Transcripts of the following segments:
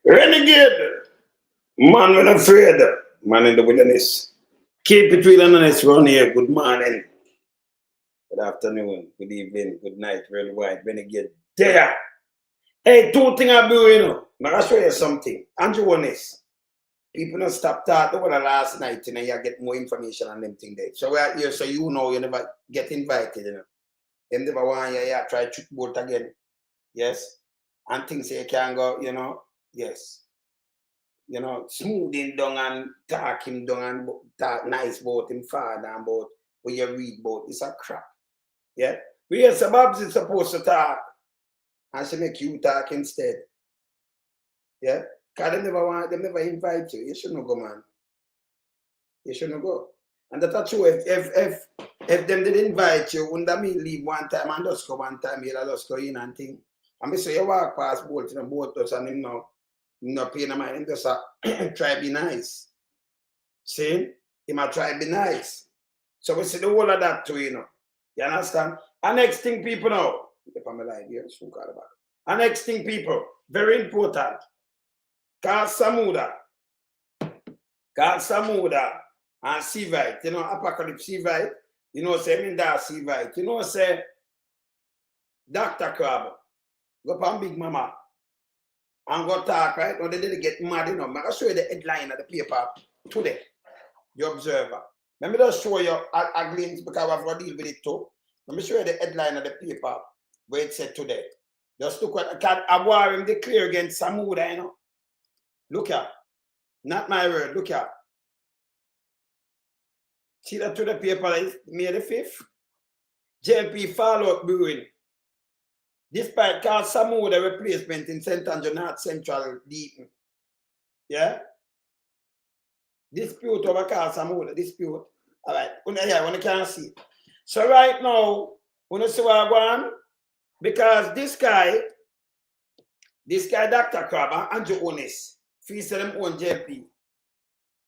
Renegade, man when afraid, man in the wilderness. Keep it real and honest around here. Good morning, good afternoon, good evening, good night, worldwide. Renegade, there. Hey, two things I do, you know. I'll show you something. Andrew honest. People don't stop talking over the last night, and you get more information on them thing there. So we're here, so you know you never get invited, you know. Them never want you, try trick boat again. Yes. And things you can go, you know. Yes. You know, smoothing down and talking down and talk nice about him father and about what you read about. It's a crap. Yeah. We hear some Babs is supposed to talk and she make you talk instead. Yeah. Because they never invite you. You shouldn't go, man. You shouldn't go. And that's true. If them didn't invite you, wouldn't that mean leave one time and just go one time, you'll just go in and think. And me say you walk past both in the boat and him now. Not paying mind, him just try to be nice. See? He might try to be nice. So we see the whole of that too, you know. You understand? And next thing people know, and next thing people, very important. Samuda and Seiveright, you know, Apocalypse Seiveright, you know, say Minda Seiveright, you know, say Dr. Crab, go up Big Mama. And go talk, right? Now they didn't get mad, you know. I'll show you the headline of the paper today. The Observer. Let me just show you a glimpse because I've got to deal with it too. Let me show you the headline of the paper where it said today. Just look at Abuarim declare against Samuda, you know. Look at. Not my word. Look at. See that to the paper is May the 5th. JMP fallout brewing. Despite Carl Samuda replacement in St. Andrew North Central Deaton. Yeah? Dispute over Carl Samuda. Dispute. All right. When you can't see. So right now, when you see what I want, because this guy, Dr. Crab, Andrew Holness, feels them own JP.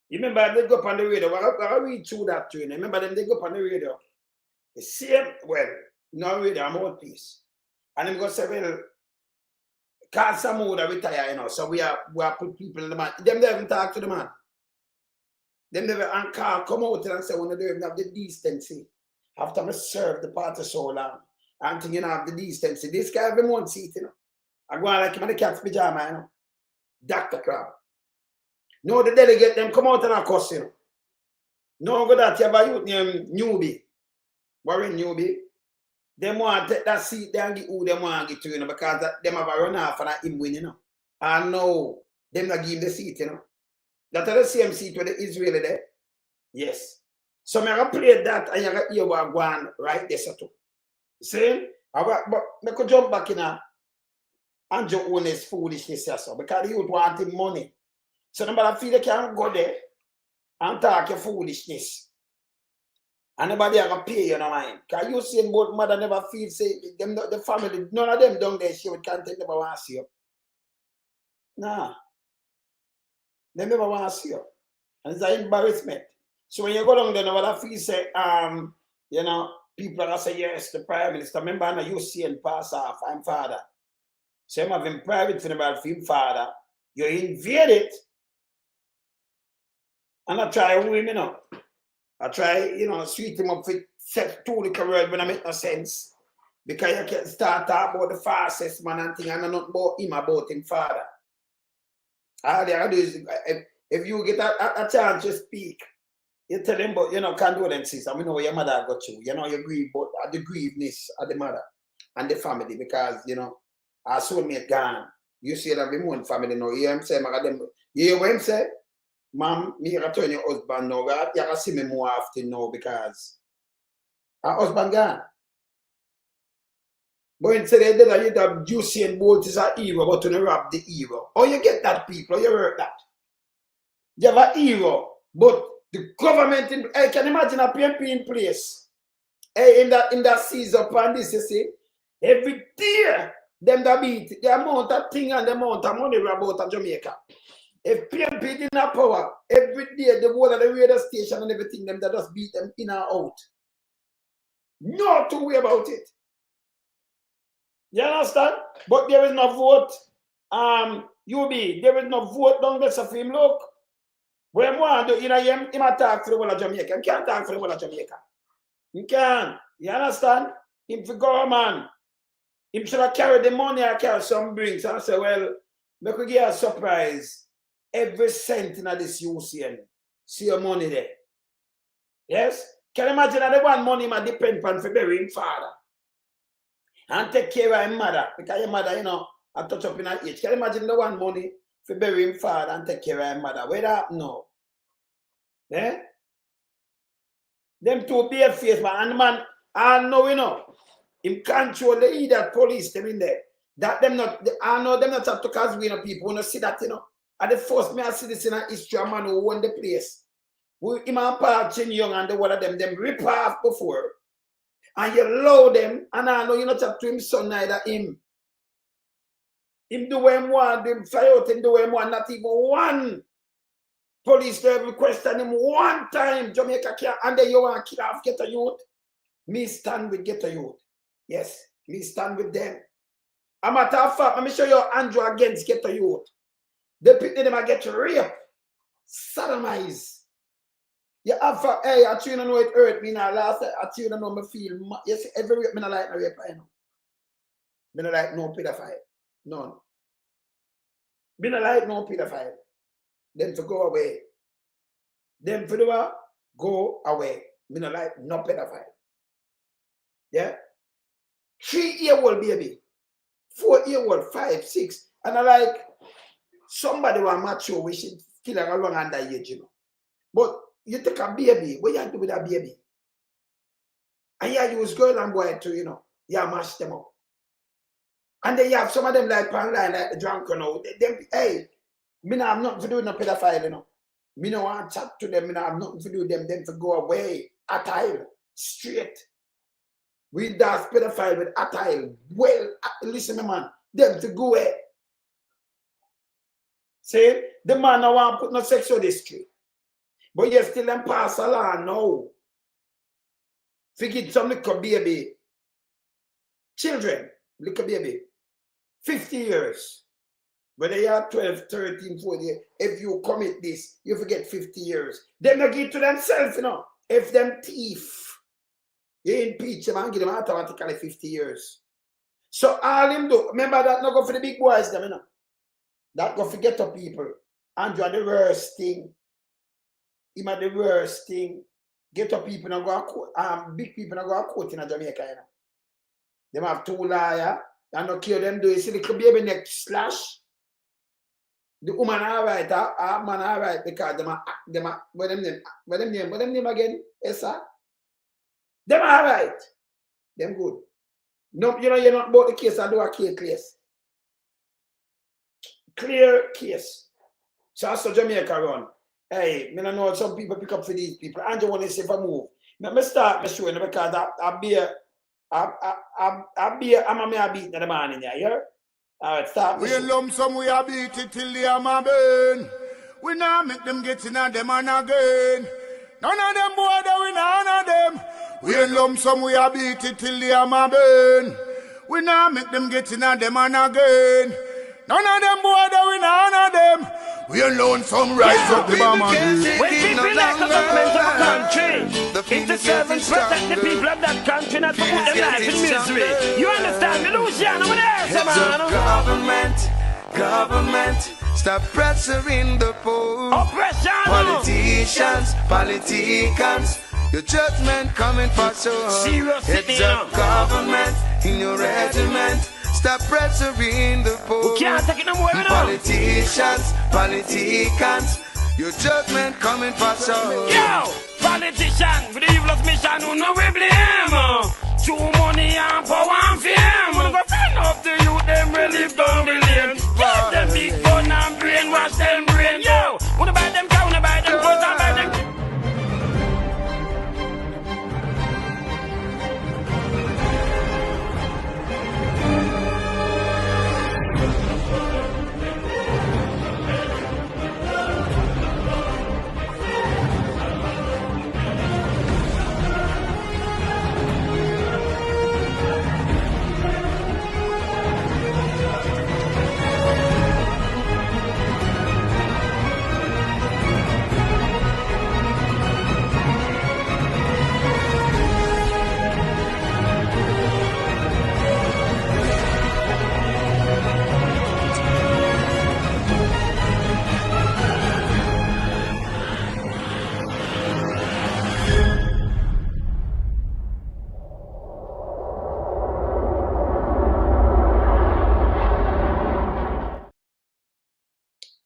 You remember they go up on the radio. I read through that too. Remember them, they go up on the radio. The same, well, no radio, I'm out piece. And I'm going to say, well, Carl Samuda retire, you know, so we are put people in the man. Them never even talk to the man. Them never, and Carl come out and say, when they don't have the decency, after I serve the party so long, I'm thinking have the decency. This guy have him one seat, you know. I go on like him in the cat's pajama, you know. Dr. Crab. No, the delegate, them come out and I cuss, you know. No, go that you have a youth named Newbie. Warren Newbie. Them want to take that seat there and get who them want to get to, you know, because them have a run off and him win, you know. And no, them not give him the seat, you know. That's the same seat with the Israeli there. Yes. So I'm going to play that and you're going to hear what going right there, so too. See? But I could jump back in Andrew Holness foolishness, so, because the youth want him money. So nobody feel they can't go there and talk your foolishness. And nobody are going to pay you no mind. Because you see both mother never feel say them the family, none of them down there she can't take never want to see you. Nah. They never want to see you. And it's an embarrassment. So when you go down there, nobody feel say, you know, people are going to say, yes, the Prime Minister. Remember, I know Usain pass off, I'm father. So I'm having private for about him father. You invade it. And I try to win, you know. I try, you know, sweet him up for set to the career when I make no sense. Because you can start talk about the fastest man and thing and not about him father. All they do is if you get a chance to speak, you tell him, but you know, condolences. I mean, know your mother got you. You know, you grieve, but the grieveness of the mother and the family because, you know, our soulmate gone. You see that we one family now. You hear him say, you hear what him say? Mom, me gonna turn your husband now. You gotta see me more often now because our husband gone. But instead they did that, you have Usain Bolt is a hero, but you rob the hero. Oh, you get that, people? You heard that? You have a hero, but the government, I can imagine a PMP in place. Hey, in that season upon this, you see, every day, them that beat the amount of thing and the amount of money about Jamaica. If PMP didn't have power, every day the whole of the radio station and everything, them that just beat them in and out. No two way about it. You understand? But there is no vote UB, there is no vote down there for him, look. When one do, him attack for the whole of Jamaica. He can't attack for the whole of Jamaica. He can. You understand? Him for government. Him should have carried the money I carry some brings. And I say, well, we could get a surprise. Every cent in this Usain. See your money there. Yes? Can you imagine that the one money might depend on for burying father? And take care of his mother. Because your mother, you know, I touch up in her age. Can you imagine the one money for burying father and take care of his mother? Where that? No. Eh? Them two bare face, man. And the man, I know, you know, him control the idiot police, them in there. That them not, I know them not have to cause we know people who don't see that, you know. And the first me I see this in a history, a man who won the place. Who him and Paul Chin Young and the one of them rip off before. And you allow them, and I know you not talk to him son neither him. Him do what him want, him fly out, him do what him want, not even one police there question him one time, Jamaica can't, and then you want to kill off Ghetto Youth. Me stand with Ghetto Youth. Yes, me stand with them. A matter of fact, let me show you Andrew against Ghetto Youth. The people them get raped, sodomized. You have hey, I tell you know it hurt me now. Last I tell you know me feel. Yes, every rape me not like no rape, I know. Me not like no pedophile. None. Me not like no pedophile. Them to go away. Them for the go away. Me not like no pedophile. Yeah? 3-year-old baby. 4-year-old, 5, 6. And I like somebody who are mature, we should kill her along under age, you know. But you take a baby, what you do with a baby? And you use girl and boy to, you know, you mash them up. And then you have some of them like online, like the drunk, you know. Hey, me not have nothing to do with no pedophile, you know. Me no want to chat to them, me not have nothing to do with them to go away. Attile, straight. We dance pedophile with attile. Well, listen, man, them to go away. See, the man no want to put no sexual history. But you still them pass a law now. Forget some little baby. Children, little baby. 50 years. Whether you are 12, 13, 14, if you commit this, you forget 50 years. Them not give to themselves, you know. If them thief, you impeach them and give them automatically 50 years. So all him do, remember that not go for the big boys, them, you know. That go forget to people. Andrew the worst thing. Him are the worst thing. Get up people and go big people and go to court in Jamaica, you know. Them have 2 liars and no kill them do. You see the baby neck slash. The woman all right, man all right because them what them name again? Esa? Them all right. Them good. No, you know you're not about the case and do a clear case. Clear case. So that's the Jamaica run. Hey, I know some people pick up for these people. Andrew want to say for move. Let me start my show because I beat the man in there, yeah? All right, start. We lump some, we a beat it till the hammer burn. We now make them get in them and again. None of them boy, we none of them. We lump some, we a beat it till the hammer burn. We now make them get in them and again. None of them boy, we none of them. We alone some rise up the bomb. When people elect a government of a country, it's the servants protect the people of that country, not to put their life in misery. You understand? The Luciano, what else, man? Government, stop pressuring the poor. Politicians, your judgment coming for sure. It's a government in your regiment. Stop pressuring the poor. Can't take it no more, politicians, your judgment coming for sure. Yo, politician, with the evil's mission, who know we blame. Too money and power and fame. Wanna go find up the youth, them really down the lane. Give them big gun and brainwash them brain. Yo, wanna buy them cow, wanna buy them clothes and buy them.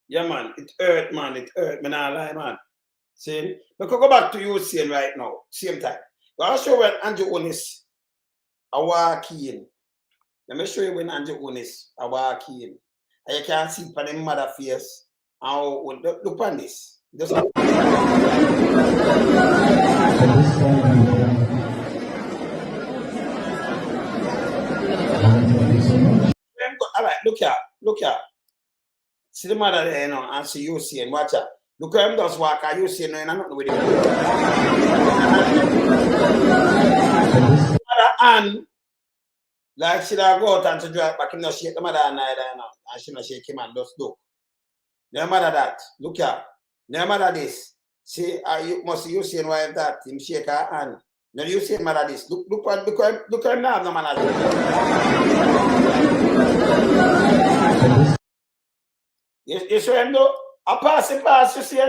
Yeah, man. It hurt, man. It hurt. Man, I lie, man. See? We could go back to Usain right now. Same time. But I'll show you when Andrew Holness a walk in. Let me show you when Andrew Holness a walk in. And you can see by the mother face. And look on this. Just all right, look here. Look here. See the mother there, you know, and see Usain. Watch out. Look at him just walk. Are you seeing no, nothing with him? Mother Ann, like she go out and to drive back, him not shake the mother and neither, you know, and she not shake him and just look. No matter that. Look here. No matter this. See, you must see Usain wife that him shake her hand. No, you see matter this. Look at him now, no man. You show him though? A passing pass, you see?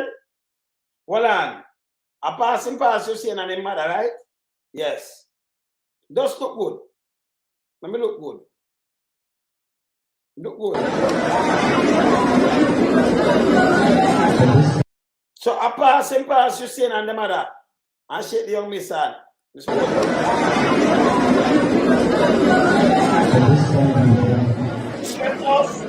Hold on. A passing pass, you see, and him mother, right? Yes. Does look good. Let me look good. Look good. So a passing pass, you see, and the mother. And shake the young miss hand. Straight off.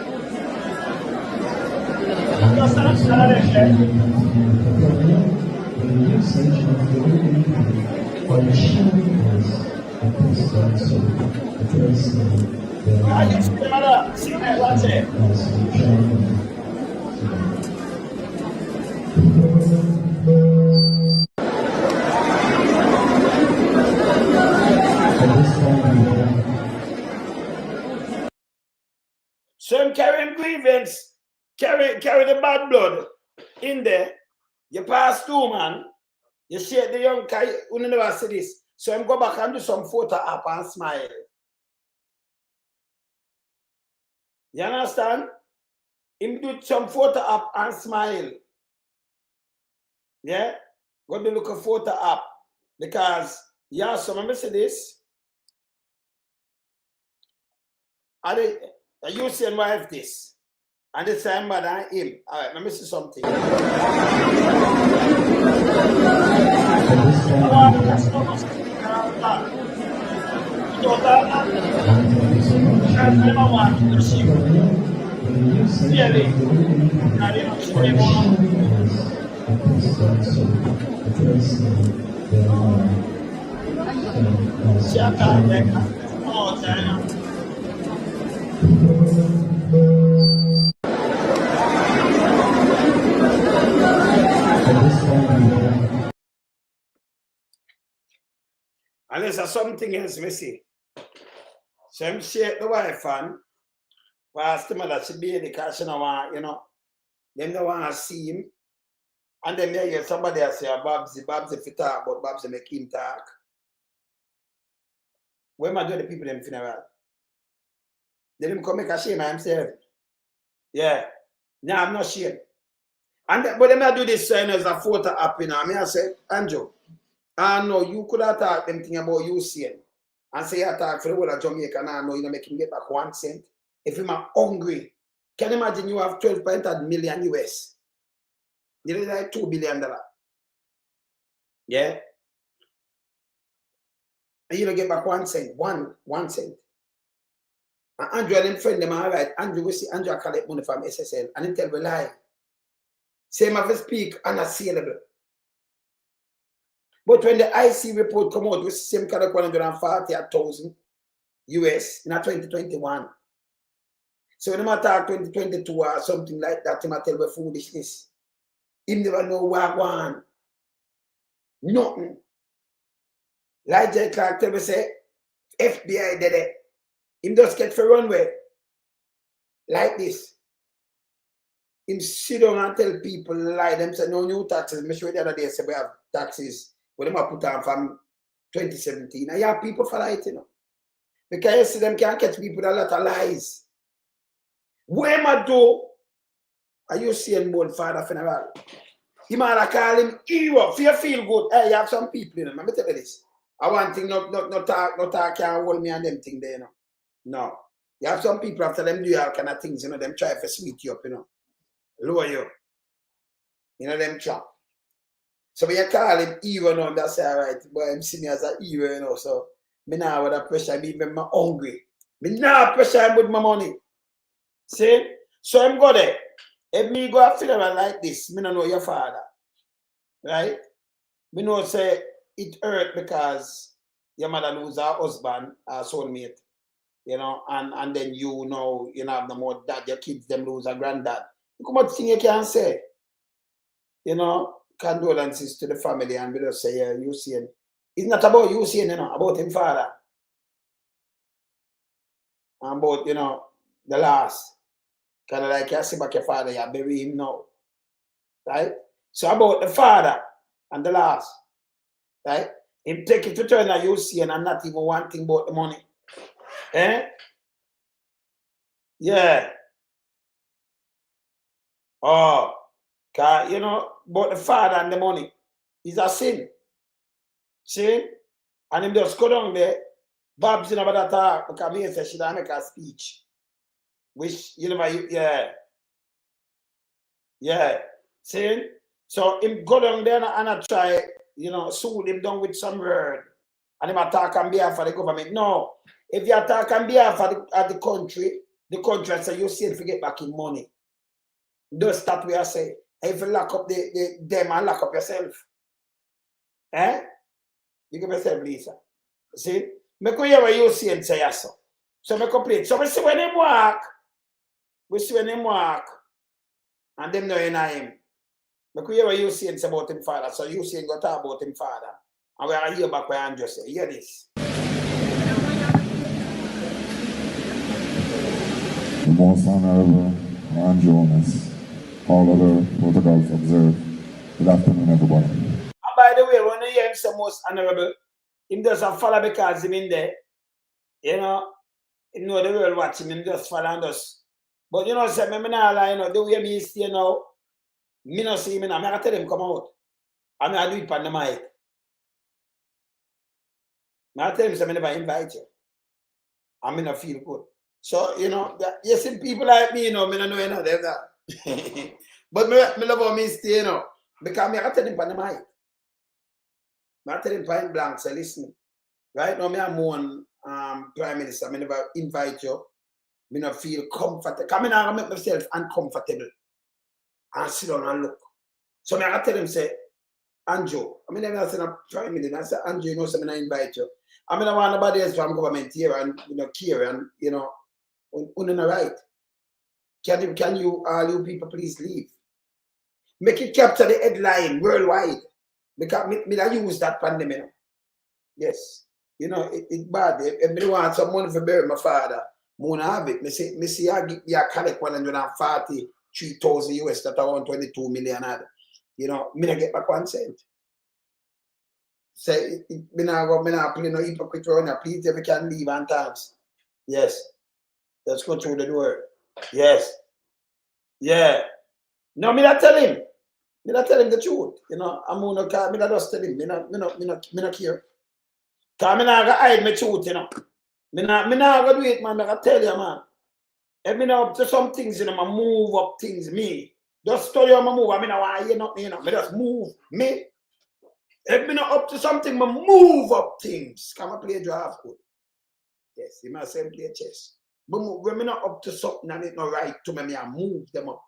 So I'm carrying grievance, carry the bad blood in there. You pass through, man. You shake the young guy who never see this. So I'm go back and do some photo up and smile. You understand? Him do some photo up and smile. Yeah? Go to look a photo up. Because, yeah, so remember see this. You see wife this. And the same mother and him. All right, let me see something. And there's something else missing. So I'm shake the wife and pass the mother to be because she don't want, you know, them don't want to see him. And then they hear somebody else say, Babsy fit talk, but Babsy make him talk. When am I doing the people in funeral? They didn't come make a shame of himself. Yeah. No, I'm not shame. And but them I do this sign as a photo up, you know. I say, Andrew, I know you could have talked them thing about Usain. And say you talk for the whole of Jamaica now, I know you don't make him get back 1 cent. If him are hungry, can you imagine you have 12.8 million US? You need like $2 billion. Yeah? And you don't get back 1 cent. One cent. And Andrew and them friend them all right. Andrew will see Andrew collect money from SSL and he tell me lie. Same have to speak unassailable. But when the IC report come out, we see same kind of 140,000 US in 2021. So when I talk 2022 or something like that, he might tell me foolishness. He never know what I want. Nothing. Like J. Clark tell me say, FBI did it. Him just get for runway. Like this. Him sit down and tell people lie. Them say no new taxes. Me sure the other day say we have taxes. But them have put on from 2017. And you have people for it, you know. Because you see them can't catch people with a lot of lies. Where am I do? Are you seeing more father funeral? He might call him hero. Feel good. Hey, you have some people, you know. Let me tell you this. I want thing no talk can't hold me and them thing there, you know. No. You have some people after them do all kind of things, you know, them try to sweet you up, you know. lower you. You know them trap. So when you call him evil now, that's alright. But I'm seeing me as an evil, you know. So me now with that pressure, me even hungry. Me now pressure him with my money. See? So I'm go there. If me go a funeral like this, me don't know your father. Right? Me know say it hurt because your mother lose her husband, her soulmate. You know, and then you know have no more dad, your kids them lose a granddad. You come out thing you can say. You know, condolences to the family and we just say, yeah, Usain. It's not about Usain, you know, about him father. And about, you know, the last. Kind of like you see back your father, you bury him now. Right? So about the father and the last. Right? Him take it to turn at Usain and not even one thing about the money. Eh? Yeah. Oh. Because, you know, about the father and the money is a sin. See? And him just go down there, Babs in about that talk, because me say she don't make a speech. Which, you know, yeah. Yeah. See? So him go down there and I try, you know, soothe him down with some word. And him attack on behalf of the government. No. If you attack on behalf of the country say, you see it, forget back in money. Just that way I say. If you lock up them and lock up yourself. Eh? You give yourself, Lisa. See? Make you hear what you see and say yes. So make you play. So we see when him walk. And them know in him. Make you hear what you see and say about him father. So you see and go talk about him father. And we are here back where Andrew say. Hear this. The most honorable Andrew Holness. All other protocols observed. Good afternoon, everybody. And by the way, when you hear him say most honorable, him doesn't follow because him in there. You know, him know the world watching him just follow and just. But you know, say, me not lie, you know, the way me stay now, me not see him now. I tell him come out. And I do it on the mic. I tell him, say, I never invite you. I mean, I feel good. So, you know, you see people like me, you know, I don't know, you know, they're that. But me love how me stay, you know, because I tell him on the mic. I tell him point blank, say, listen, right now, I'm one Prime Minister, I never invite you. I don't feel comfortable. Because I don't make myself uncomfortable. And sit down and look. So I tell him, say, Andrew, I mean, I say, Prime Minister, I say, Andrew, you know, so I invite you. I mean, I want nobody else from government here and, you know, care and, you know, on the right. Can you, all you people, please leave? Make it capture the headline worldwide. Because me use that pandemic. Yes. You know, it's bad. If me want some money for bury my father, I want to have it. Me see I collect $143,000 US that I want 22 million. You know, me not get back 1 cent. Say, me not play no hypocrite around. Please, if you can leave and thanks. Yes. Let's go through the door. Yes. Yeah. No, me not tell him. Me not tell him the truth. You know, I'm gonna call me not just tell him. Me not care. Cause me not gonna hide my truth, you know. Me not gonna do it, man. I gotta tell you, man. If me not up to some things, you know, I move up things, me. Just tell you how I move. I mean, I want to hear nothing, you know. Me just move, me. If me not up to something, I move up things. Come and play draft good. Yes, you must say play chess. But when me not up to something and it's not right to me, I move them up.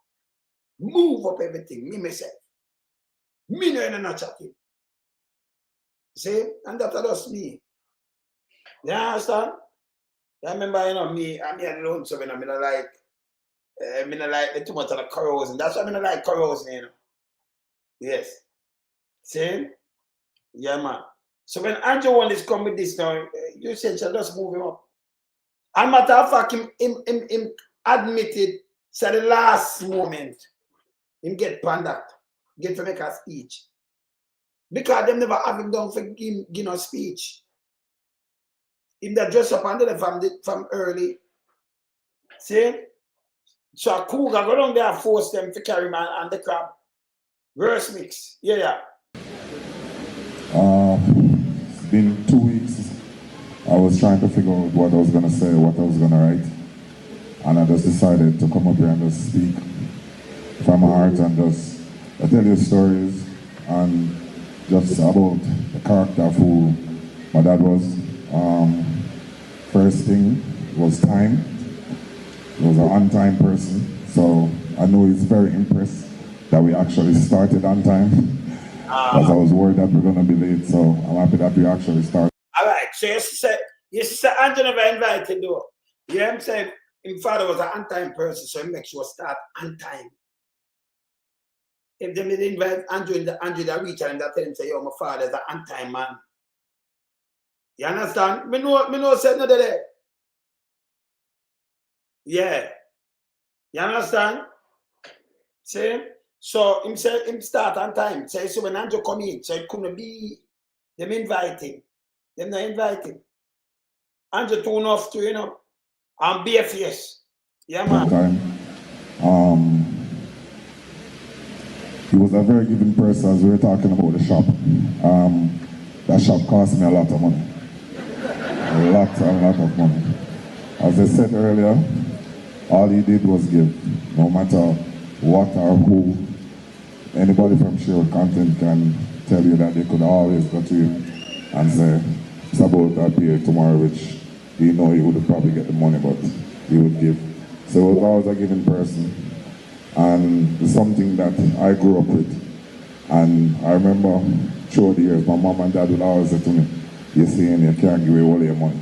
Move up everything, me myself. Me no not chatting. See? And that's just me. You understand? I remember, you know, I'm here alone, so I don't like too much of the corrosion. That's why I don't like corrosion, you know. Yes. See? Yeah, man. So when Andrew one is coming with this now, you said shall just move him up. And matter of fact, him admitted, said the last moment, him get pandact, get to make a speech. Because them never have him done for give no speech. Him that dress up under them from early. See? So a cougar go down there and force them to carry man and the crab. Verse mix. Yeah. It's been 2 weeks. I was trying to figure out what I was going to say, what I was going to write. And I just decided to come up here and just speak. from my heart and just I tell you stories and just about the character of who my dad was. First thing was time. He was an on-time person, so I know he's very impressed that we actually started on time. As I was worried that we're gonna be late, so I'm happy that we actually started. All right, so you say Andrew never invited though. You know what I'm saying? His father was an on-time person, so he makes sure start on time. If they didn't invite Andrew, Andrew that reach and that tell him say, yo, my father's an on-time man. You understand? Me know said no there. Yeah. You understand? See? So him say him start on time. So when Andrew come in, so it couldn't be them inviting. Them not inviting. Andrew too enough to, you know, and be a face. Yeah, man. He was a very giving person as we were talking about the shop. That shop cost me a lot of money. A lot of money. As I said earlier, all he did was give. No matter what or who, anybody from Sherwood Content can tell you that they could always go to him and say, it's about that pay tomorrow, which he know he would probably get the money, but he would give. So he was always a giving person. And it's something that I grew up with. And I remember through the years, my mom and dad would always say to me, you see, you can't give away all your money.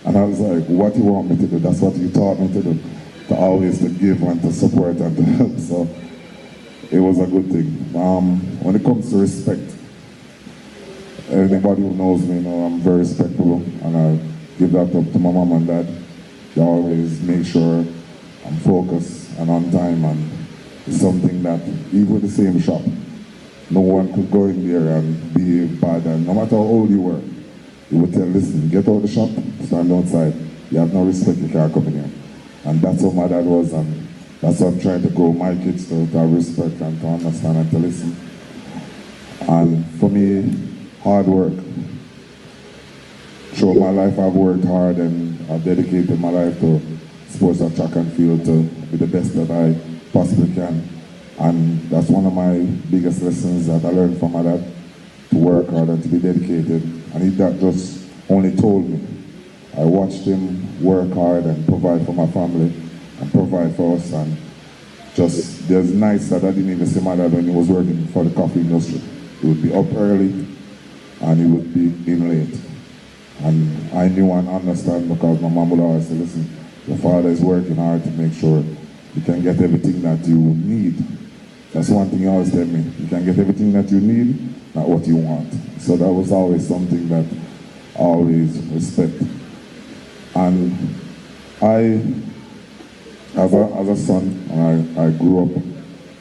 And I was like, what you want me to do? That's what you taught me to do. To always to give and to support and to help. So it was a good thing. When it comes to respect, anybody who knows me know I'm very respectful, and I give that up to my mom and dad. They always make sure I'm focused and on time, and it's something that even with the same shop, no one could go in there and be bad, and no matter how old you were, you would tell, listen, get out of the shop, stand outside. You have no respect, you can't come in here. And that's how my dad was, and that's what I'm trying to grow my kids to have respect and to understand and to listen. And for me, hard work. Throughout my life, I've worked hard and I've dedicated my life to sports and track and field to be the best that I possibly can. And that's one of my biggest lessons that I learned from my dad, to work hard and to be dedicated. And he that just only told me. I watched him work hard and provide for my family and provide for us. And just, there's nights that I didn't even see my dad when he was working for the coffee industry. He would be up early and he would be in late. And I knew and understand because my mom would always say, listen, your father is working hard to make sure you can get everything that you need. That's one thing he always tell me. You can get everything that you need, not what you want. So that was always something that I always respect. And I, as a son, I grew up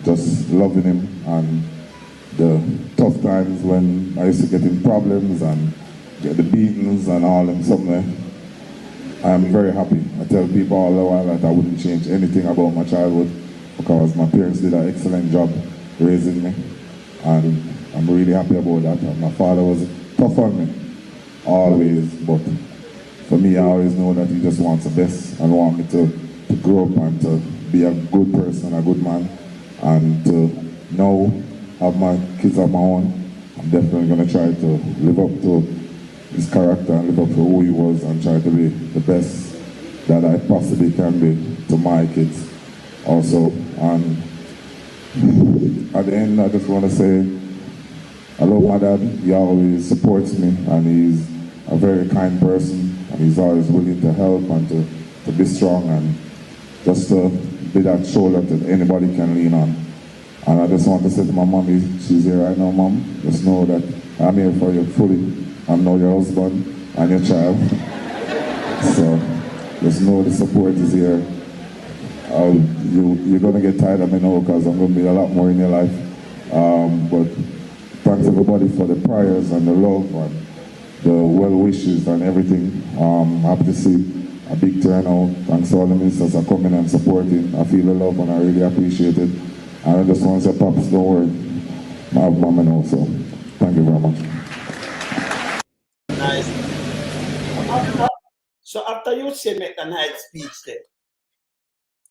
just loving him, and the tough times when I used to get in problems and get the beatings and all them something, I am very happy. I tell people all the while that I wouldn't change anything about my childhood because my parents did an excellent job raising me, and I'm really happy about that. And my father was tough on me, always, but for me, I always know that he just wants the best and want me to grow up and to be a good person, a good man, and to now have my kids of my own. I'm definitely going to try to live up to his character and live up to who he was and try to be the best that I possibly can be to my kids also. And at the end, I just want to say, I love my dad. He always supports me, and he's a very kind person, and he's always willing to help and to be strong and just to be that shoulder that anybody can lean on. And I just want to say to my mommy, she's here right now, Mom, just know that I'm here for you fully. I'm now your husband and your child. So just know the support is here. You're going to get tired of me now because I'm going to be a lot more in your life. But thanks everybody for the prayers and the love and the well wishes and everything. Happy to see a big turnout. Thanks to all the ministers for coming and supporting. I feel the love and I really appreciate it. And I just want to say, Pops, don't worry. I have Mama now, so thank you very much. Nice. So after you say make a nice speech there,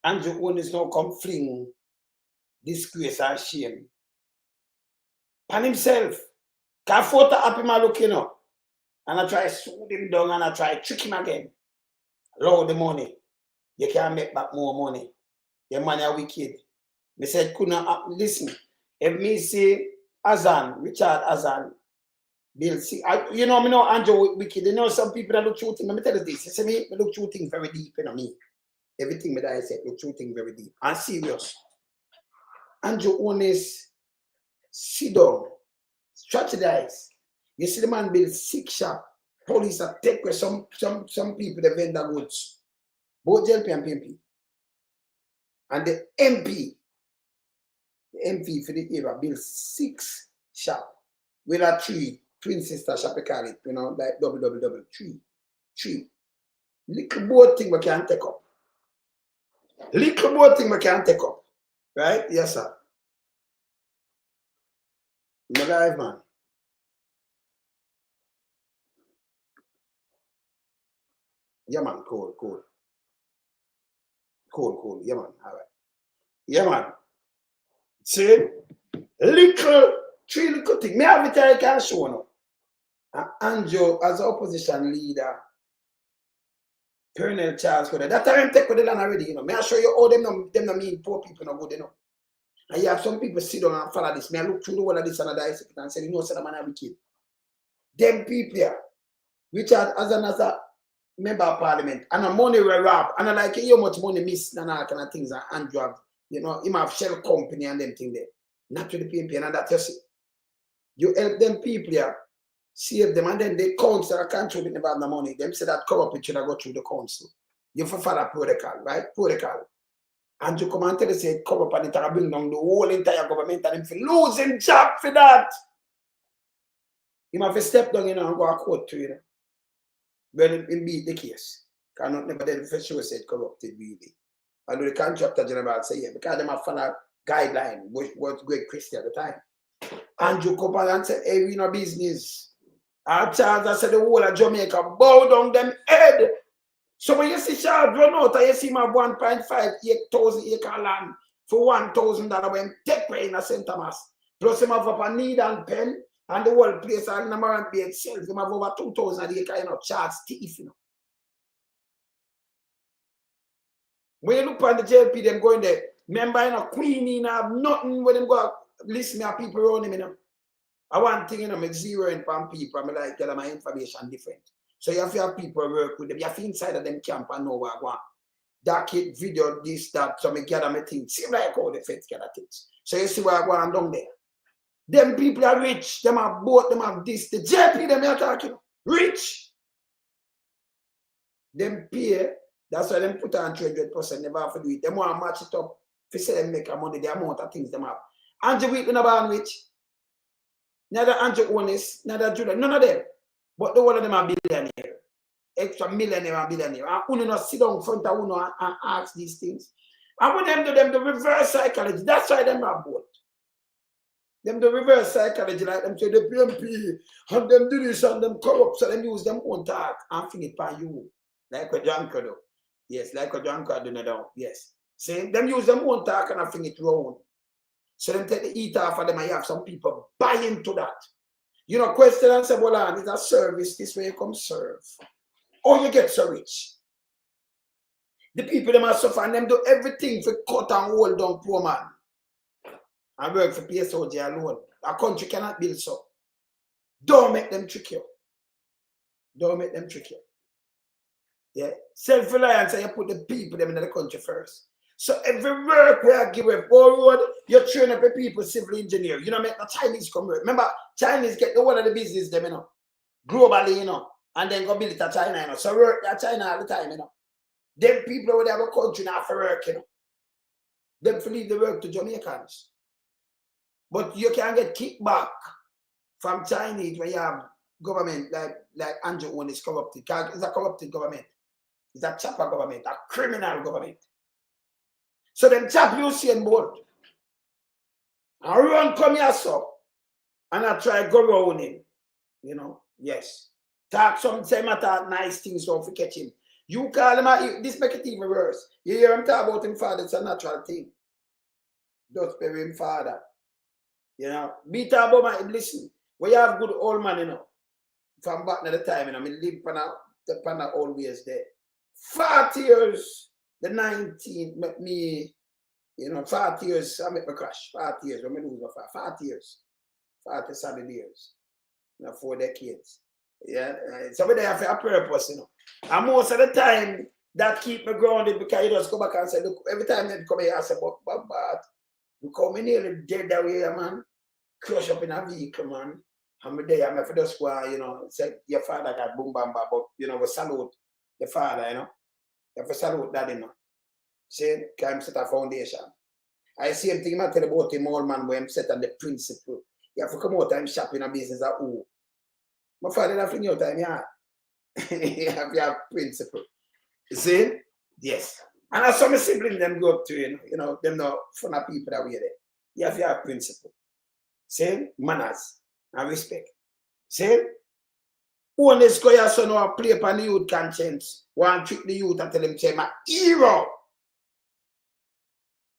Andrew Holness now come fling disgrace and shame. And himself. Can photo up him looking up. And I try to shoot him down and I try to trick him again. Load the money. You can't make back more money. The money are wicked. Me said, couldn't listen. If me say Azan, Richard Azan, Bill see, you know, me know Andrew wicked. You know some people that look through things. Let me tell you this. You see me look through things very deep, you know me. Everything that I said, look through things very deep. And serious. Andrew Holness, sit down, strategize. You see the man build 6 shop. Police are take with some people that vend the goods. Both JLP and PMP. And the MP for the era built 6 shop with a 3 twin sister shop, we call it, you know, like double, 3. Little boat thing we can take up. Little boat thing we can take up. Right? Yes, sir. I'm alive, man. Yeah, man, cool. Yeah, man, all right. Yeah, man. See? 3 little things. Me have it I can show now. And Andrew, as an opposition leader, Colonel Charles, that time take with the land already, you know. May I show you all them no mean poor people no good, you know. And you have some people sit down and follow this. May I look through the whole of this and dissect it and say, you know, so the man have wicked. Them people here, Richard as a member of parliament, and the money we rob, and I like how much money miss and all kind of things, and Andrew have, you know, him have shell company and them thing there. Not to the PMP, and that you see. You help them people here, save them, and then the council are control never have the money. Them say that corrupt should go through the council. You follow protocol, right? Protocol. And you come and tell us say corrupt and it are bring down the whole entire government and them for losing job for that. You have to step down, you know, and go to court to, you know. Well, him beat the case. Cannot never then for sure said corrupted really. Although the contractor general say, yeah, because them have follow guideline, was great Christian at the time. Andrew come and said, hey, we no business. Our Charles, I said the whole of Jamaica bow down them head. So when you see Charles run out, you see my 1.5 acre land for $1,000 when take away in St. Thomas. Plus him have up a need and pen and the whole place and number be itself. Him have over 2,000 acre, you know, Charles thief, you know. When you look on the JLP, them going there, remember, you know, Queenie, you know, have nothing when them go listen to people around him, you know. I want thing, you know, make zero in from people, I'm like, tell them my information different. So you have to have people work with them. You have to inside of them camp and know what I want. Dark it, video, this, that, so me gather my things. Seem like all the feds gather things. So you see what I want down there. Them people are rich, them have boat, them have this, the JP them are talking. Rich. Them pay, that's why them put on 300%, never have to do it. Them want to match it up. If you say them make a money, the amount of things them have. Andrew Wheatley about rich. Neither Andrew Holness, neither Judah, none of them. But the one of them are billionaire. Extra millionaire and billionaire. And who not sit down in front of who and ask these things. And when them do them the reverse psychology, that's why them are both. Them the reverse psychology, like them say the PMP, and them do this and them corrupt, so them use them own talk and fling it by you. Like what John could do. Yes, like what John could do now. Yes. See, them use them own talk and fling it round. So them take the eat off of them and you have some people buy into that. You know, question and say, well, it's a service, this way you come serve. Or you get so rich. The people them are suffering, them do everything for cut and hold down poor man. And work for PSOG alone. A country cannot build so. Don't make them trick you. Don't make them trick you. Yeah. Self-reliance, you put the people them in the country first. So every work we are given forward, you train up the people, civil engineer. You know, make the Chinese come work. Remember, Chinese get the one of the business them, you know, globally, you know, and then go build it at China, you know. So work at China all the time, you know. Them people over there have a country now for work, you know. Them to leave the work to Jamaicans. But you can get kickback from Chinese when you have government like Andrew Holness is corrupted. It's a corrupted government. It's a chopper government, a criminal government. So them chap Usain Bolt. I run come here so. And I try go around him. You know, yes. Talk some say matter nice things so if you catch him. You call him this make it even worse. You hear him talk about him father, it's a natural thing. Just bury him father. You know, beat about my listen. We have good old man, you know. From back in the time, you know, I live pan always there. 40 years, the 19 met me, you know, 40 years, I make my crash. 40 years, when I lose my 40 years. 40 solid years. You know, 4 decades. Yeah. Somebody have a purpose, you know. And most of the time, that keep me grounded because you just go back and say, look, every time they come here, I say, but you come in nearly dead away, man. Crush up in a vehicle, man. I'm there, I'm for just go, you know, say your father got boom bam bam, but you know, we salute the father, you know. You have to salute daddy, man. See, can set a foundation. I see him thing I tell about him old man where I'm set on the principle. You have to come out and shop in a business at who. My father have to time, yeah. You have principle. You see? Yes. And as some siblings them go up to you know, them not fun of people that we there. You have to have principle. See? Manners and respect. See? Holness go your son or play upon the youth conscience. One trick the youth and tell them say my hero.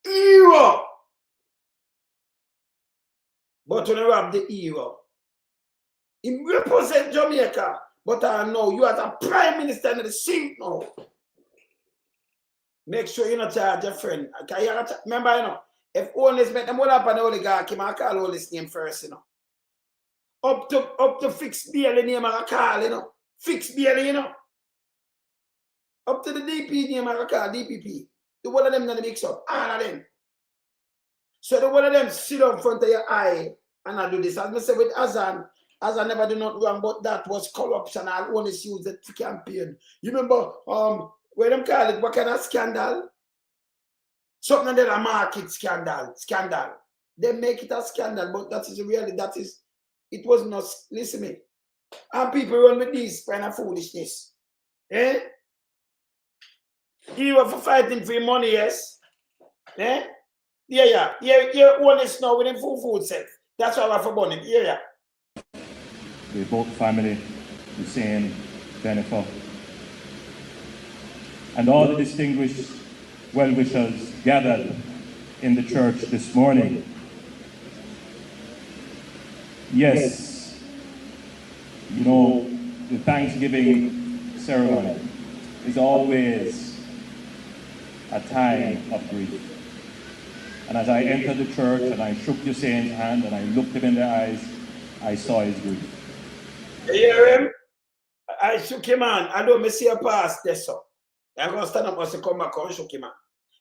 Hero. But when you have the hero, he represent Jamaica. But I know you as a prime minister in the seat now. Make sure you not charge your friend. Remember, you know, if Holness met them all up on the oligarch, he might call Holness name first, you know. Up to fixed bail name I call, you know. Fixed bail, you know. Up to the DP name I call, DPP. The one of them that mix up. All of them. So the one of them sit up in front of your eye and I do this. As I say with Azan never do not wrong, but that was corruption. I'll only use it to campaign. You remember where them call it, what kind of scandal? Something that a market scandal. They make it a scandal, but that is really, it was not, listen to me. And people run with this kind of foolishness. Eh? You were for fighting for your money, yes? Eh? Yeah. Holness now with him full food set. That's why we're for burning. Yeah. The both family, Usain, Jennifer, and all the distinguished well-wishers gathered in the church this morning. Yes, you know, the Thanksgiving ceremony is always a time of grief. And as I entered the church and I shook Usain's hand and I looked him in the eyes, I saw his grief. You hear him? I shook him hand. I don't see a pass there, so. I'm going to stand up and come back and shook him hand.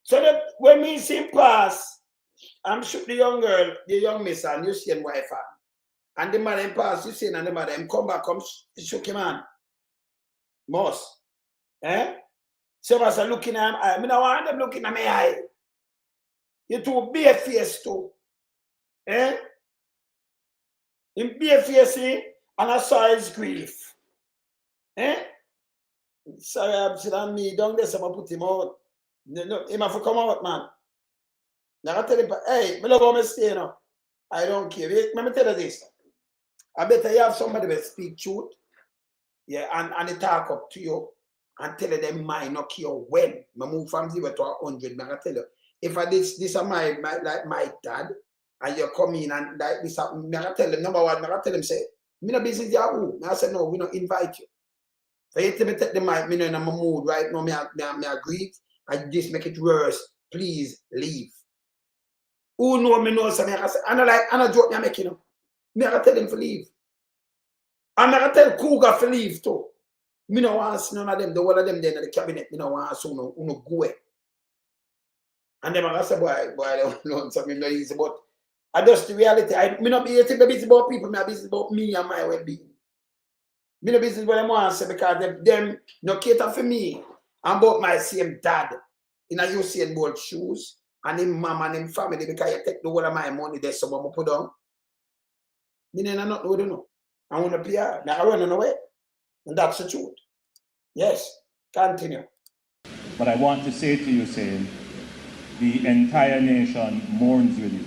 So that when we see him pass, I'm shook the young girl, the young miss, and Usain wife hand. And the man him pass, Usain and the man him come back, shook him hand. Most. Eh? So I was looking at him, I don't want them looking at my eye. You two bare face too. Eh? In bare face, and I saw his grief. Eh? Sorry, I'm sitting me down there, so I put him out. No, he must come out, man. Now I tell him, hey, I love how I stay now. I don't care. Let me tell you this. I better you have somebody that speak truth. Yeah, and they talk up to you and tell them mine not care when. I move from 0 to 100. I tell you, if I this is my dad, and you come in and like this, I tell them, number one, I tell them, say, me no business you. I say, no, we don't invite you. So you tell me take the mic, me no in my mood right now, me agree, I just make it worse. Please leave. Who know me know something? I say, and I joke me making them. Me I tell them to leave. And I tell Cougar to leave too. Me no want to see none of them, the one of them there in the cabinet, me no want to see no go away. And then I say, boy, I don't know something no easy, but I just the reality. Me not be business about people, me business about me and my well-being. Me no business what I want to say because them no cater for me. I'm about my same dad in a Usain Bolt shoes and him mom and him family because you take the whole of my money there someone put on. Me no not know. I want to pay her. Now I run away. And that's the truth. Yes. Continue. But I want to say to you, Usain, the entire nation mourns with you.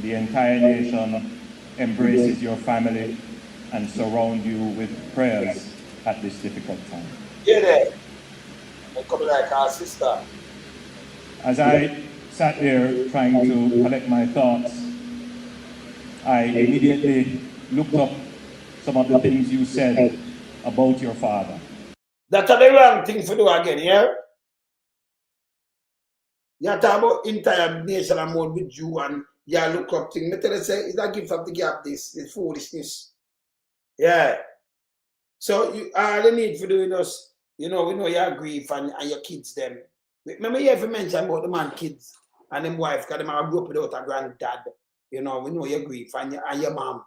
The entire nation embraces your family and surround you with prayers at this difficult time. Yeah, there. I come like our sister. As I sat there trying to collect my thoughts, I immediately looked up some of the things you said about your father. That's the wrong thing to do again, yeah? You talk about entire nation and more with you and you look up things. I tell you, say, it's a gift of the gap, this foolishness. Yeah. So all you need for doing us, we know your grief and your kids them. Remember you ever mentioned about the man kids and them wife, because them are grew up without a granddad. We know your grief and your mom.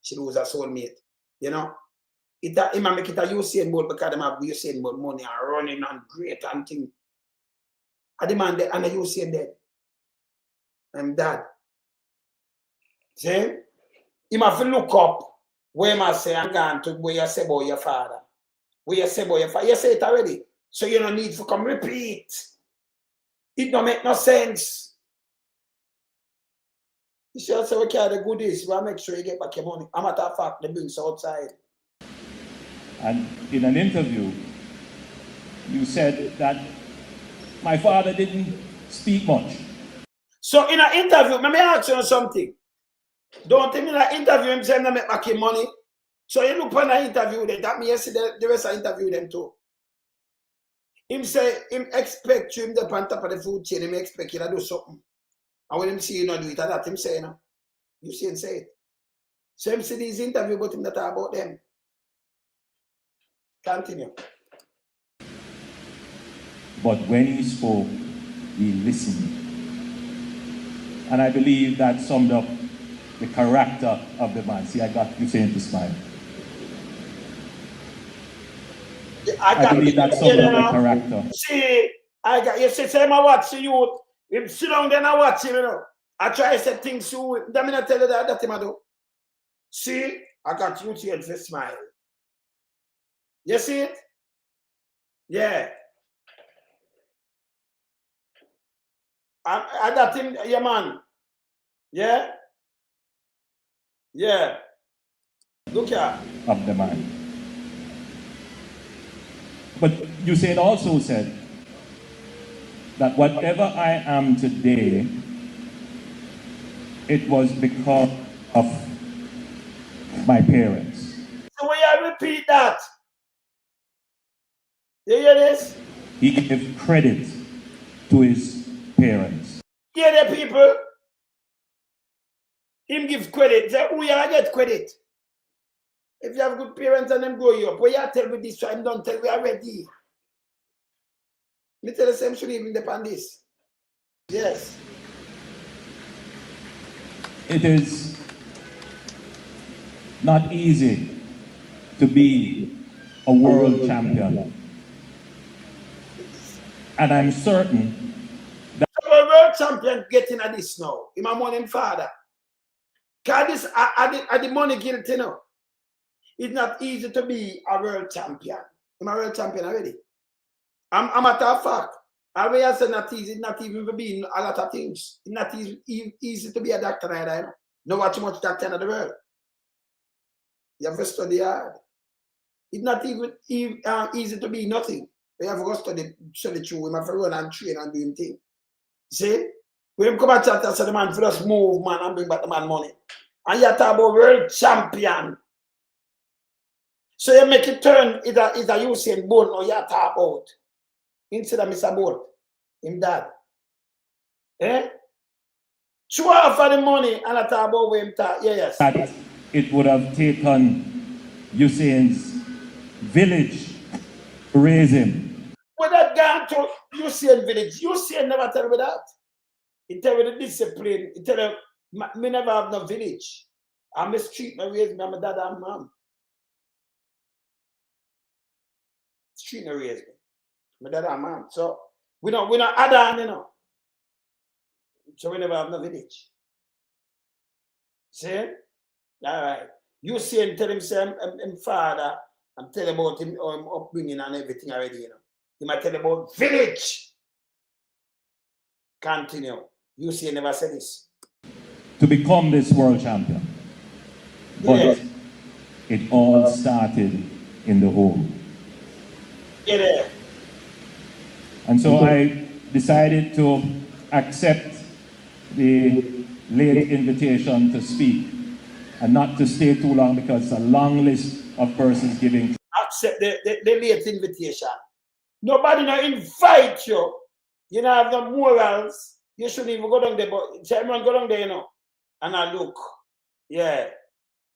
She was a soulmate. It might make it a Usain Bolt because them have Usain Bolt money and running and great and thing. I demand that and you say that. I'm dad. See? You have to look up where I say I'm going to where you say about your father. Where you say about your father. You say it already. So you don't need to come repeat. It don't make no sense. You should say we carry the goodies. We make sure you get back your money. I'm matter of fact, they bring us outside. And in an interview, you said that my father didn't speak much. So in an interview, let me ask you something. Don't think in an interview him saying that make back him money. So you look on an interview them, that means yesterday the rest of interview them too. Him say him expect you him the on top of the food chain, him expect you to do something. And when him see you not do it, that him say you see him say it. So him see these interview but him not talk about them. Continue. But when he spoke, he listened. And I believe that summed up the character of the man. See, I got Usain to smile. I believe that summed up the character. See, I got you say I watch you. Him sit down then I watch him, I try to say things to him. Let me not tell you that him I do. See, I got you to smile. You see it? Yeah. I got him, yeah, man. Yeah? Yeah. Look here. Of the man. But Usain also said that whatever I am today, it was because of my parents. So when I repeat that, you hear this? He gave credit to his parents. Hear the people? Him give credit. Say, who you get credit? If you have good parents and them grow you up, what you tell me this time, don't tell me already. Me tell the same should even depend on this. Yes. It is not easy to be a world champion. And I'm certain that a world champion getting at this now. In my morning father. Because this are the money guilty now. It's not easy to be a world champion. I'm a world champion already. I'm a matter of fact. I will say not easy, not even for being a lot of things. It's not easy to be a doctor either. Know what too much doctor in the world. You have to study hard. It's not even easy to be nothing. You have to study through. You have to run and train and do him thing. See? When you come back to that, the man for us move, man, and bring back the man money. And you talk about world champion. So you make it turn, it's a Usain Bolt or you talk about. Instead of Mr. Bolt, him dad. Eh? Show off for the money and I talk about where him talk. Yeah, yes. That it would have taken Usain's village to raise him. When that gone to Usain village, Usain never tell me that. He tell me the discipline. He tell me never have no village. I'm a street, I raise me, I'm a dad and mom. Street no raise me. My dad and mom. So we not add on, you know. So we never have no village. See? All right. You see him tell him say him father and tell about him upbringing and everything already, you know. He might tell about village. Continue. You see never said this. To become this world champion. But yeah. It all started in the home. Yeah. And so I decided to accept the late invitation to speak and not to stay too long because it's a long list of persons giving. Accept the late invitation. Nobody now invite you. You don't have the morals. You shouldn't even go down there, but Chairman go down there, you know. And I look. Yeah.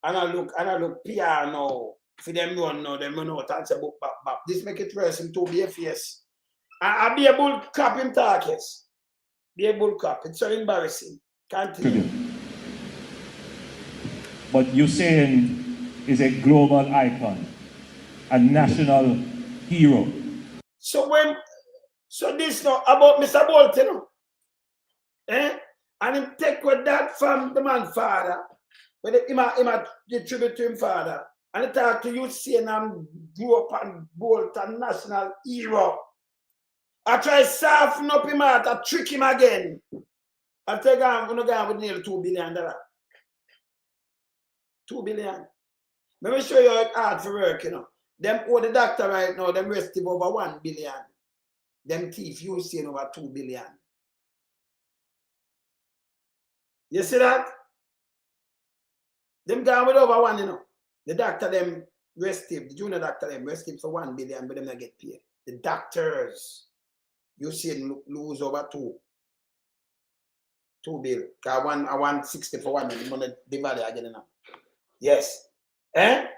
And I look PR now. For them run now, them run out and say book back. This make it worse him to be a face. I be a bull crap him talk, yes. Be a bull crap. It's so embarrassing. Continue. But Usain is a global icon, a national hero. So this now about Mr. Bolt, you know. And him take with that from the man father. When him the tribute to him father. And he talk to Usain and grew up and Bolt and national hero. I try soften up him out, I trick him again. I tell I'm gonna go with nearly $2 billion. $2 billion. Let me show you how it's hard for work, you know. Them owe the doctor right now, them rest him over $1 billion. Them thief Usain over $2 billion. You see that? Them gone with over one, you know. The doctor them rest him, the junior doctor them rest him for $1 billion, but them not get paid. The doctors, Usain lose over $2 billion. Cause I want 60 for $1 million. Money divide again now. Yes. And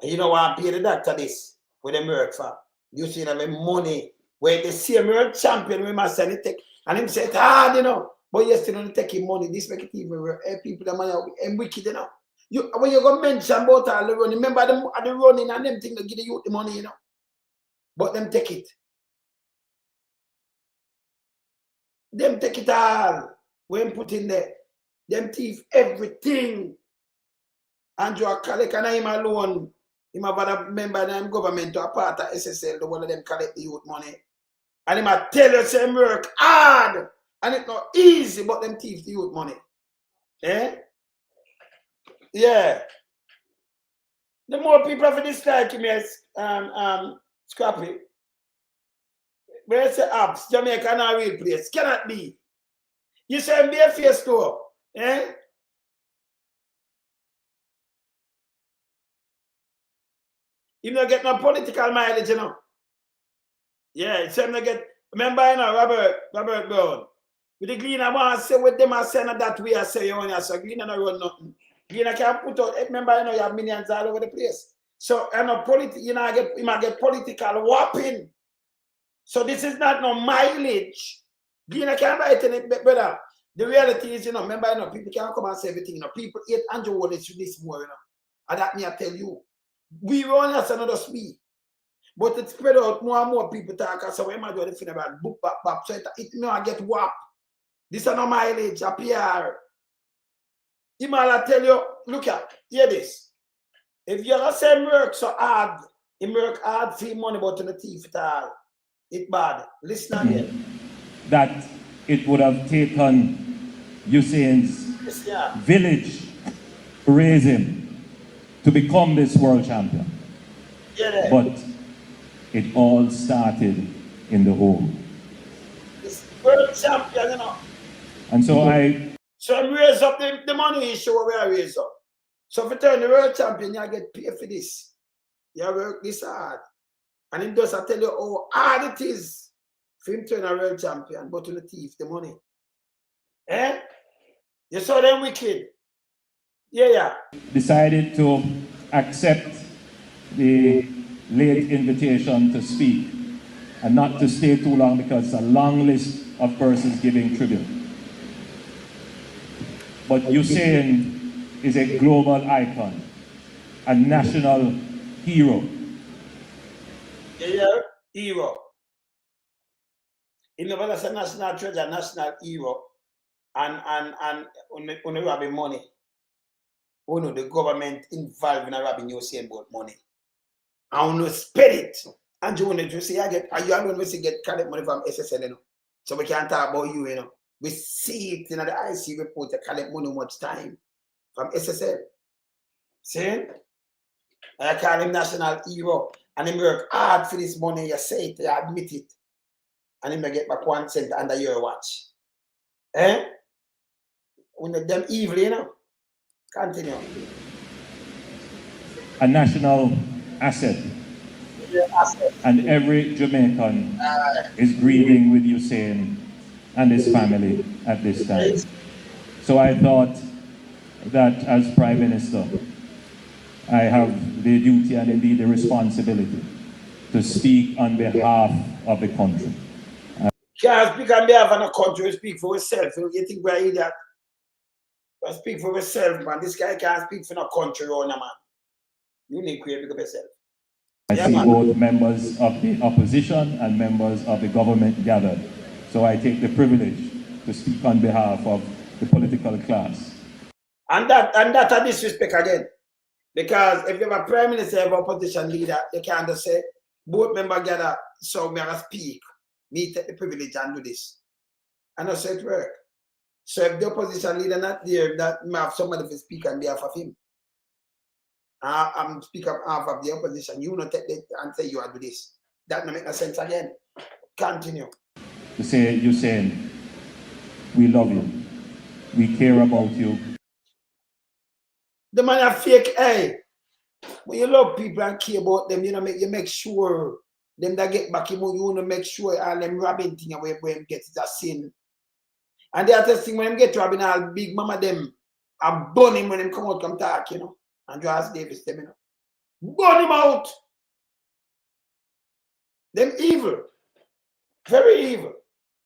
you know why I pay the doctor this? Where them work for? Usain have money. Where the same world champion we must send it take. And him say it's hard, you know. But you still don't take him money. This make it even work. People that money and wicked, you know. When you go mention about all the running, remember the running and them things that give the youth the money, you know. But them take it. Them take it all. When put in there. Them thief everything. Andrew collect and him alone. Him have a member of them government to a part of SSL, the one of them collect the youth money. And him a tell us them work hard. And it's not easy, but them thief the youth money. Eh? Yeah. The more people for dislike him as Scrappy. Where say apps, Jamaica not a real place. Cannot be. You say him be a face store. Eh? You don't get no political mileage, you know. Yeah, it's him to get. Remember, you know, Robert Brown. With the Gleaner, I want to say with them, I say not that way, I say you only so Gleaner don't run nothing. Gleaner can't put out, remember, you know, you have millions all over the place. So, you know, you might get political whopping. So, this is not no mileage. Gleaner can't buy it, brother. The reality is, you know, remember, you know, people can't come and say everything, you know. People hate Andrew Wallace this more, you know. And that me, I tell you. We only have another speed. But it spread out more and more people talk. So, when I do the thing about book, so it may not get whopped. This is no mileage, a PR. He might tell you, look at, hear this. If you're the same work so hard, he work hard for money, but in the thief at all. It's bad. Listen again. That it would have taken Usain's village to raise him to become this world champion. Yeah. But it all started in the home. This world champion, you know. And so So raise up the money issue where we raise up. So if you turn the world champion, you get paid for this. You work this hard. And him does tell you how hard it is for him to turn a world champion, but to the thief the money. Eh? You saw them wicked. Yeah. decided to accept the late invitation to speak and not to stay too long because it's a long list of persons giving tribute. But Usain is a global icon, a national hero. Yeah, hero. In the world, a national treasure, national hero, and on robbing money. Oh no, the government involved in robbing Usain Bolt money. I want to spend it. And you want to say, you want to get collect money from SSL, you know. So we can't talk about you, you know. We see it in the IC report, to collect money much time from SSL. See? I call him national hero. And he work hard for this money, you say it, you admit it. and him get back 1 cent under your watch. Eh? One of them evil, you know. Continue. A national asset. And every Jamaican is grieving with Usain and his family at this time. So I thought that as Prime Minister, I have the duty and indeed the responsibility to speak on behalf of the country. Can't speak on behalf of the country, speak for yourself. You think we're idiot? But speak for yourself, man. This guy can't speak for no country or no man. You need to create yourself. I see both members of the opposition and members of the government gathered. So I take the privilege to speak on behalf of the political class. And that's a disrespect again. Because if you have a prime minister, have opposition leader, you can't just say, both members gather, so me I speak. Me take the privilege and do this. And that's how it works. So if the opposition leader not there, that may have somebody to speak on behalf of him. I'm speaking on behalf of the opposition. You not take it and say you do this. That don't make no sense again. Continue. To say, Usain, we love you. We care about you. The man are fake, hey. When you love people and care about them, you make sure them that get back, you want to make sure all them robbing thing where them get is a sin. And the other thing when them get robbing, all big mama them are burn him when them come out come talk, you know. And Josh Davis them, you know. Burn him out. Them evil. Very evil.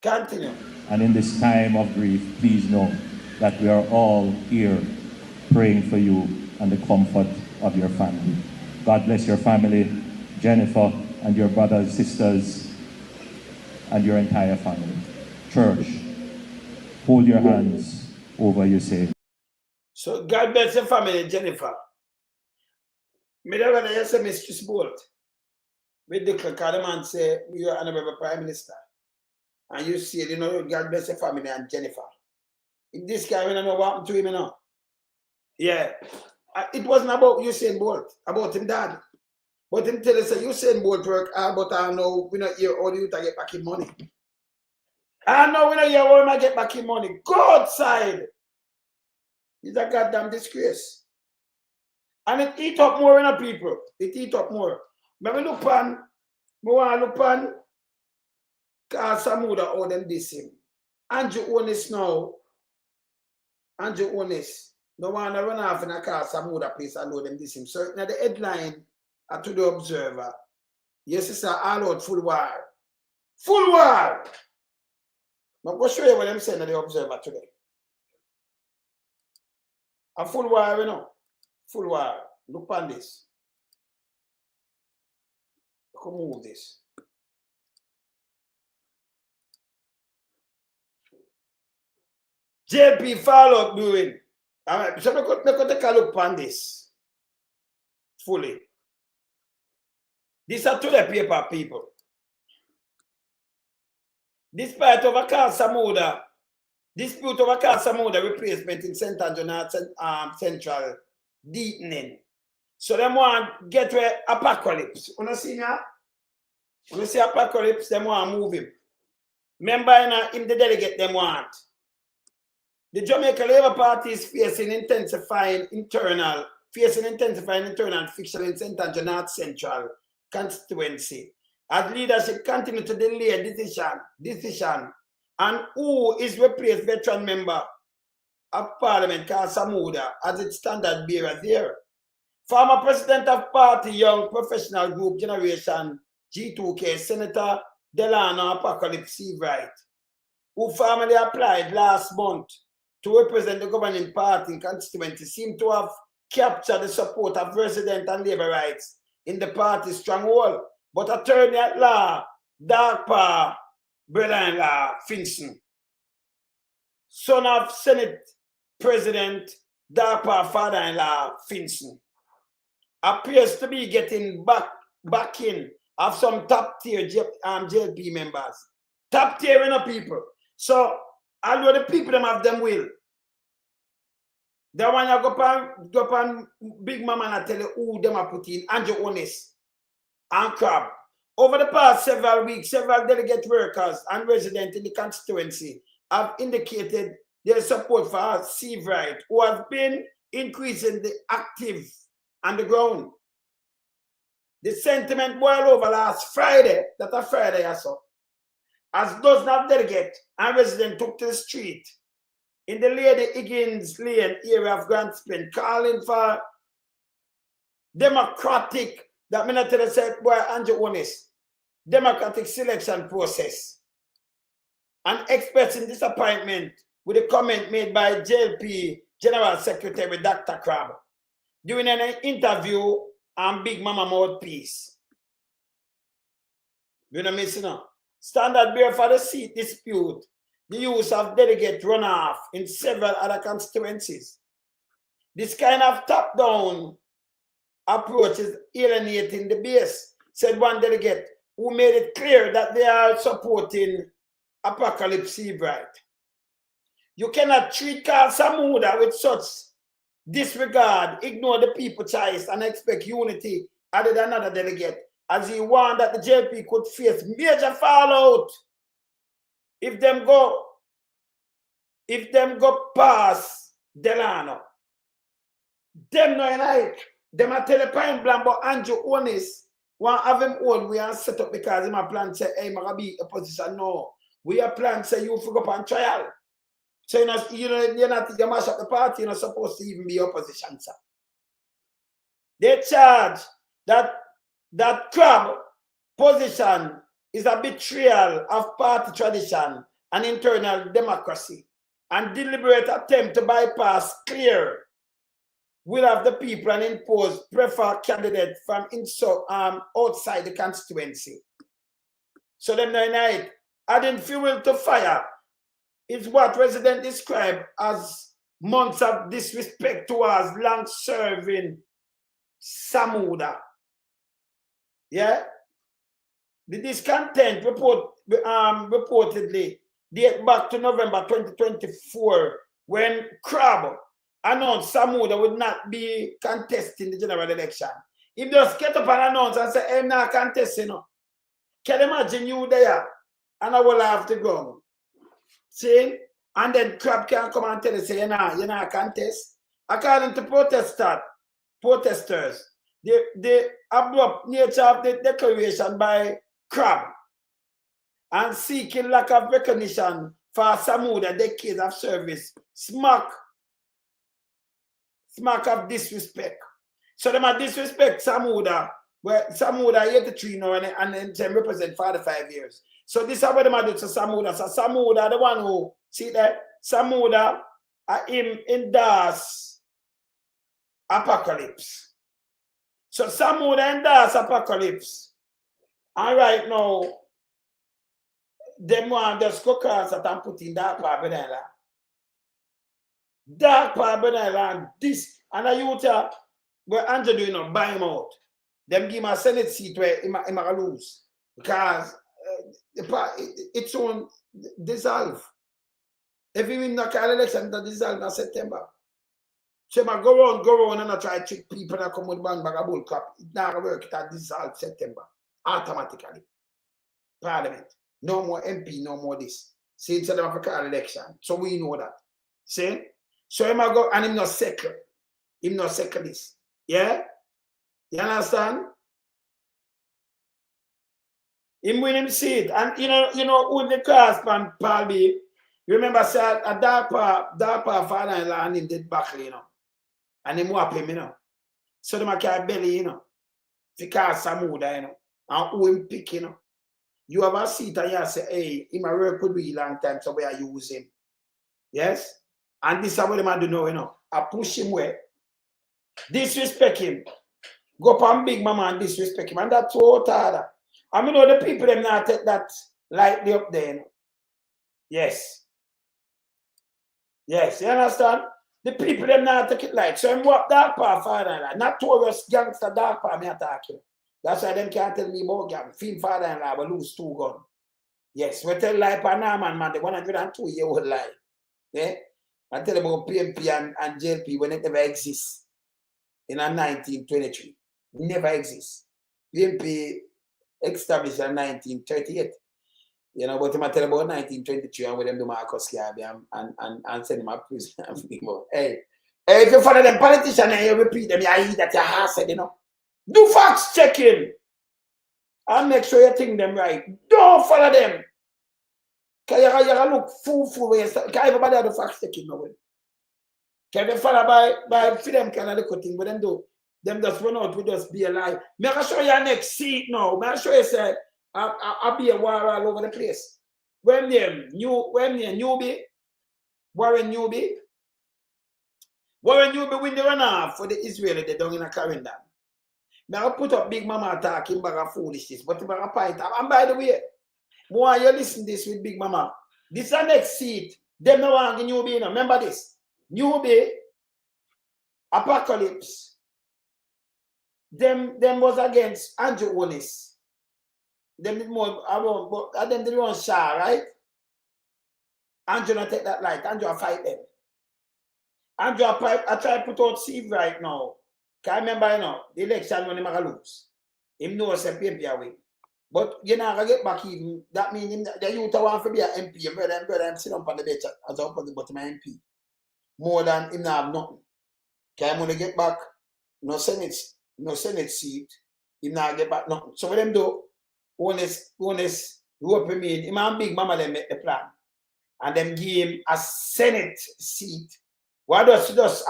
Continue. And in this time of grief, please know that we are all here praying for you and the comfort of your family. God bless your family, Jennifer, and your brothers, sisters, and your entire family. Church, hold your hands over Usain. So God bless your family, Jennifer. Me never know you say Mistress Bolt. We declare the man say you are honorable Prime Minister. And you see, you know, God bless your family and Jennifer. If this guy, we don't know what happened to him, you know. Yeah. It wasn't about Usain Bolt, about him dad. But him tell us that Usain Bolt work, but I know we not hear all you to get back in money. I know we not hear all you get back in money. Go outside. It's a goddamn disgrace. And it eat up more in the people. It eat up more. But we look on, we want to look on Samuda or them this him. Andrew Holness now. Andrew Holness. No one run off in a car Samuda place and know them this him. So now the headline to the Observer. Yes, it's all out full war. Full war! I'm going to show you what I'm saying to the Observer today. A full war, you know. Full war. Look on this. Come move this. JP follow-up doing. Alright, so we could take a look on this. Fully. These are to the paper, people. Despite of a Samuda, dispute over Samuda replacement in St. Andrew Central deepening. So them want get where apocalypse. You see now? You see apocalypse, them want move him. Remember in the delegate them want. The Jamaica Labour Party is facing intensifying internal friction in St. Andrew Central Constituency as leadership continue to delay decision and who is replaced veteran member of Parliament, Samuda, as its standard bearer there. Former President of Party Young Professional Group Generation G2K, Senator Delano Apocalypse Seiveright, who formally applied last month to represent the governing party in constituency, seemed to have captured the support of resident and labor rights in the party's stronghold. But attorney at law, Darpa, brother-in-law, Finson, son of Senate President Darpa, father-in-law, Finson, appears to be getting backing of some top-tier JLP members. Top-tier in the people. So, although the people them have them will. The one you go pan Big Mama and tell you who them are put in, Andrew Holness and Crab. Over the past several weeks, several delegate workers and residents in the constituency have indicated their support for Seiveright, who has been increasingly active on the ground. The sentiment boiled over last Friday, that a Friday or so, as dozens of delegates and residents took to the street in the Lady Higgins Lane area of Grand Spain, calling for democratic, that me not tell you said, boy, Andrew Holness, democratic selection process, and expressing disappointment with the comment made by JLP General Secretary Dr. Crabbe during an interview on Big Mama Mouthpiece. You know, missing out. Standard bearer for the seat dispute the use of delegate runoff in several other constituencies. This kind of top-down approach is alienating the base, said one delegate, who made it clear that they are supporting Apocalypse Seiveright. You cannot treat Carl Samuda with such disregard, ignore the people's choice, and expect unity added another delegate, as he warned that the JP could face major fallout if them go past Delano. Them no like them a tell a pine blank, but Andrew Holness want have him own we are set up because him a plan say, hey, I be a position. No, we are plan say you figure up on trial. So you're not you mash up the party, you're not supposed to even be opposition, sir. They charge that Crabbe position is a betrayal of party tradition and internal democracy and deliberate attempt to bypass clear will of the people and impose preferred candidate from outside the constituency. So them night adding fuel to fire is what residents describe as months of disrespect towards long-serving Samuda. Yeah? The discontent reportedly date back to November 2024 when Crabbe announced Samuda would not be contesting the general election. If just get up and announce and say, I'm not contesting, you know. Can you imagine you there and I will have to go? See? And then Crabbe can come and tell you, say, you're not contest. According to protesters, the abrupt nature of the declaration by Crabbe and seeking lack of recognition for Samuda decades of service smack of disrespect. So they might disrespect Samuda, where Samuda 83 now and then represent 45 years. So this is what they might do to Samuda. So Samuda, the one who, see that? Samuda, him endorse Apocalypse. So Samuda endorse Apocalypse. And right now, them want just go across that and put in Dark Power Benella. Dark Power Benella and this, and a youth where Andrew do, you know, buy him out. Them give him a Senate seat where he might lose. Because it's on dissolve. If we win the election, the dissolve in September. So I go on and I try to trick people that come with bang bag of bull crap. It not work, it dissolve September. Automatically. Parliament. No more MP, no more this. See, it's a African election. So we know that. See? So him go and him not second. Him not second this. Yeah? You understand? Him win him seat. And you know who the class pan Paul B. You remember say a dark power father-in-law and him did back, you know. And him whap him, you know. So them carry belly, you know. Because Samuda, you know. And who him pick, you know. You have a seat and you say, hey, him a work could be a long time, so we are use him. Yes? And this is what them do now, you know. I push him where. Disrespect him. Go up on Big Mama and disrespect him. And that's so hard. I mean, the people them not take that lightly up there, you know. Yes. Yes, you understand? The people them not take it light. So I'm what dark power father-in-law. Not tourist gangster dark power me attacking. That's why them can't tell me about gang. Film father-in-law will lose 2 guns. Yes, we tell lie for Norman, man, the 102-year-old lie. Yeah? I tell about PMP and JLP when it never exists. In 1923. Never exists. PMP established in 1938. You know, but I'm tell about 1923 and with them do Marcus Garvey and send him a prison. Hey, if you follow them politicians and you repeat them, you hear that your heart said, you know. Do facts checking and make sure you think them right. Don't follow them. Because you look fool when you start. Because everybody have the facts checking now. Can they follow by freedom kind of little thing, but them do. Them just run out with just be alive. May I show you your next seat now. May I show you say I'll be a war all over the place. When name Newbie? Warren Newbie? Warren Newbie win the runoff for the Israeli they down in a calendar. Now I put up Big Mama talking about foolishness, but about a point. And by the way, more you listen this with Big Mama. This is the next seat. Them no want Newbie, you know. Remember this. Newbie, Apocalypse. Them was against Andrew Holness. Them did more around, but them did one Shah, right? Andrew not take that light. Andrew fight them. Andrew I try to put out Seiveright now. Can I remember, you know, the election when he might lose. Him knows a PMP away. But you know, I get back even. That means the youth want to be an MP. Brother, I'm sitting up on the bench as up on the bottom of MP. More than him not have nothing. Can I want to get back? No Senate seat. Him not get back nothing. So what them do? Honest, rope him in. Him and Big Mama them make the plan. And them give him a Senate seat. Why does she just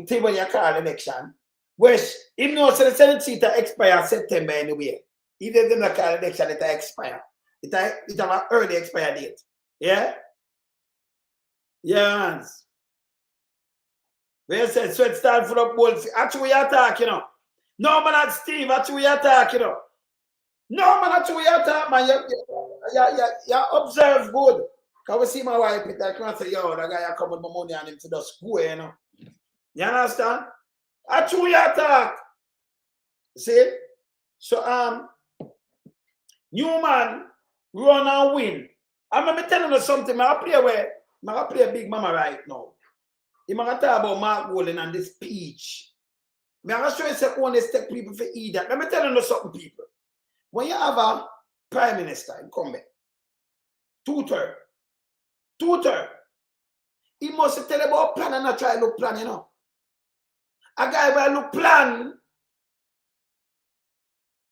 table your call election? Which him knows the Senate seat expire September anyway. If they don't call election, it expire. It have an early expire date. Yeah? Yes. They said, so it start full of bull. Actually, we attack, you know. No, man, that's Steve. Actually, we attack, you know. No, man, actually, we attack, man. You observe good. Because we see my wife, I can't say, yo, that guy come with my money and him to the school, you know. You understand? Actually, we attack. See? So, new man, run and win. I'm telling you something. I play Big Mama right now. I'm going to talk about Mark Wallen and this speech. I'm going to show you some honest people for eat that. Let me tell you something, people. When you have a prime minister in combat, two-term, he must tell about plan and not try to look plan, you know. A guy will look plan.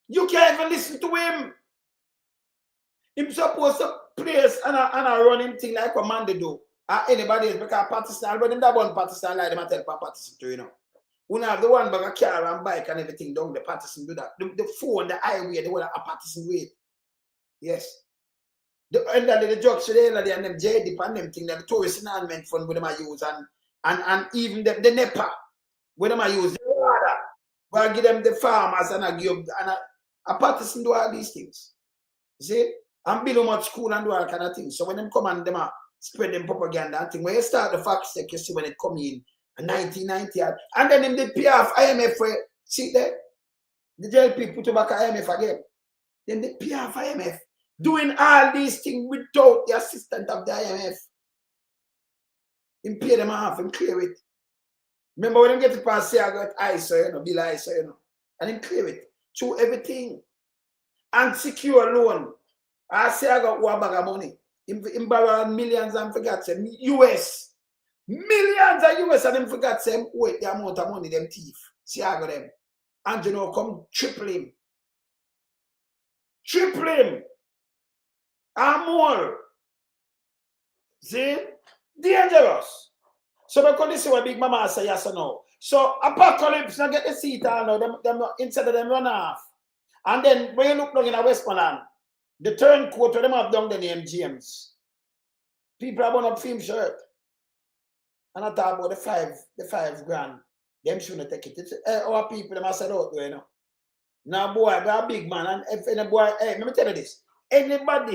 You can't even listen to him. He's supposed to place and a running thing like a man they do. Anybody else because Pakistan, but them that one Pakistan like them tell Pakistan to, you know. We have the one bag of car and bike and everything down the Pakistan do that. The phone, the highway, the one a Pakistan way. Yes. The end of the drugs today and them JD and them thing that the tourist enhancement fund with them I use and even the NEPA with them I use the water. Where I give them the farmers and I give and a Pakistan do all these things. See? And build much school and do all kind of things. So when them come and them spread them propaganda and thing. When you start the fact check, you see when it come in 1990, and then in the PF IMF, see there, the JLP put back IMF again. Then the PF IMF doing all these things without the assistance of the IMF. Him pay them off and clear it. Remember when them get to pass, say I got ISO, you know, bill ISO, you know, and him clear it through everything. And secure loan. I say I got one bag of money. Him borrow millions and forgot some US. Millions of US and them forgot some wait the amount of money them thief. See I got them. And you know come triple him. Triple him. And more. See? Dangerous. So because this is what Big Mama say yes or no. So Apocalypse now get the seat and them instead of them run off. And then when you look down in a Westmoreland, the turn coat where them have down the name James. People have on up film shirt. And I talk about the five grand. Them shouldn't take it. It's, our people them have said out there, you know. Now boy, they're a big man. And if any boy, hey, let me tell you this. Any man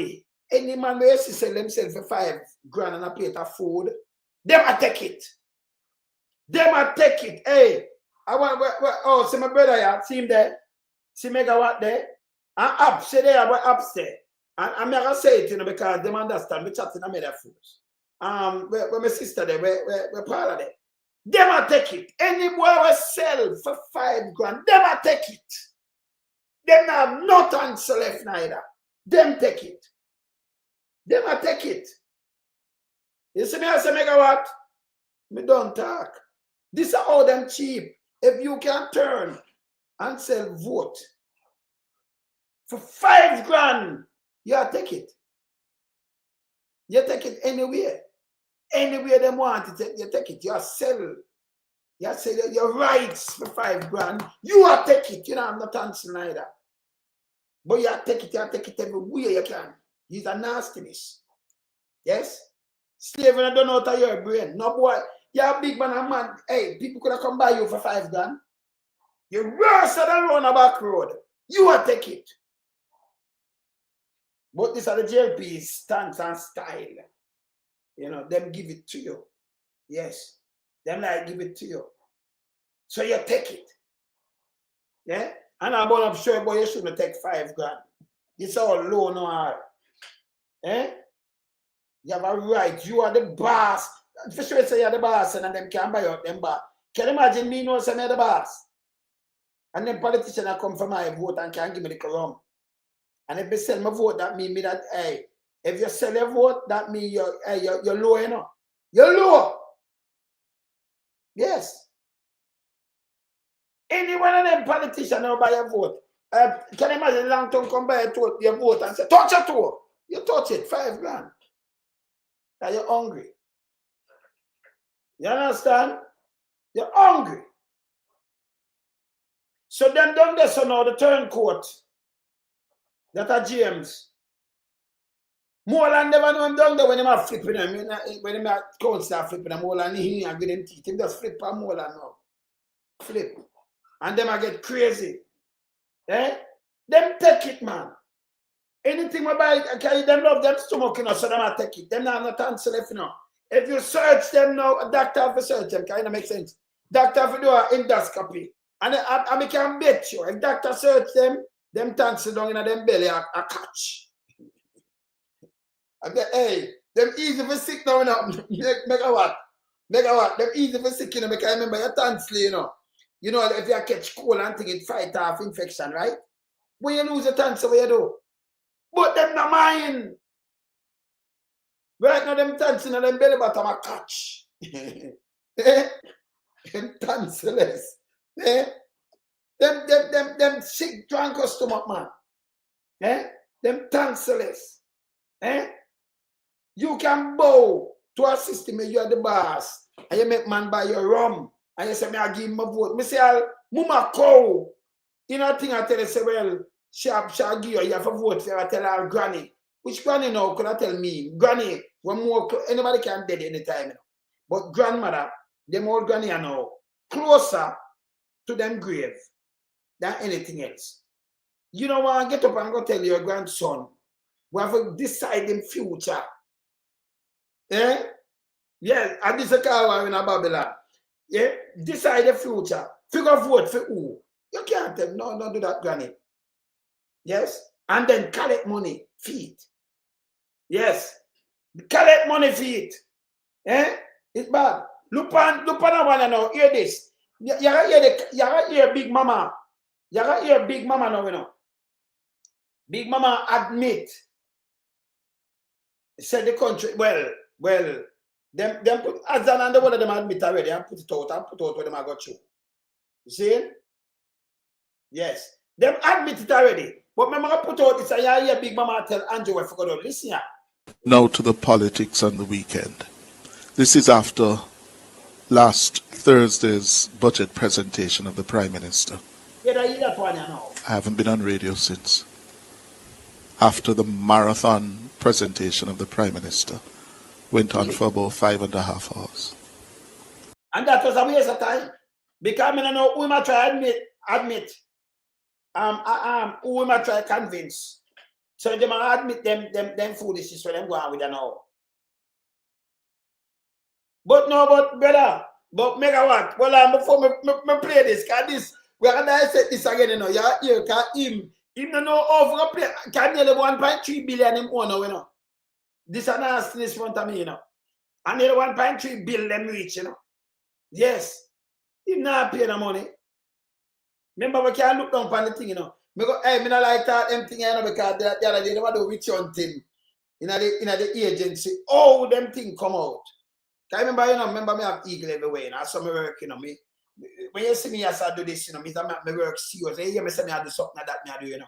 who used to sell themselves for 5 grand and a plate of food, them a take it. Them a take it. Hey, I want see my brother here, see him there. See Megawatt there. And up, say there about upstairs. And I'm not gonna say it, you know, because they understand me chatting a made fools. Where my sister there, where Paula there. Them a take it. Any boy will sell for 5 grand, them a take it. Them have no thanks left neither. Them take it. Them a take it. You see me I say, megawatt? Me don't talk. This is how them cheap. If you can turn and sell vote for 5 grand, you take it. You take it anywhere. Anywhere they want it, you take it. You sell. You sell your rights for 5 grand. You take it. You know, I'm not answering either. But you take it everywhere you can. It's a nastiness. Yes? Slavery don't know how to your brain. No boy. You're a big man and man. Hey, people could have come by you for 5 grand. You're worse than run a back road. You take it. But these are the JLP's stance and style. You know, them give it to you. Yes. Them like give it to you. So you take it. Yeah? And I'm going to show you, boy, you shouldn't take 5 grand. It's all low no. Eh? You have a right. You are the boss. For sure, say you're the boss and them can buy out them bar. Can you imagine me know some of the boss? And then politicians come for my vote and can give me the rum. And if they sell my vote, that means that, hey, if you sell your vote, that means you're low, you know. You're low. Yes. Any one of them politicians now buy a vote. Can you imagine long term come buy your vote and say, touch it to. You touch it, 5 grand. Now you're hungry. You understand? You're hungry. So them done this on the turncoat. That are James. More than never know him down there when him are flipping them. When him are cold start flipping them, more than he and with them teeth. Him just flip on more than now. Flip. And them I get crazy. Eh? Them take it, man. Anything about it, them love them stomach, you know, so them I take it. Them not answer left, you know. If you search them now, a doctor have to search them, kind of make sense. Doctor have to do an endoscopy. And I can bet you, if doctor search them tanks down in them belly a catch. I bet, hey, them easy for sick now, you know. Make a what? Them easy for sick, you know, because I remember your tonsil, you know. You know, if you catch cold and thing, it fight off infection, right? When you lose your tonsil, what you do? But them not mine. Right now, them tonsil in them belly bottom a catch. Them tonsillers. Eh? Them sick drunk stomach, man. Eh? Them tonsillers. Eh? You can bow to a system and you are the boss. And you make man buy your rum. And you say, me I give him a vote. Me say, Mama cow. You know, thing I tell you, say, well, she'll give you have a vote for I tell her granny. Which granny now could I tell me? Granny, when more, anybody can dead anytime. You know. But grandmother, them old granny are now closer to them grave than anything else. You know what? Get up and go tell your grandson, we have to decide in future. Eh? Yeah, and this is a car in a Babylon. Yeah, decide the future. Figure vote for who. You can't tell, no, don't do that, granny. Yes? And then collect money, feet. Yes. Collect money, feet. Eh? It's bad. Look on that one now. Hear this. You gotta hear Big Mama. You gotta hear Big Mama now, you know. Big Mama admit. Said the country, well, them put as an under one of them admit already and put it out where them I got you. You see? Yes. Them admit it already. But remember, I put out this, I hear Big Mama tell Andrew, I forgot to listen here. Now to the politics on the weekend. This is after last Thursday's budget presentation of the Prime Minister. Yeah, I hear that one now. I haven't been on radio since. After the marathon presentation of the Prime Minister went on for about 5.5 hours. And that was a waste of time. Because I don't know who might try admit. Who might try convince. So they might admit them foolishness for them going with them now. But no, but brother, but megawatt. Well, before me play this, because this, we're going to dissect this again, you know. You because him don't know over play, can nearly 1.3 billion him own now, you know. This is nasty in front of me, you know. And nearly 1.3 billion them reach, you know. Yes. Him not pay the money. Remember, we can't look down on the thing, you know. Me go, hey, me not like that them thing, you know, because the other day they want to reach on thing in the agency. Oh, them thing come out. I remember, you know, remember me have eagle everywhere, you know, so me work, you know, me. When you see me as I do this, you know, me work serious. You hear me say me I do something that me I do, you know.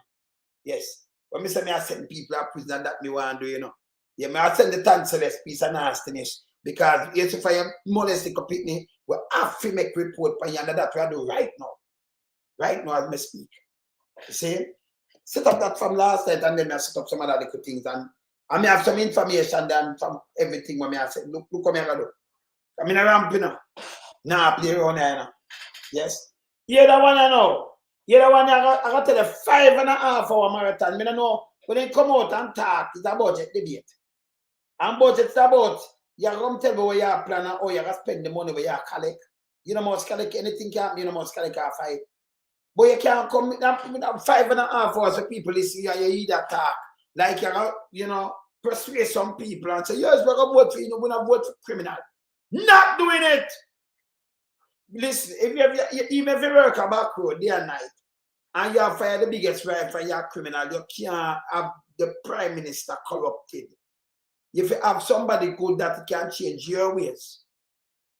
Yes. When me say me I send people to prison that me want to do, you know. Yeah, me I send the tanceless piece of nastiness. Because if I am molesting completely, we have to make report for you, and that we do right now. Right now as me speak. You see? Set up that from last night and then I set up some other little things and I may have some information then from everything when I say, look what I do. I'm in a ramp, you know. Now play around here, you know. Yes. Yeah, that one I know. Yeah, that one I got to tell you 5.5 hour marathon. I don't know. When they come out and talk, it's a budget debate. And budget is about you come tell me where you plan or you spend the money where you collect. You know must collect anything can you know must collect a fight. But you can't come with 5.5 hours for people listen you hear that talk. Like you know, persuade some people and say, yes, we're gonna vote for you, we're gonna vote for criminal. Not doing it. Listen, even if you work a back road day and night and you have fired the biggest rifle for your criminal, you can't have the prime minister corrupted. If you have somebody good that can change your ways,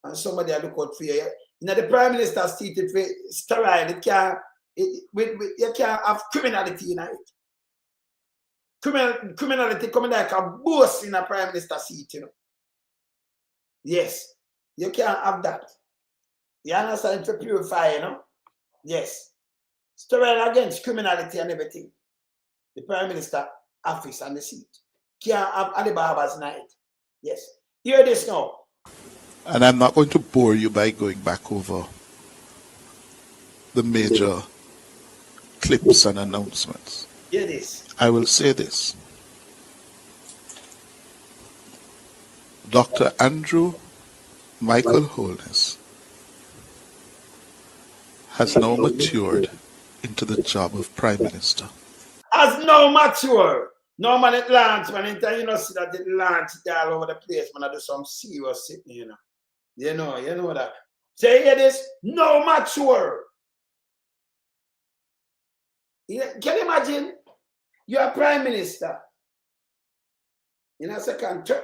and somebody look out for you, you know, the prime minister stated for sterile, you can't have criminality in it. Criminality coming like a boss in a prime minister seat, you know. Yes, you can't have that. You understand? To purify, you know. Yes, sterile against criminality and everything. The prime minister office and the seat. Can't have Alibaba's night. Yes. Hear this now. And I'm not going to bore you by going back over the major clips and announcements. Hear this. I will say this. Dr. Andrew Michael Holness has now matured into the job of Prime Minister. Has now matured. No man it launch, man. You know, see that it launch all over the place, man. I do some serious sitting, you know. You know that. Say hear this? No mature. Can you imagine? You're a prime minister. You know, second term,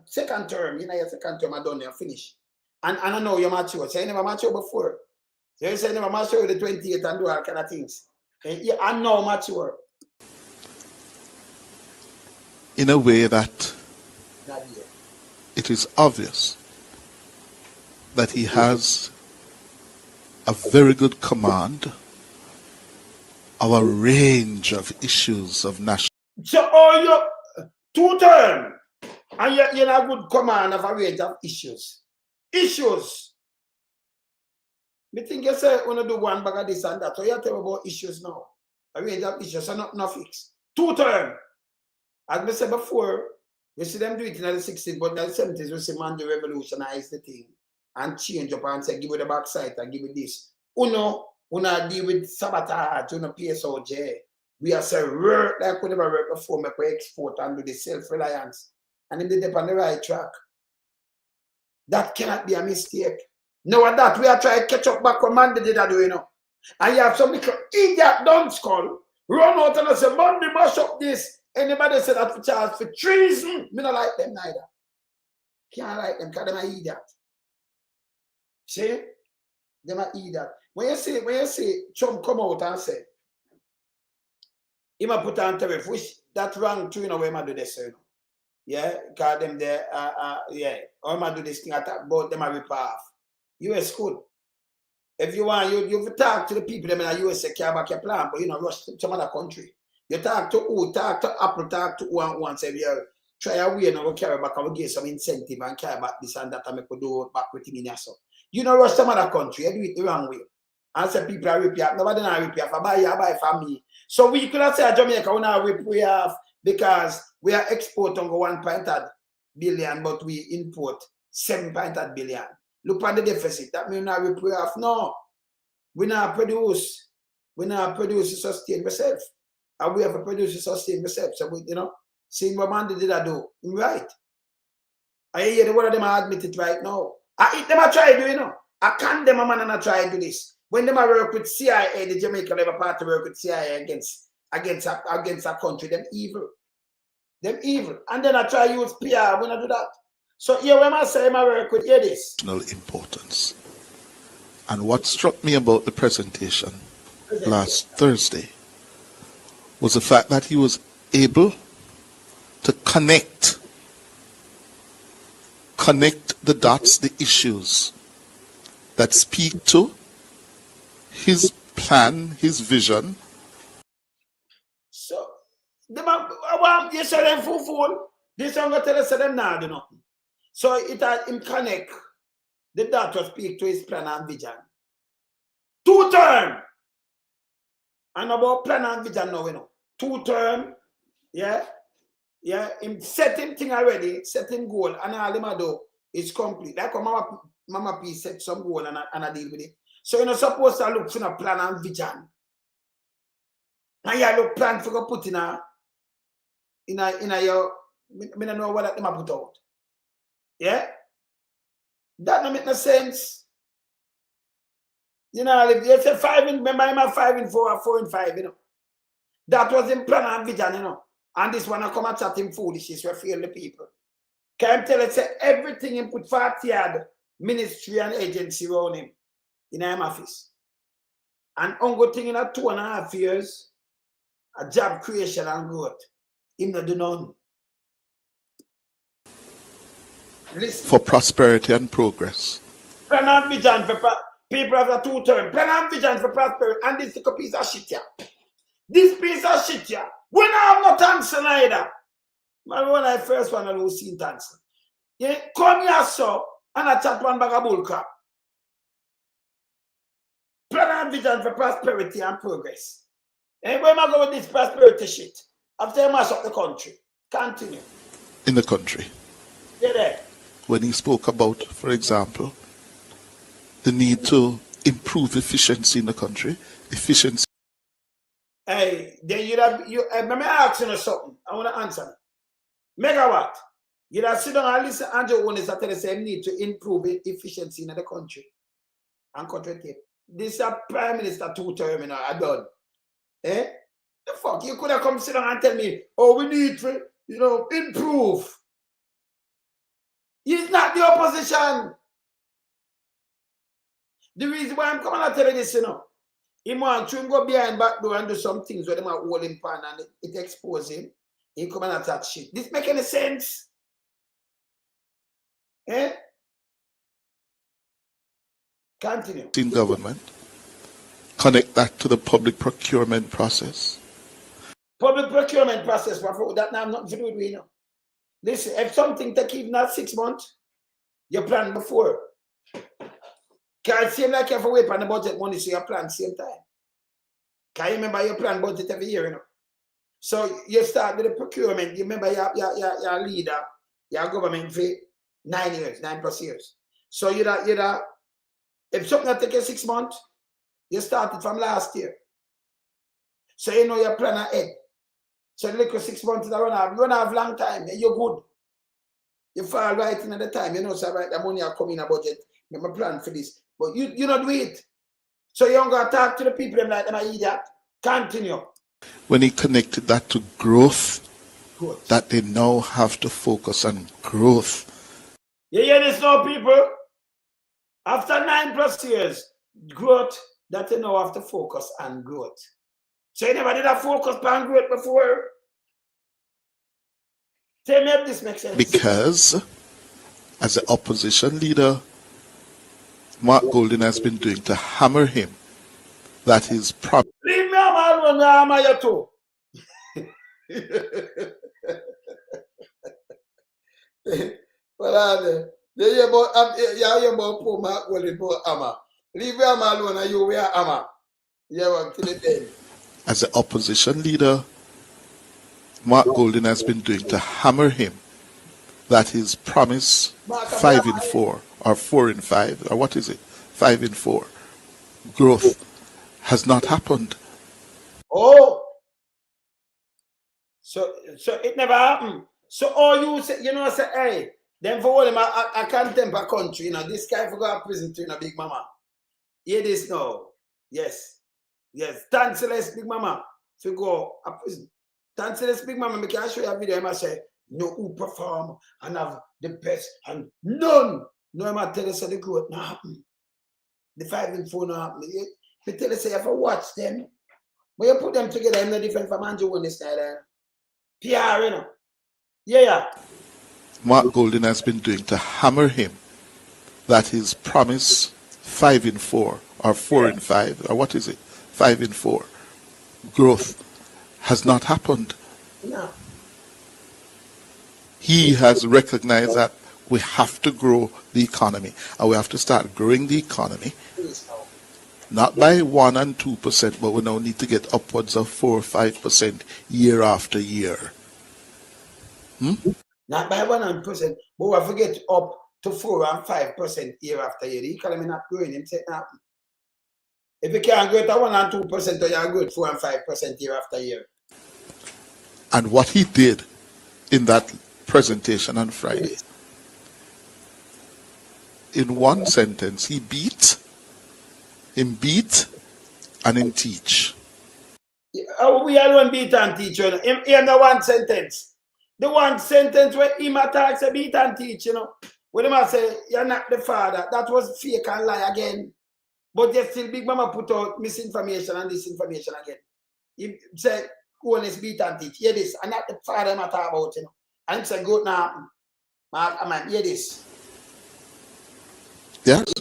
second term, you know, your second term I done, you finish. And I know you're mature. So you never mature before. So you say you never mature with the 28 and do all kind of things. Yeah, I know mature. In a way that it is obvious that he has a very good command of a range of issues of national. So, oh, you 2 terms, and you're a good command of a range of issues. Issues. Me think you say when you do one bag of this and that, so you tell about issues now. A range of issues, so not fixed. 2 terms. As I said before, we see them do it in the 60s, but in the 70s, we see man to revolutionize the thing and change up and say, give it the backside and give it this. Uno deal with sabotage, PSOJ. We are say work like we never worked before, make we export and do the self-reliance. And then they dip on the right track. That cannot be a mistake. Now at that, we are trying to catch up back what man did that do, you know. And you have some little idiot dumb skull run out and say, man, they mash up this. Anybody say that for charge for treason, me not like them neither. Can't like them because them are idiot. See? Them are idiot. When you see Trump come out and say, he might put on tariff, which that wrong too, you know, where I do this, you know. Yeah, because them there, yeah, or I do this thing, attack both them are rip off. US good. If you want, you talk to the people them in the US, care back your plan, but you know, rush to some other country. You talk to who, talk to Apple, talk to one say, yeah, try a way and we'll carry back and we'll give some incentive and carry back this and that and make we do back with him in so. You know, rush some other country, you do it the wrong way. And say people are rip you off. Nobody not rip you off. I buy for me. So we could not say Jamaica we not rip you off because we are exporting 1.8 billion, but we import 7.8 billion. Look at the deficit. That means we not rip you off. No. We not produce. We not produce to sustain ourselves. And we have to produce to sustain ourselves. So we, you know, seeing what man did I do. Right. I hear the one of them admit it right now. I them I try to do, you know. I can't them a man and I try to do this. When they work with CIA, the Jamaica Labour Party work with CIA against a country, them evil. Them evil. And then I try to use PR when I do that. So here when I say I work with here this. Importance. And what struck me about the presentation last Thursday was the fact that he was able to connect the dots, the issues that speak to his plan, his vision. So, you say them fool. This one going to tell us them now do nothing. So it had him connect the dot to speak to his plan and vision. 2 term. And about plan and vision now, 2 term. Yeah. Yeah. Him set him thing already, set him goal, and all him do is complete. Like Mama P set some goal and I deal with it. So you're not supposed to look for a plan and vision. And you look plan for put in your, I don't know what that put out. Yeah? That don't make no sense. You know, if you say 5 in, remember I'm 5 in 4 or 4 in 5, you know. That was in plan and vision, you know. And this one I come and chat him foolishness to fail the people. Can I tell you, say everything he put 40 yard ministry and agency around him in his office. And only thing in 2.5 years, a job creation and growth. Him not do none. Listen. For prosperity and progress. Plan and vision for people have 2 terms. Plan and vision for prosperity. And this is a piece of shit here. This piece of shit here. We don't have no thanks either. Man, when I first one I lose seen thanks. Yeah, come here, so, and I chat one bag of bull crap. Plan and vision for prosperity and progress. And where am I going with this prosperity shit? After I mash up the country. Continue. In the country. Yeah, there. When he spoke about, for example, the need to improve efficiency in the country. Efficiency. Hey, then let me ask you something. I want to answer. Megawatt. You have sit down and listen to Andrew Holness that tell the same need to improve efficiency in the country. And country tape. This is a prime minister 2 term, you know, I done. Eh? The fuck? You could have come sit down and tell me, oh, we need to, you know, improve. He's not the opposition. The reason why I'm coming to tell you this, you know, he wants to go behind back door and do some things where they might hold him pan and it expose him. He come and attack shit. This make any sense? Eh? Continue. In government. Connect that to the public procurement process. Public procurement process, that now I'm not doing with you know. Listen, if something take even not 6 months, you plan before. Can it seem like you have to wait on the budget money so you plan same time? Can you remember your plan budget every year, you know? So you start with the procurement. You remember your leader, your government for 9 years, 9+ years. So if something take you 6 months, you started from last year. So you know your plan ahead. So the little 6 months that run have long time. You're good. You fall right in at the time. You know, so right, the money are coming in a budget. You have a plan for this. But you not do it. So you don't go talk to the people and like them idiot. Continue. When he connected that to growth, that they now have to focus on growth. You hear this now, people? After 9+ years, growth, that they now have to focus on growth. So you never did a focus on growth before? Tell me if this makes sense. Because, as the opposition leader, Mark Golden has been doing to hammer him that his problem. Leave me alone, I'm you too. Well, you about poor Mark Golden, poor Amma. Leave me alone, and you wear Amma. Yeah, till the end. As the opposition leader, Mark Golden has been doing to hammer him that his promise 5 in 4 or 4 in 5 or what is it? 5 in 4 growth has not happened. Oh, so it never happened. So all you say, you know, say, hey, then for all him, I can't temper country, you know, this guy forgot prison to, you know, Big Mama. Hear this now. Yes. Yes. Tanceless Big Mama. So go a prison. Tanceless Big Mama, I can show you a video. I say, no who perform and have the best and none. No, I'm tell you say the growth not happen. The 5 and 4 not happen. You tell you say if I watch them, when you put them together, I'm not different from Andrew on this side. PR, you know. Yeah. Mark Golden has been doing to hammer him that his promise 5 in 4 or 4 in 5 or what is it? 5 in 4 growth has not happened. No. He has recognized that we have to grow the economy and we have to start growing the economy not by 1 and 2%, but we now need to get upwards of 4 or 5% year after year. Not by 1% but we have to get up to 4 and 5% year after year. The economy not growing, him say that. If you can't grow at 1 and 2%, or you grow at 4 and 5% year after year. And what he did in that presentation on Friday, in one sentence, he beat, and in teach. We alone beat and teach, you know. In the one sentence. The one sentence where him attacks a beat and teach, you know. When him say, you're not the father, that was fake and lie again. But yet still Big Mama put out misinformation and disinformation again. He said, Holness beat and teach. Hear this. And not the father I'm talking about, you know. And he said, go now. Man, hear this. Yes?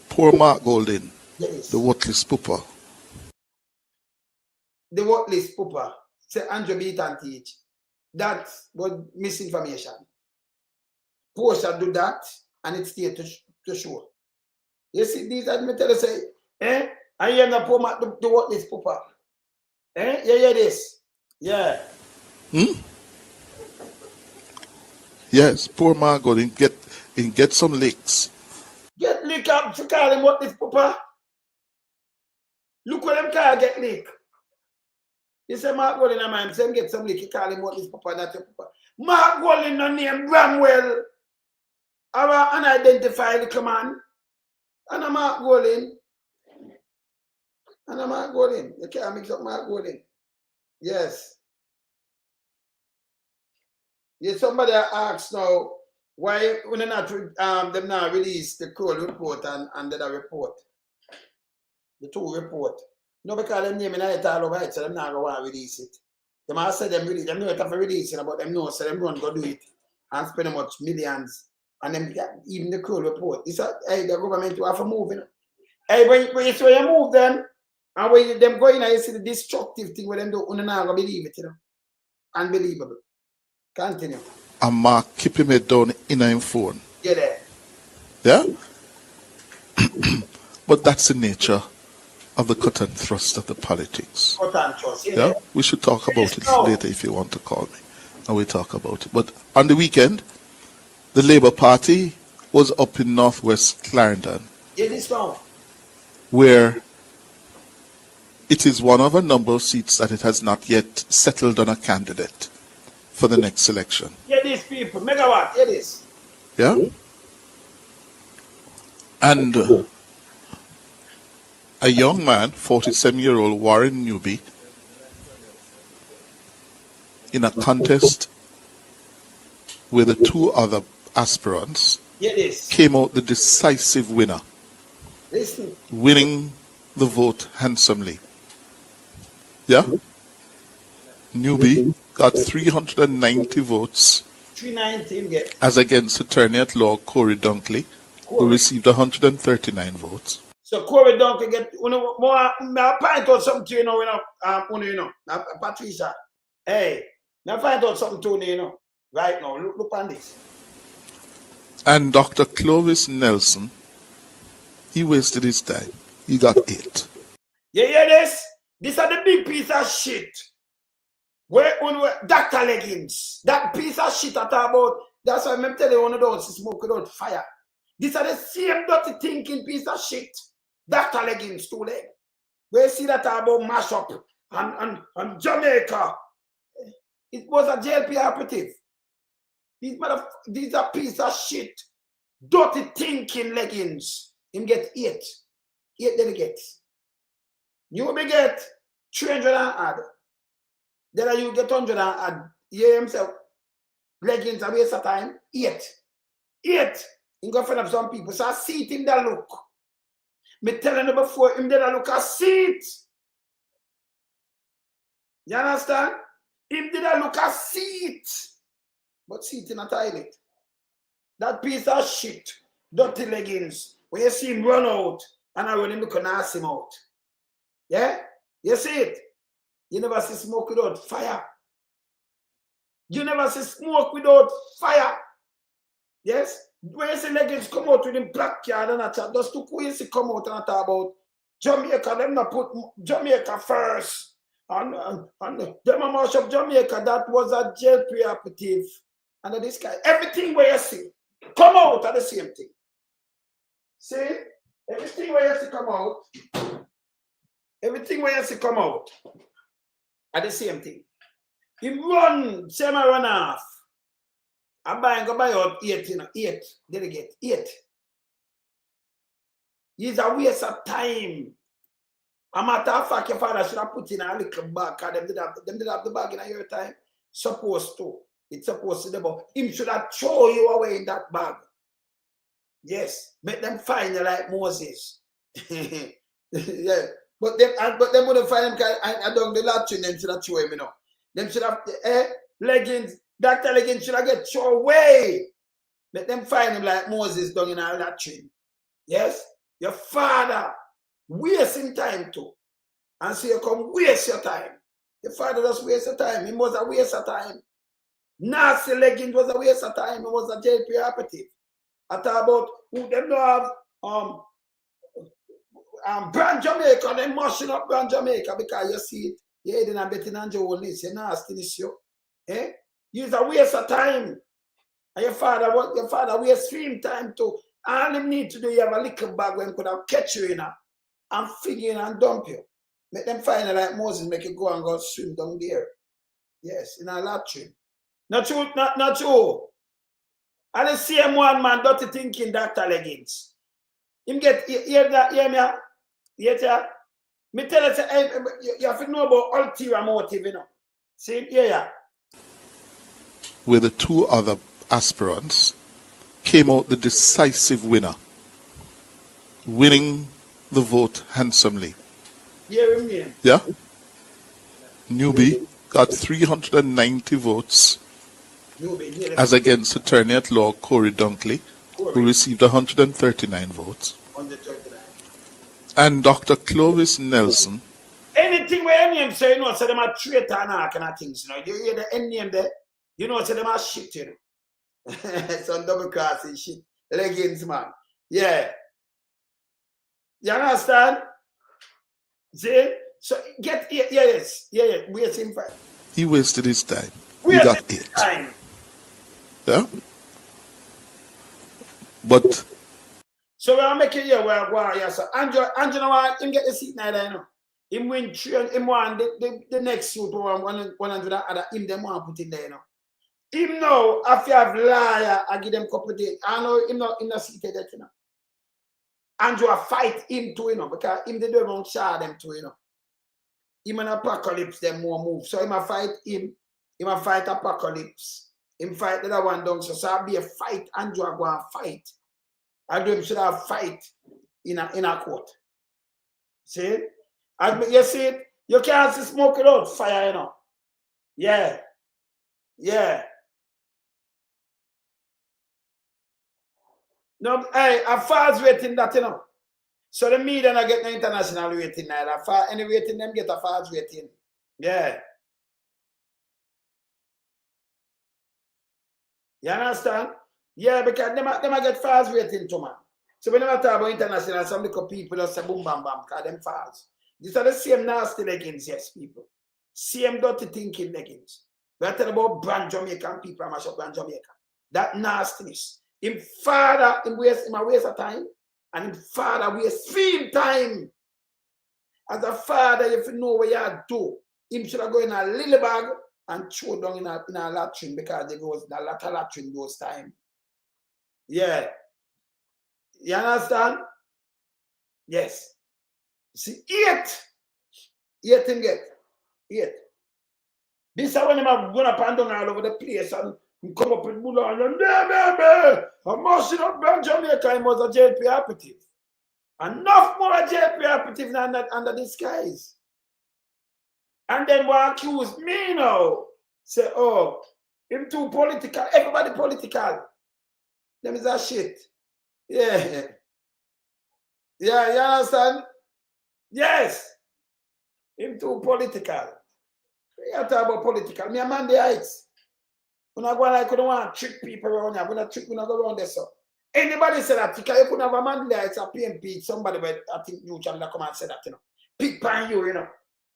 Poor Mark Golden. Yes. The worthless pooper. The worthless pooper. Say Andrew beat and teach. That was misinformation. Portia do that and it's there to show. You see, these admitters say, I am the poor man, the worthless pooper. Yeah, this. Yeah. Yes, poor Mark Golden get some licks. Get lick up to call him worthless pooper. Look where them car get lick. You say Mark Golden a man, say get some lick, you call him worthless pooper, not your pooper. Mark Golden no name Bramwell. Our unidentified command. And I'm Mark Golden. You can't mix up Mark Golden. Yes. Yes, somebody asks now why when they not them not release the Kroll report and the report. The 2 report. No, because them name in it all over it, so them not going to release it. They must say them release, them know it have to release it, but them know, so them run go do it and spend much millions. And then even the Kroll report. This the government will have to move, you know. Hey, when you move them, and when them go in and you see the destructive thing where them do, you're not going to believe it, you know. Unbelievable. Continue. And Mark keep him down in his phone. Yeah, there. Yeah? But that's the nature of the cut and thrust of the politics. Cut and thrust, Yeah? We should talk about it later if you want to call me. And we'll talk about it. But on the weekend, the Labour Party was up in Northwest Clarendon. Yeah, this one. Where it is one of a number of seats that it has not yet settled on a candidate for the next election. Yeah, these people, megawatt, yeah, this. Yeah? And a young man, 47-year-old Warren Newby, in a contest with the 2 other aspirants, Yeah, this. came out the decisive winner, Listen. winning the vote handsomely. Yeah? Newby got 390 votes 319 get. as against Attorney at Law Corey Dunkley, who received 139 votes. So Corey Duncan get more find out something, you know, Patricia. Hey, now find out something to you know. Right now, look on this. And Dr. Clovis Nelson, he wasted his time. He got 8. You hear this? These are the big piece of shit. Where Dr. Leggings, that piece of shit I talk about, that's why I'm telling you one of those smoke without fire. These are the same dirty thinking piece of shit. Dr. Leggings, 2 leg. Where you see that about mash up and Jamaica. It was a JLP operative. These are piece of shit. Dirty thinking Leggings. Him get 8 delegates. You may get 300 and add. Then you get 100 and add. You himself. Leggings a waste of time. 8. He go find up some people. So I see it him that look. Me telling you before him that look, I see it. You understand? Him did I look, I see it. But see it in a toilet. That piece of shit, dirty leggings, when you see him run out, and I run him, you can ask him out. Yeah? You see it? You never see smoke without fire. You never see smoke without fire. Yes? When you see leggings come out with them black card and a chat, just look where you see come out and talk about Jamaica, them not put Jamaica first. And them a mash up Jamaica, that was a jail preoperative. And this guy, everything where you see, come out at the same thing. See? Everything where you see come out, everything where you see come out at the same thing. He run, same run off. I go buy out 8, 8. Delegate, 8. It's a waste of time. A matter of fact, your father should have put in a little bag, because them did have the bag in your time. Supposed to. It's supposed to, but him should have throw you away in that bag. Yes. Make them find you like Moses. Yeah. But them wouldn't find him, because I don't the latrine, them should have throw him, you know. Them should have leggings. Dr. Leggings should have get thrown away. Let them find him like Moses down in our latrine. Yes? Your father wasting time too. And so you come waste your time. Your father just waste your time. He was a waste of time. Nasty Leggings was a waste of time. He was a jail preoperative. I talk about who them know have Brand Jamaica, they mashing up Brand Jamaica because you see it. You didn't have betting on Holness. You're nastiness, you. Eh? It's a waste of time. And your father waste him time too. All you need to do, you have a little bag when you could have catch you in and figure in and dump you. Make them find it like Moses, make you go and go swim down there. Yes, in a latrine. Not true, not true. And the same one man, dirty thinking Dr. Leggings. Him get, hear me? Hear me tell you, you have to know about ulterior motive, you know. See, yeah. Where the 2 other aspirants came out the decisive winner, winning the vote handsomely. Yeah? Newbie got 390 votes as against attorney at law Corey Dunkley, who received 139 votes. 139. And Dr. Clovis Nelson. Anything where any name say, you know, say them a traitor and all kind of things, you know. You hear the end name there, you know, say them a shit, you know. Some double crossing shit. Leggings, man. Yeah. You understand? See? So get yes. Wasting time. He wasted his time. He got 8. Time. Yeah? But so we'll make it here where yeah. So Andrew him get the seat now, you know. Him win 3 him want the next suit 100 other him them want put in there, you know. Him now, after you have liar, I give them couple days. I know him not seated that, you know. Andrew fight him too, you know, because him they don't share them too, you know. Him and Apocalypse them more move. So him a fight him a fight Apocalypse. Him fight the other one down. So I'll be a fight. Andrew go and fight. Andrew him should have fight in a court. See? And you see it? You can't see smoke without fire, you know. Yeah. No, hey, a false rating that, you know. So the media not get the international rating now. Any rating them get a false rating. Yeah. You understand? Yeah, because them get false rating too, man. So we never talk about international, some little people just say boom bam bam, because them false. These are the same nasty leggings, yes, people. Same dirty thinking leggings. We're talking about Brand Jamaican people, mash up Brand Jamaica. That nastiness. Him father, him a waste of time, and him father waste film time. As a father, if you know what you do, him should have go in a little bag and throw down in a latrine, because there was a lot of latrine those time. Yeah. You understand? Yes. See, 8. 8 him get. 8. This is when him have gone up and down all over the place and come up with Mulan and I'm marching up around Jamaica. He was a JP operative. Enough more JP operative than that under the skies. And then will accuse me now. Say, oh, him too political. Everybody political. Them is a shit. Yeah. Yeah, you understand? Yes. Him too political. You have to talk about political. Me a man the heights. When I go like, you don't want to trick people around here. When I trick, when I go around there, so. Anybody say that, because you couldn't have a man the heights, a PMP, somebody, but I think you can come and say that, you know. Pick pan you, you know.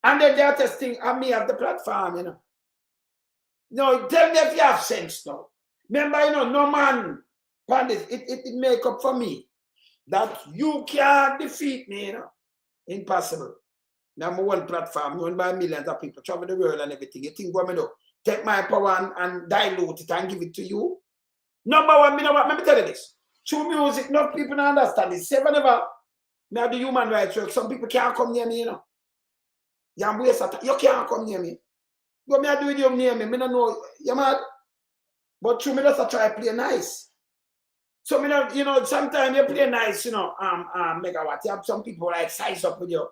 And then they are testing, and me have the platform, you know. No, tell me if you have sense now. Remember, you know, no man, pandit, it make up for me that you can't defeat me, you know. Impossible. Number one platform, known by millions of people, travel the world and everything. You think what me do? Take my power and dilute it and give it to you? Number one, me know what, let me tell you this. True music, not people don't understand it. Say whenever me have the human rights work, some people can't come near me, you know. You can't come near me. But me I do it you near me, me don't know, you mad? But true, me just try to play nice. So me know, you know, sometimes you play nice, you know, megawatt. You have some people like size up with you.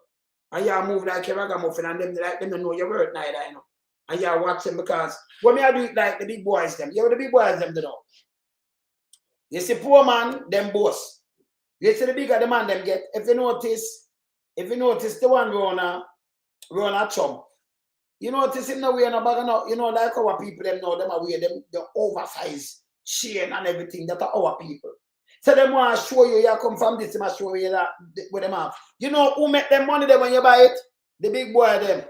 And you move like a ragamuffin and them like them don't know your word neither, you know. And you watch them because when me I do it like the big boys them. You know the big boys them do know. You see poor man, them boss. You see the bigger the man them get. If you notice the one run a chum. You notice him now we no bag now, you know, like our people them know them away them the oversized chain and everything that are our people. So them want to show you come from this, I show you that with them have. You know who make them money them when you buy it? The big boy them.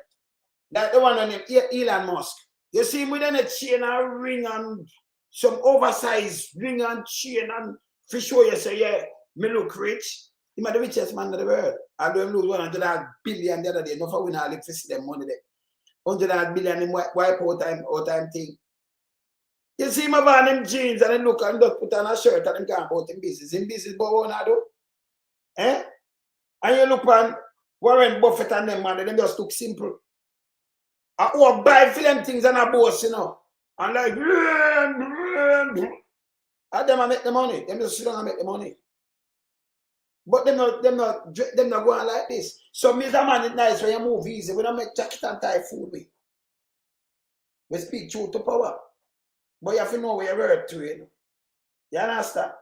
Like the one on him, Elon Musk. You see him with a chain and ring and some oversized ring and chain and for sure you say, yeah, me look rich. He's the richest man in the world. I don't lose 100 billion the other day. No for we not live to see them money there. 100 billion in wipe out time thing. You see him have them jeans and then look and just put on a shirt and them can't about in business. In business, but what I do? Eh? And you look on Warren Buffett and them man, them just look simple. I walk buy for them things and a boss, you know. And like, and them I make the money. Them just sit down and make the money. But them not going like this. So me the man is nice when you move easy. We don't make jacket and tie food with. We speak truth to power. But you have to know where you're worth to it. You understand?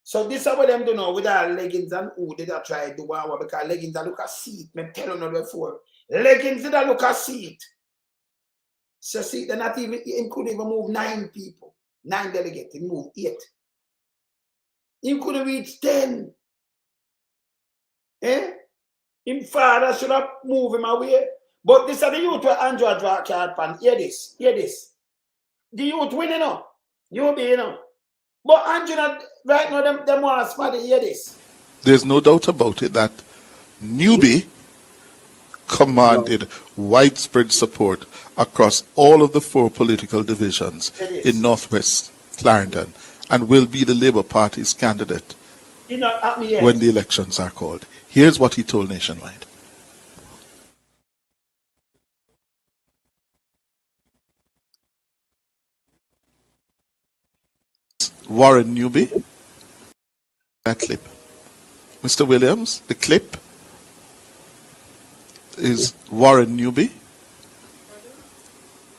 So this is what them do now with our leggings and who did I try to do one because leggings that look a seat. Me tell you before. Leggings that look a seat. So see, they're not even, he could even move 9 people. 9 delegates, he moved 8. He could have reached 10. Eh? Him father should have moved him away. But this is the youth where Andrew draw card pan. Hear this. The youth win, you know. You be, you know. But Andrew, right now, them want to smart, hear this. There's no doubt about it that Newbie commanded widespread support across all of the 4 political divisions in Northwest Clarendon and will be the Labour Party's candidate when the elections are called. Here's what he told Nationwide. Warren Newby, that clip. Mr. Williams, the clip is Warren Newby,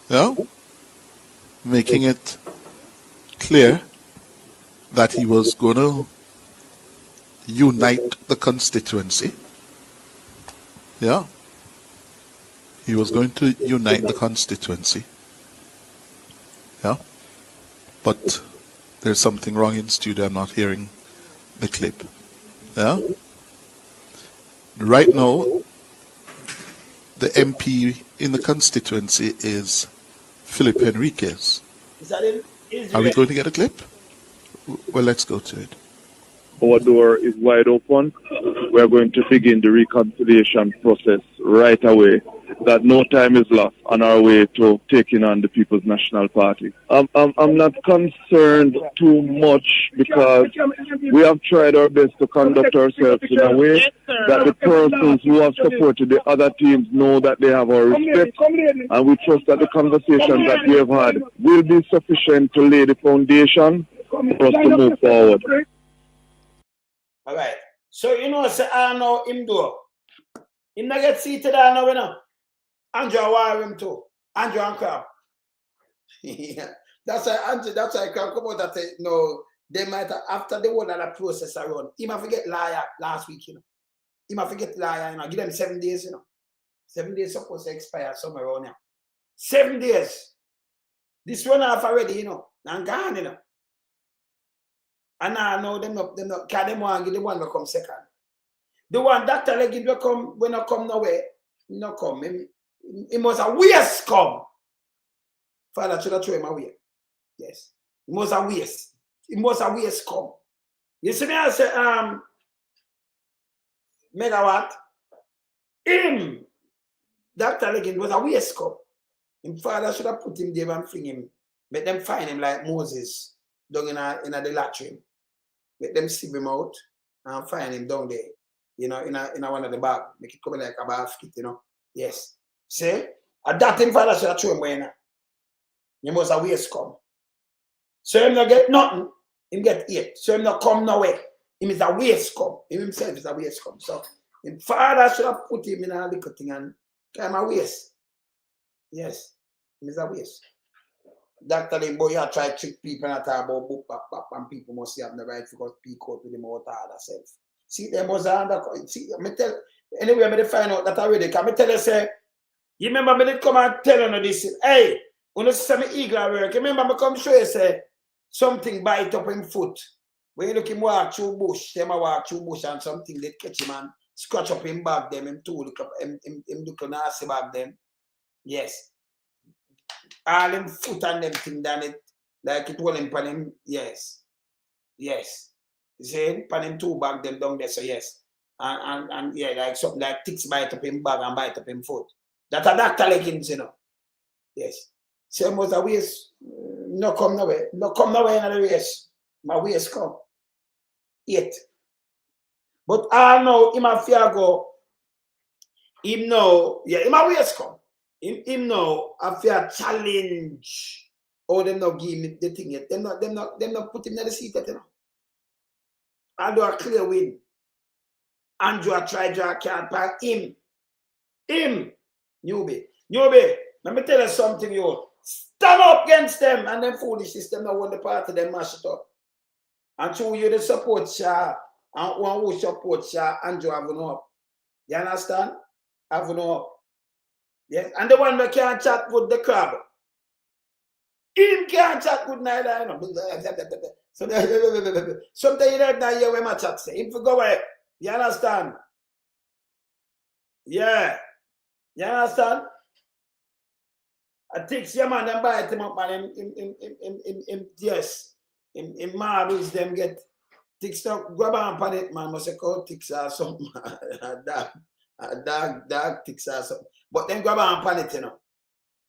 yeah, making it clear that he was going to unite the constituency. Yeah, he was going to unite the constituency. Yeah, but there's something wrong in studio. I'm not hearing the clip. Yeah, right now the MP in the constituency is Philip Henriquez. Are we going to get a clip? Well, let's go to it. Our door is wide open. We are going to begin the reconciliation process right away. that no time is lost on our way to taking on the People's National Party. I'm not concerned too much because we have tried our best to conduct ourselves in a way that the persons who have supported the other teams know that they have our respect, and we trust that the conversations that we have had will be sufficient to lay the foundation for us to move forward. All right. So, you know, say, I know him do. Him not get seated, I know, you know. Andrew, wire him too. Andrew and Crab. Yeah. That's why Crab come out that say, no, they might have, after the one other process around. He might forget liar last week, you know. He might forget liar, you know. Give them 7 days, you know. 7 days supposed to expire somewhere around here. 7 days. This one half already, you know. And gone, you know. And I know them not, can them want give the one will come second. The one Dr. Leggett will come, when I come nowhere, no come. He must a waste come. Father should have thrown him away. Yes. He must a waste. He must a waste come. You see me, I say, megawatt. Him, Dr. Leggett was a waste come. His father should have put him there and fling him. Make them find him like Moses down in the latrine. Make them sieve him out and find him down there. You know, in one of the bag. Make it come like a basket, you know. Yes. See? At that time, father should have thrown him away now. He must have waste come. So him not get nothing, him get 8. So him not come nowhere. Him is a waste come. Him himself is a waste come. So him father should have put him in a little thing and came a waste. Yes. Him is a waste. Dr. Limbo, you try to trick people and talk about book and people must have the right because people out with them out of self. See, they must have see, me tell anyway, I find out that already. Can I tell you, say, you remember me did come and tell you this? Hey, when you see me eagle at work, you remember me come show you, say, something bite up in foot. When you look him walk through bush, them walk through bush and something they catch him and scratch up him back them, him too, look up, him look nasty back them. Yes. All him foot and them thing done it, like it was him pan him, yes. Yes. You see, pan him two back them down there, so yes. And yeah, like something like ticks bite up him back and bite up him foot. That's a doctor leggings, you know. Yes. So it was a waste, no come nowhere. No come nowhere in the waste. My waste come. 8. But I know him a fear go, him know, yeah, him a waste come. Him know a fear challenge. Oh, them not give me the thing yet. Them not put him in the seat yet, you know. I do a clear win. Andrew try draw card by him. Him. Newbie, let me tell you something, you. Stand up against them and them foolish system that won the party, them mash it up. And show you the support, Shah. And one who support Shah, Andrew have no up. You understand? Have no up. Yes. And the one that can't chat with the crab. Him can't chat with neither, you know. So sometimes you don't know hear where my chat say. Him for go away. You understand? Yeah. You understand? I take your man and bite him up and yes. In marbles them get tick stuff, grab on pan it, man. Must say call ticks or something. Dark ticks or something. But then grab on pan it, you know.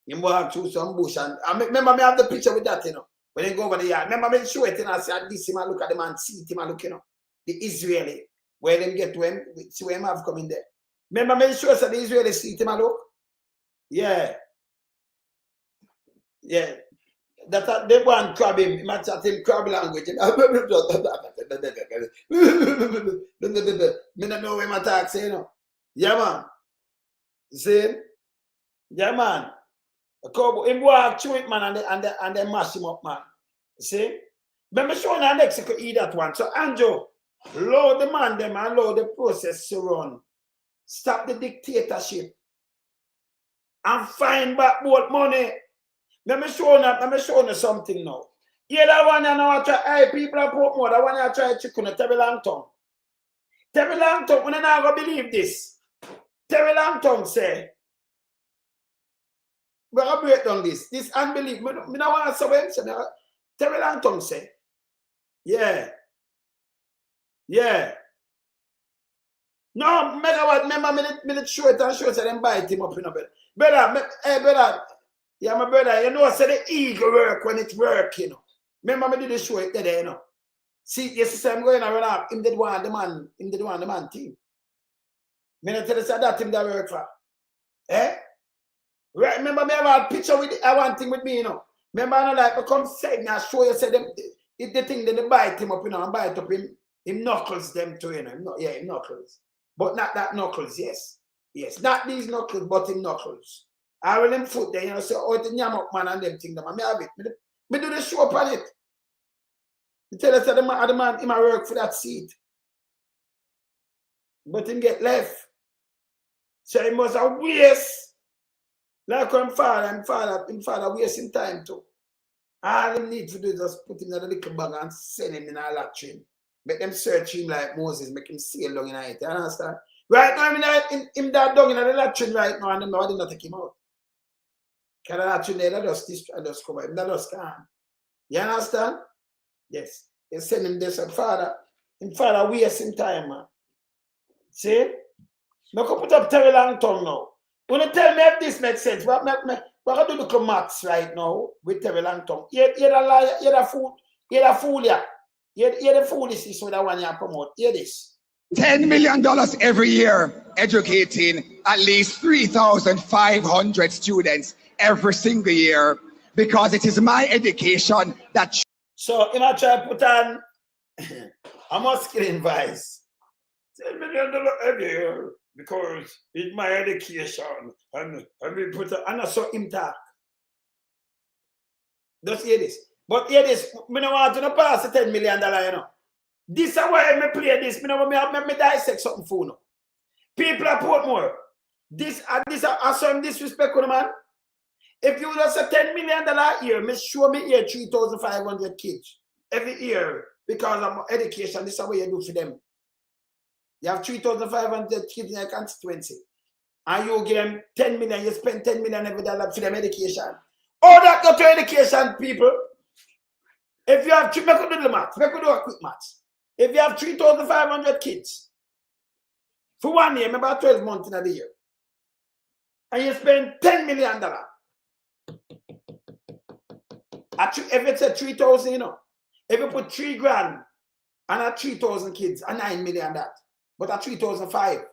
You walk through some bush and I remember me have the picture with that, you know. When they go over the yard. Remember me show it and I say this him and look at the man, see him and look, you know. The Israeli. Where them get to him, see where him have come in there. Remember me show us the Israeli see him and look? Yeah. Yeah. That they want crab him, match at him crab language. Me don't know where my talk say, you know. Yeah, man. See? Yeah, man. A cowboy, him walk through it, man, and they mash him up, man. See? But me show you next you could eat that one. So, Andrew, load the man them and load the process to run. Stop the dictatorship. And find back both money. Let me show you something now. Yeah, that one I know I try. Hey, people are put more. That one I try chicken a Terry Long tongue. Terry Long tongue, when I not gonna believe this. Terry Long tongue say, we're gonna break down this. This unbelievable. Me not want to say Terry Long tongue say, yeah. No, remember me show it and show it, so them bite him up, you know, brother. Hey, brother. Yeah, my brother, you know, say the eagle work when it work, you know. Remember me did the show it there, you know. See, you see, I'm going around up. Him did one the man team. Me not tell you that him that work for. Eh? Right, remember me have a picture with I want thing with me, you know. Remember I know like I come say me I show you say them if the thing they bite him up, you know, and bite up him knuckles them too, you know. Him knuckles. But not that knuckles, yes. Yes, not these knuckles, but him knuckles. I will him foot there, you know, say, oh, it's a yam up man and them thing, them. I have it. Me do the show up on it. You tell us that the man, he might work for that seat. But him get left. So he must have waste. Like when father wasting time too. All him need to do is just put him in a little bag and send him in a latrine. Make them search him like Moses, make him sail down in it. You understand? Right now, him that down in the latrine right now, and them now did not take him out. Because the latrine there, that just cover him, that just can't. You understand? Yes. They send him this and father wasting time, man. See? Now go put up Terry Long tongue now. When you tell me if this makes sense, what I do the maths right now with Terry Long tongue. You're the liar, you're the fool, yeah. You're the foolishness with that one you promote. Hear this. $10 million every year, educating at least 3,500 students every single year, because it is my education that. So, I try to put on a masculine voice. $10 million every year, because it's my education. And we put and I saw him talk. Just hear this. But hear this, I don't want to pass the $10 million, you know. This is why I play this. I dissect something for you. People are put more. This are some disrespect, man. If you just say $10 million a year, show me here 3,500 kids every year because of education. This is what you do for them. You have 3,500 kids in your constituency. And you give them 10 million, you spend 10 million every dollar for them education. All that go to education, people. If you have, make a do the math, make a do a quick math. If you have 3,500 kids, for 1 year, about 12 months in a year, and you spend $10 million, if it's a 3,000, you know, if you put 3 grand and a 3,000 kids, a 9 million that, but a 3,005.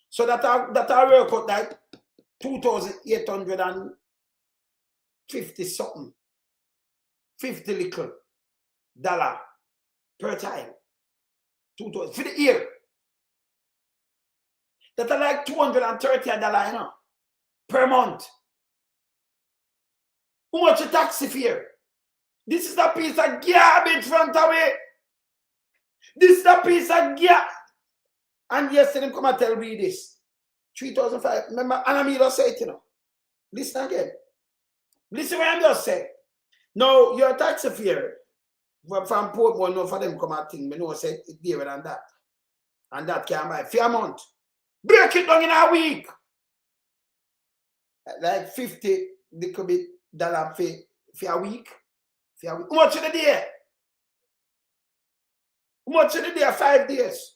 So that I work out like 2,850 something, 50 little dollar per time. 2,000 for the year. That are like $230, you know, per month. How much a taxi fare? This is a piece of garbage front away. This is a piece of garbage. And yesterday, come and tell me this. 3,005. Remember, Anna just said it, you know. Listen again. Listen what I'm just saying. Now, your taxi fare from Portmore, no for them come and think, me know say it's dearer than that. And that can buy for a month. Break it down in a week. Like 50, they could be dollar for a week. How much in a day? How much in a day? 5 days.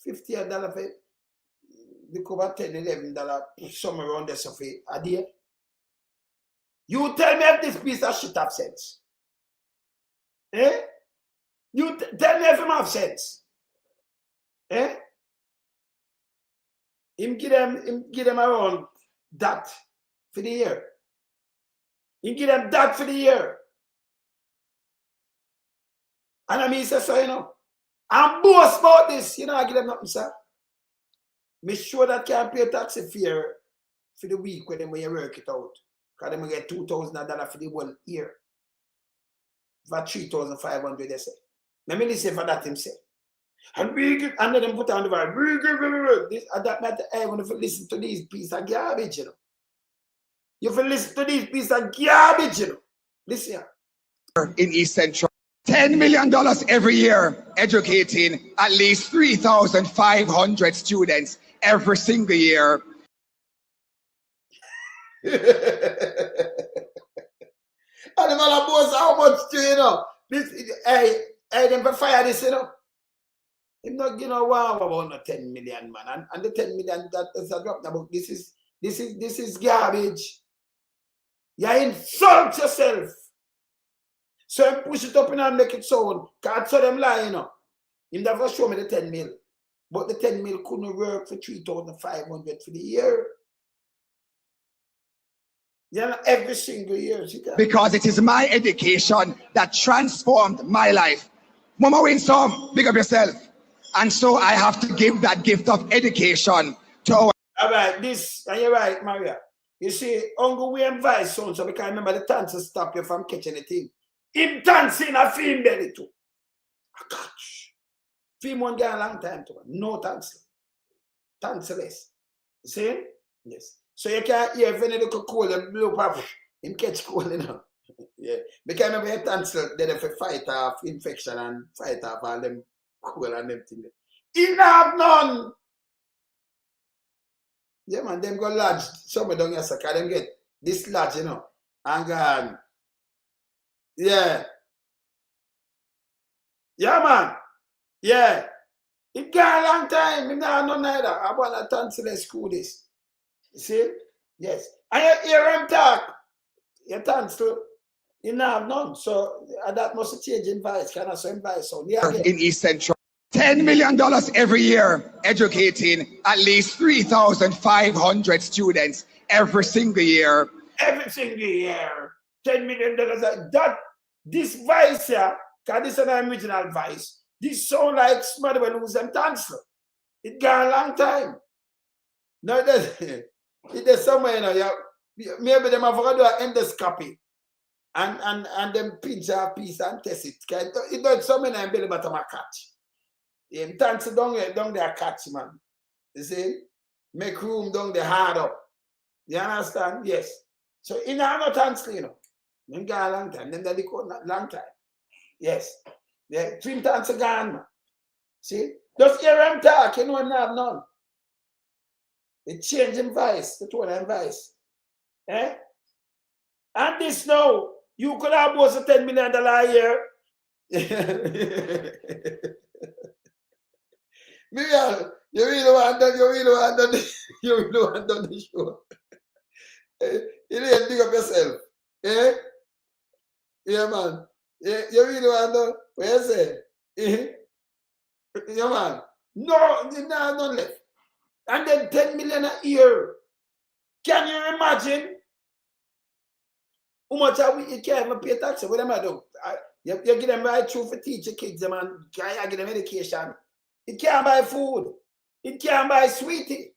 $50 for they cover $10, $11, somewhere around there for a day. You tell me if this piece of shit have sense. Eh? You tell me if him have sense. Eh? Him give them around that for the year. He give them that for the year. And I mean, say so, you know. I'm boast about this. You know, I give them nothing, sir. Make sure that can pay taxi fare for the week when you work it out. Because they get $2,000 for the whole year. For 3,500, they say. Let me listen for that, him say. And we give, and then put on the vibe. This, and that matter, I want to listen to these pieces of garbage, you know. You have to listen to these pieces of garbage, you know. Listen here. In East Central. $10 million every year, educating at least 3,500 students every single year. And the man boss, how much do you know? This, hey, them for fire this, you know. Him not you know wow about no 10 million, man. And the 10 million that is a drop about this is garbage. You insult yourself. So I push it up and make it sound. Can't saw them lie, you know. Him never show me the 10 mil. But the 10 mil couldn't work for 3,500 for the year. Yeah, every single year. Because it is my education that transformed my life. Mama win some, big up yourself. And so I have to give that gift of education to our... All right, this, and you're right, Maria. You see, Uncle we advise so because remember the dancer stop you from catching the thing. Him dancing a film belly too. I catch. Film one guy a long time too. No dancing. Dancerless. You see? Yes. So you can't hear if any little cold and blow pop. Him catch cold, you know. Yeah. Because remember you dancer, then if you fight off infection and fight off all them cool and them things. He have none. Yeah, man, them go lodge. Somewhere down here, so can them get this lodge, you know. And gone. Yeah. Yeah, man. Yeah. It got a long time. Me nah know neither. I want to tonsil school this. You see? Yes. And you hear him talk. Your tonsil, you don't have none. So that must change in voice. Can I say in voice? So, yeah, in East Central. $10 million every year, educating at least 3,500 students every single year. Every single year. $10 million. This vice here, because this is an original vice, this sound like somebody will lose them tonsil. It got a long time. No, it's somewhere, you know, maybe them have to do an endoscopy and them pinch a piece and test it. It does so many belly bottom a catch. Yeah, tonsil down there catch, man. You see? Make room down the hard up. You understand? Yes. So in no tonsil, you know. Them got a long time. Them that they call long time. Yes. Yeah, twin tonsil gone, man. See? Just hear them talk, you know, and have none. It changed in vice, the tone and vice. Eh? And this now, you could have both a $10 million a year. Miguel, you really want done the show. You need to dig up yourself. Eh? Yeah, man. Yeah, you really want done. What you say? Yeah, man. No, none left. And then 10 million a year. Can you imagine how much you can't even pay taxes? What am I doing? You give them right through for teach your kids, man. You give them education. It can't buy food. It can't buy sweetie.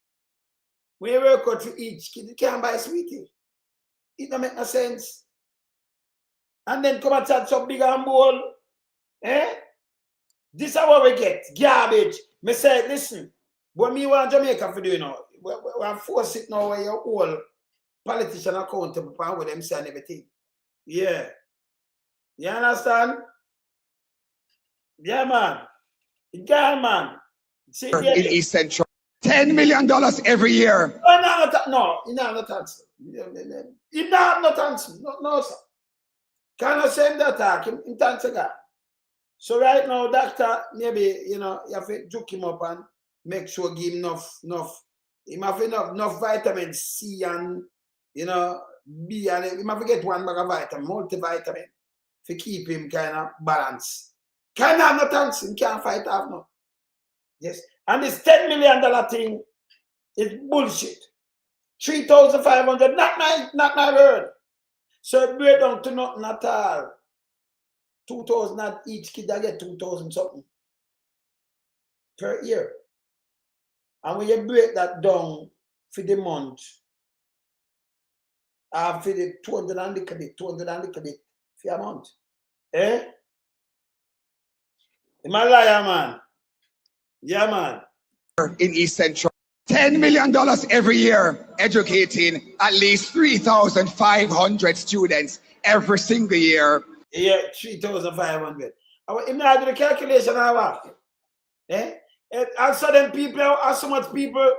When you work out for each kid, it can't buy sweetie. It don't make no sense. And then come and chat some big and bowl. Eh? This is what we get. Garbage. Me say, listen, what me want Jamaica for do, you know, we force it now where your whole politician accountable for what them say and everything. Yeah. You understand? Yeah, man. Yeah, man. See, in East Central. $10 million every year. No, you don't have no tax. You don't have no tax. No, sir. Can I send that talk? In tax again. So right now, doctor, maybe, you know, you have to juke him up and make sure give him enough. He must have enough vitamin C and, you know, B, and he must get one bag of vitamin, multivitamin, to keep him kind of balanced. Can't have no thanks, he can't fight off no. Yes. And this $10 million thing is bullshit. 3,500, not my word. So it break down to nothing at all. 2,000 at each kid, I get 2,000 something per year. And when you break that down for the month, for the 200 and little bit for a month. Eh? Am I liar, man? Yeah, man. In East Central. $10 million every year, educating at least 3,500 students every single year. Yeah, 3,500. I'm not doing the calculation of what? Eh? And so then people, are so much people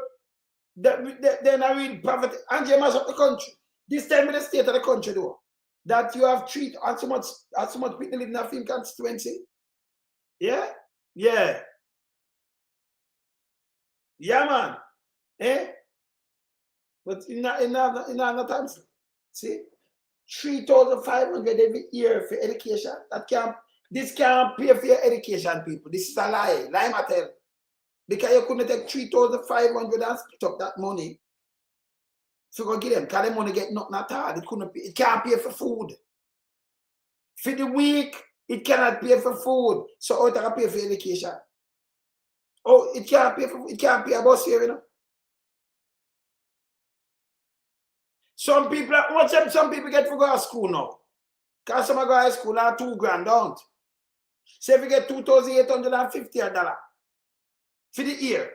that they're not really poverty. And you must up the country. This time in the state of the country, though, that you have treated and so much people live in a film constituency. Yeah? Yeah. Yeah, man. Eh? But in not answer. See? 3,500 every year for education. This can't pay for your education, people. This is a lie. Lie, I tell. Because you couldn't take 3,500 and split up that money. So go give them, because the money get nothing at all. It can't pay for food. For the week, it cannot pay for food. So how it can pay for education? Oh, it can't pay a bus fare, you know. Some people get to go to school now. Because some go to school are $2,000, don't. So if you get $2,850 for the year,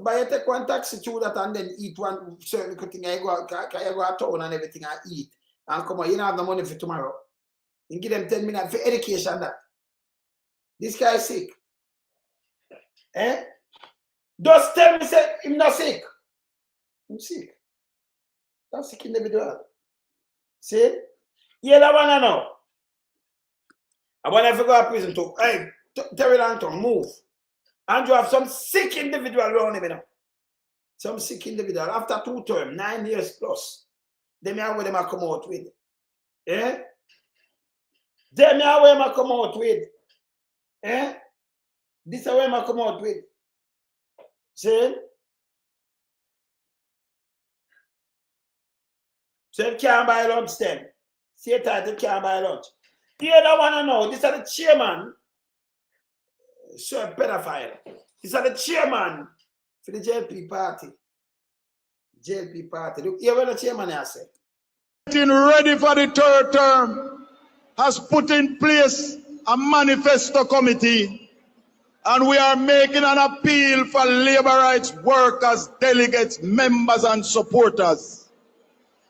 but you take one taxi through that and then eat one certain thing, you go to town and everything and eat. And come on, you don't have the money for tomorrow. You give them 10 minutes for education that. This guy is sick. Eh? Just tell me, say, I'm not sick. I'm sick. I'm sick individual. See? Yeah, that one I know. I want to go to prison too. Hey, Terry Langton, move. And you have some sick individual around him, you know. Some sick individual. After 2 terms, 9 years plus, them are where they come out with. Eh? Them are where they come out with. Eh? This is where they come out with. See? So you can't buy lunch then. See that you can't buy lunch. The other one I know, this is the chairman. So a pedophile. This is the chairman for the JLP party. JLP party. Look, here what the chairman has said. Getting ready for the 3rd term has put in place a manifesto committee, and we are making an appeal for labor rights workers, delegates, members, and supporters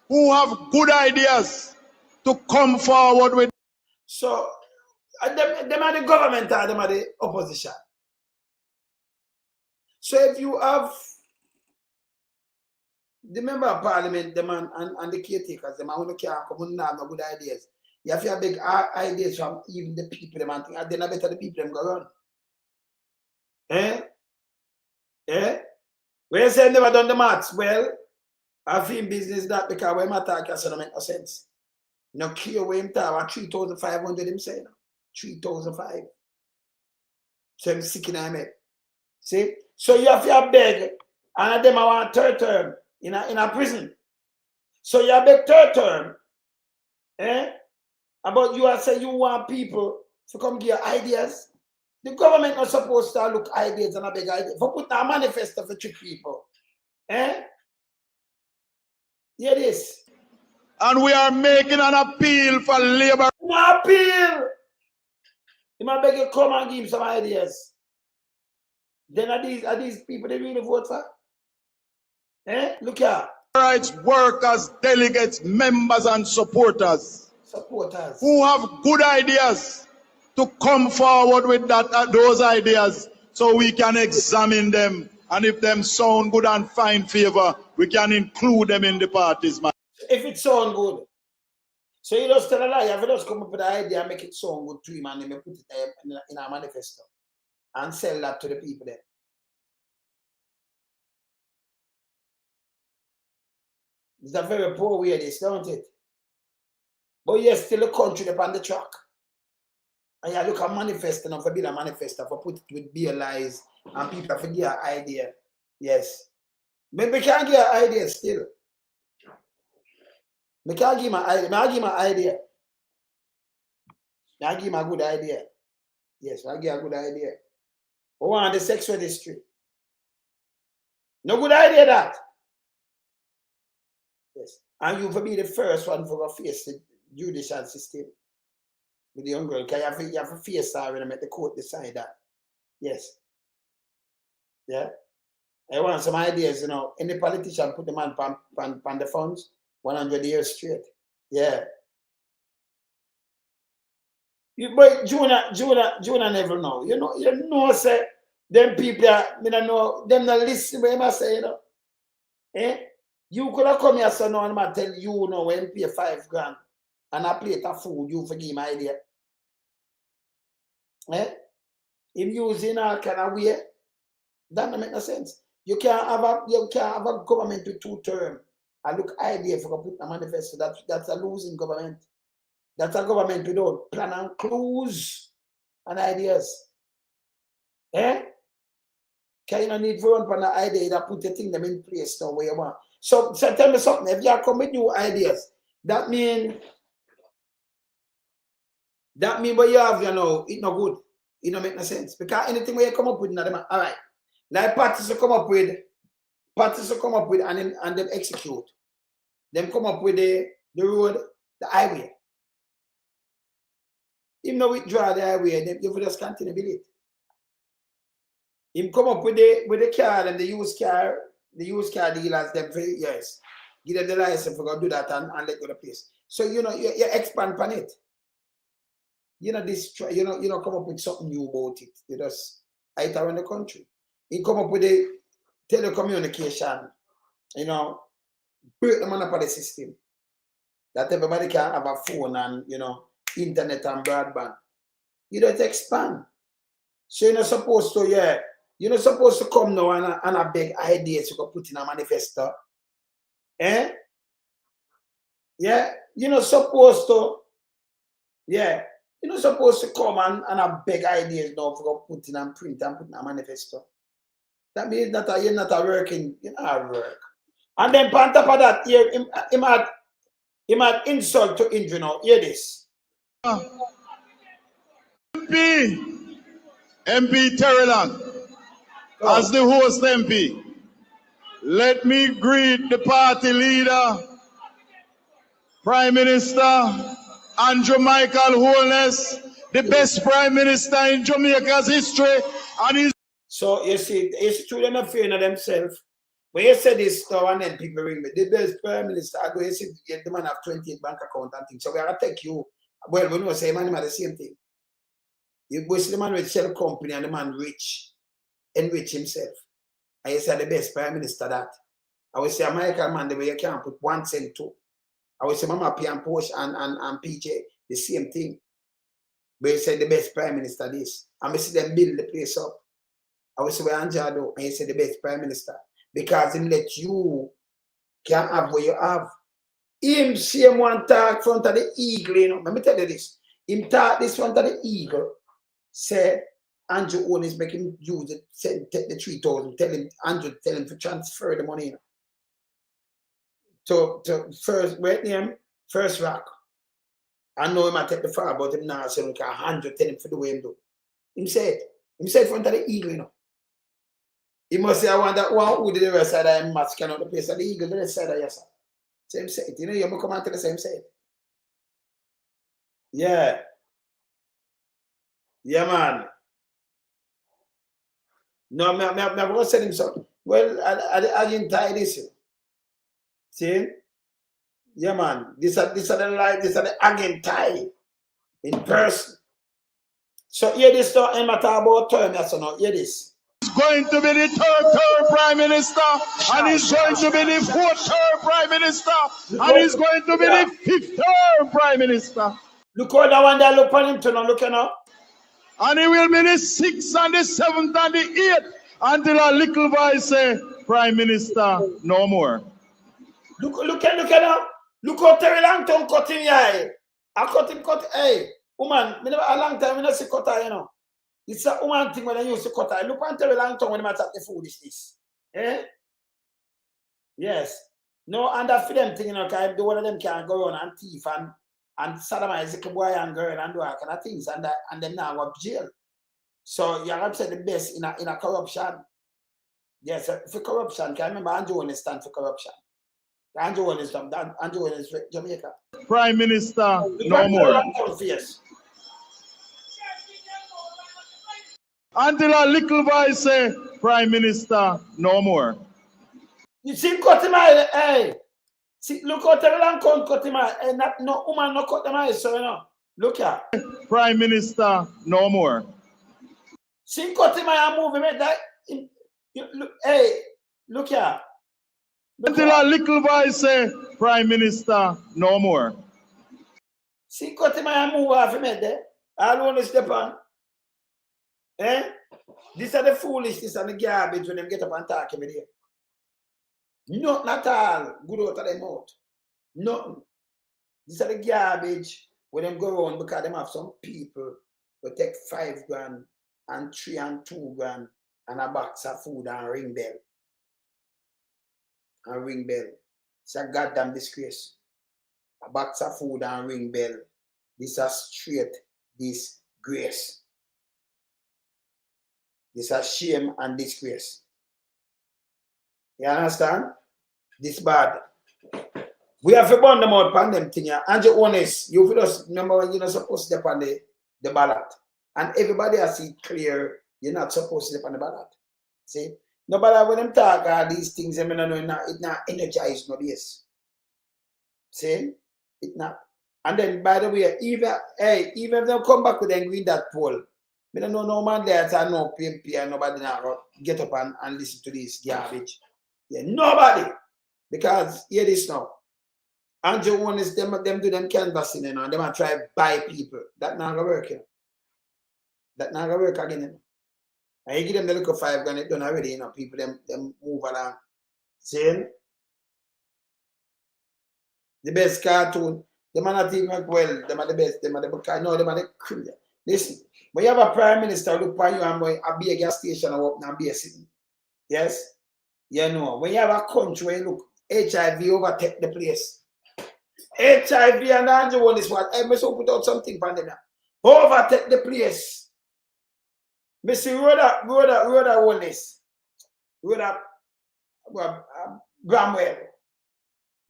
who have good ideas to come forward with. So, them are the government or them are the opposition. So if you have the member of parliament, them and the caretakers, them who can't come and have no good ideas. You have to have big ideas from even the people, them and things, and then I better the people them go run. Eh? Eh? When you say never done the maths, well, I feel business that because when I talk, it make no sense. No clear way him talk, 3,500 him say, 3,500. So I'm sick in my head. See? So you have to beg, and them I want 3rd term in a prison. So you have beg 3rd term, eh? About you say you want people to come give you ideas. The government not supposed to look ideas and a big idea. For put a manifesto for 3 people. Eh? Here it is. And we are making an appeal for labor. An appeal! You might beg you come and give him some ideas. Then are these people they really vote for? Eh? Look here. Rights workers, delegates, members, and supporters. Supporters. Who have good ideas to come forward with those ideas so we can examine them. And if them sound good and find favor, we can include them in the parties, man. If it sound good. So you just tell a lie, you just come up with an idea and make it sound good to him and then you put it in a manifesto and sell that to the people then. It's a very poor way this, don't it? But yes, still a country upon the track. And you look at manifesto and for build a manifesto, for put it with beer lies and people for give an idea. Yes. But we can't give an idea still. I can't give my idea. I give my idea. I give my good idea. Yes, I give a good idea. I want the sex registry. No good idea that. Yes. And you will be the first one for to face the judicial system with the young girl. Because you have to face her and make the court decide that. Yes. Yeah. I want some ideas, you know. Any politician put the man on the funds. 100 years straight. Yeah. But Juna never know. You know, say, them people, I don't know, them not listen what I say, you know. Eh? You could have come here, so no one might tell you, know, when pay $5,000 and a plate of food, you forgive my idea. Eh? Him using all kind of way. That don't make no sense. You can't have a government with 2 terms. I look idea for put a manifesto. That's a losing government. That's a government without plan and clues and ideas. Eh? Can you not need for one idea that put the thing them in place now where you want? So tell me something. If you come with new ideas, that mean what you have, you know, it's not good. It don't make no sense. Because anything where you come up with, all right. Like parties will come up with and then execute. Them come up with the road, the highway. Him no withdraw the highway, then you will just continue with it. Him come up with the car and the used car dealers, them for years. Give them the license for go do that and let go the place. So you know you expand on it. You know this you know come up with something new about it. You just out around the country. He come up with the telecommunication, you know, break the monopoly system. That everybody can have a phone and, you know, internet and broadband. You don't expand. So you're not supposed to, you're not supposed to come now and a big ideas you can put in a manifesto. Eh? Yeah, you're not supposed to, you're not supposed to come and a big ideas now for put in and print and put in a manifesto. That means that you're not working, you're not work. And then on top of that, he might insult to injury now. Hear this. MP Terreland, as the host MP, let me greet the party leader, Prime Minister Andrew Michael Holness, the best Prime Minister in Jamaica's history, and his. So you see, it's true they're not fearing of themselves. When you say this stuff and then people ring me, the best Prime Minister, I go, you see, the man have 28 bank account and things. So we are going to take you. Well, we know say man the same thing. You go see the man with shell company and the man enrich himself. And you say the best Prime Minister that. I will say American man the way you can't put 1 cent to. I will say Mama P and Porsche and PJ, the same thing. But you say the best Prime Minister this. And we see them build the place up. I will say where Anjado and you say the best Prime Minister. Because him let you can have what you have. Him same one talk front of the eagle, you know. Let me tell you this. Him talk this front of the eagle. Say Andrew Holness make him use it, take the 3,000, tell him to transfer the money, you know. To first wait name, first rock. I know him I take the far, but him now say 100, tell him for the way him do. Him say it front of the eagle, you know. He must say, I want that one who did the rest side of him match cannot the place of the eagle, the rest side of yes, sir. Same set. You know, you come on to the same set. Yeah. Yeah, man. No, I'm going to send him something. Well, I didn't tie this. See? Yeah, man. These are the again tie in person. So hear this stuff, I'm talking about term, yes or no? Hear this. Going to be the third term Prime Minister, and he's going to be the fourth term Prime Minister, and he's going to be the fifth term Prime Minister. Look how that one there look on him to now, look now. And he will be the 6th and the 7th and the 8th until a little voice say, Prime Minister, no more. Look now. Look how Terry Langton cut him here. I cut him, hey, woman, a long time I don't see cut her, you know. It's a woman thing when I used to cut her. Look on Terry Langton when I attack the foolishness. Eh? Yes. No, and that for them thing, you know, because the one of them can go on and thief and sodomize the boy and girl and do all kind of things, and then now go to jail. So you have to say the best in a corruption. Yes, for corruption. Can I remember Andrew Holness stand for corruption? Andrew Holness Jamaica. Prime Minister, no more. Yes. Until a little voice say, Prime Minister, no more. You see, cut him out, hey. See, look how Terry Langton cut him out. Hey, no woman no cut him out, so you know. Look here. Prime Minister, no more. See, cut him out and move him that. Hey, look here. Until a little voice say, Prime Minister, no more. See, cut him out and move off him there. All one is step on. Eh? These are the foolishness and the garbage when them get up and talk every day. Nothing at all good out of their mouth. Nothing. These are the garbage when them go around because them have some people who take 5 grand and 3 and 2 grand and a box of food and ring bell. And ring bell. It's a goddamn disgrace. A box of food and ring bell. This is straight disgrace. This is shame and disgrace. You understand? This bad. We have to burn them out on them thing. And you're honest. You feel us, number one, you're not supposed to step on the ballot. And everybody has it clear, you're not supposed to step on the ballot. See? Nobody when them talk all these things, I mean, it not energize no base. See? It not. And then by the way, even if they come back with them green that poll, I don't know no man there that no PMP and nobody now get up and listen to this garbage. Yeah, nobody. Because hear this now. Andrew Holness, them do them canvassing and them are try to buy people. That not gonna work. That not gonna work again. And you give them the look of 5 grand, it done already, people them move along. See? The best cartoon, them are not even well, them are the best, them are the no, them are the criminal. Listen, when you have a prime minister look for you and a big gas station or up and be a sitting. Yes? You know, when you have a country where you look, HIV overtake the place. HIV and Andrew Holness what I must put out something for them. Overtake the place. Mr. Rhoda Holness. Rhoda Bramwell.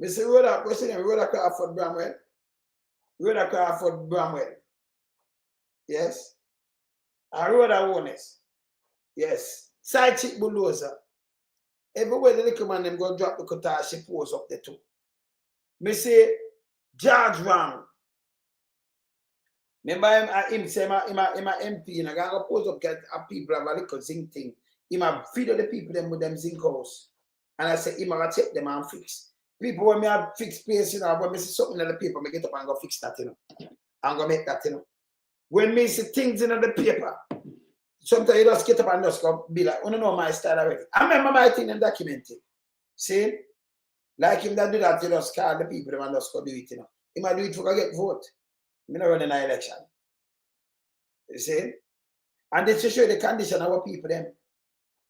Mr. Rhoda, what's his name? Rhoda Crawford Bramwell. Rhoda Crawford Bramwell. Yes. And Rhoda Holness. Yes. Side chick bulldozer. Everywhere the little man them go drop the guitar, she pose up there too. Me say, George Wang. Remember him say, him a MP, and I go pose up get a people have a little zinc thing. Him a feed the people them with them zinc house. And I say, him a check them and fix. People when me have fixed place, when me see something in the paper, me get up and go fix that, And go make that, When me see things in the paper, sometimes you just get up and just go be like, I don't know my style already. I remember my thing and document it. See? Like him that do that, you just call the people and just go do it, He might do it for get vote. I'm not running an election. You see? And this to show the condition of our people them.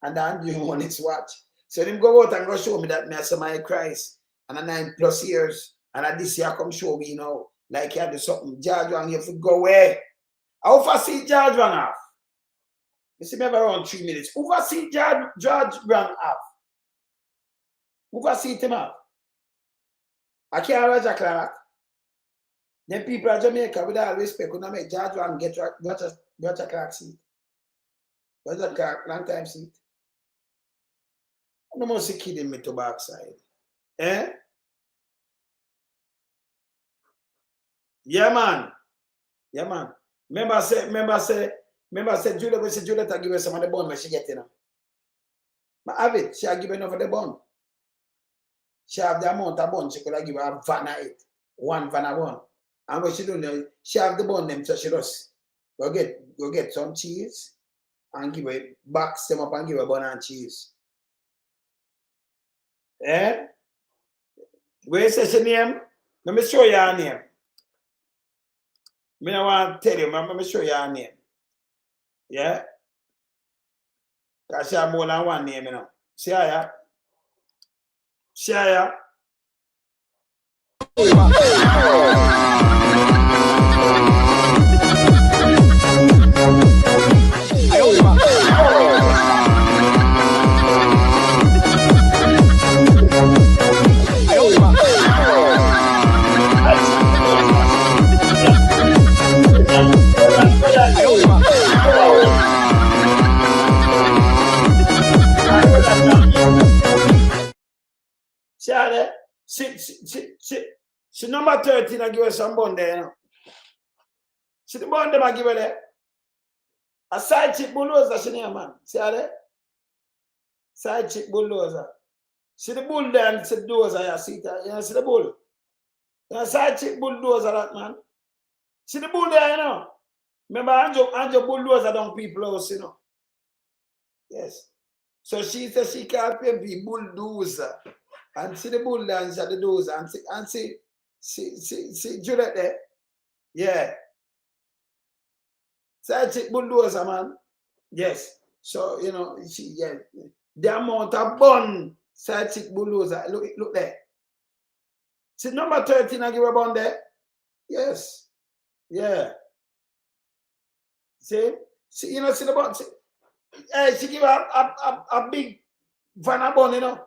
And the Andrew Holness watch. So them go out and go show me that me as my Christ. And a 9+ years. And this year come show me, like you had to do something. George Wang, you have to go away. How far see George Wang off? You see me around 3 minutes. Who far see George Wang off? Who far see him off? I can't Roger Clark. Then people at Jamaica with all respect could not make George Wang get Roger Clark seat. Roger Clark, long time seat. I'm not see kidding me to backside. Eh? Yeah, man. Yeah, man. Remember say, Juliet give her some of the bond when she get in. But have it, she give enough of the bond. She have the amount of bond, she could have give her a van of it. 1 van of one. And what she do, she have the bond them, so she just go get some cheese and give her, box them up and give her bun and cheese. Eh? Where is your name? Let me show you her name. I don't want to tell you, let me show you her name. Yeah? Because she have more than one name, See her? See her? She number 13, I give her some bond there, She the bond them I give her there. A side chick bulldozer, she name, man. See her there? Side chick bulldozer. See the bull there and see the dozer, you see that? You see the bull? You side chick bulldozer, that man. See the bull there, Remember, Andrew bulldozer down people house, Yes. So she said she can't pay the bulldozer. And see the bulldozer at the dozer and see Juliet there. Yeah. Side chick bulldozer, man. Yes. So, you know, the amount of bun side chick bulldozer. Look there. See number 13, I give a bun there. Yes. Yeah. See, you know, see the bun. She give a big van of bun, you know.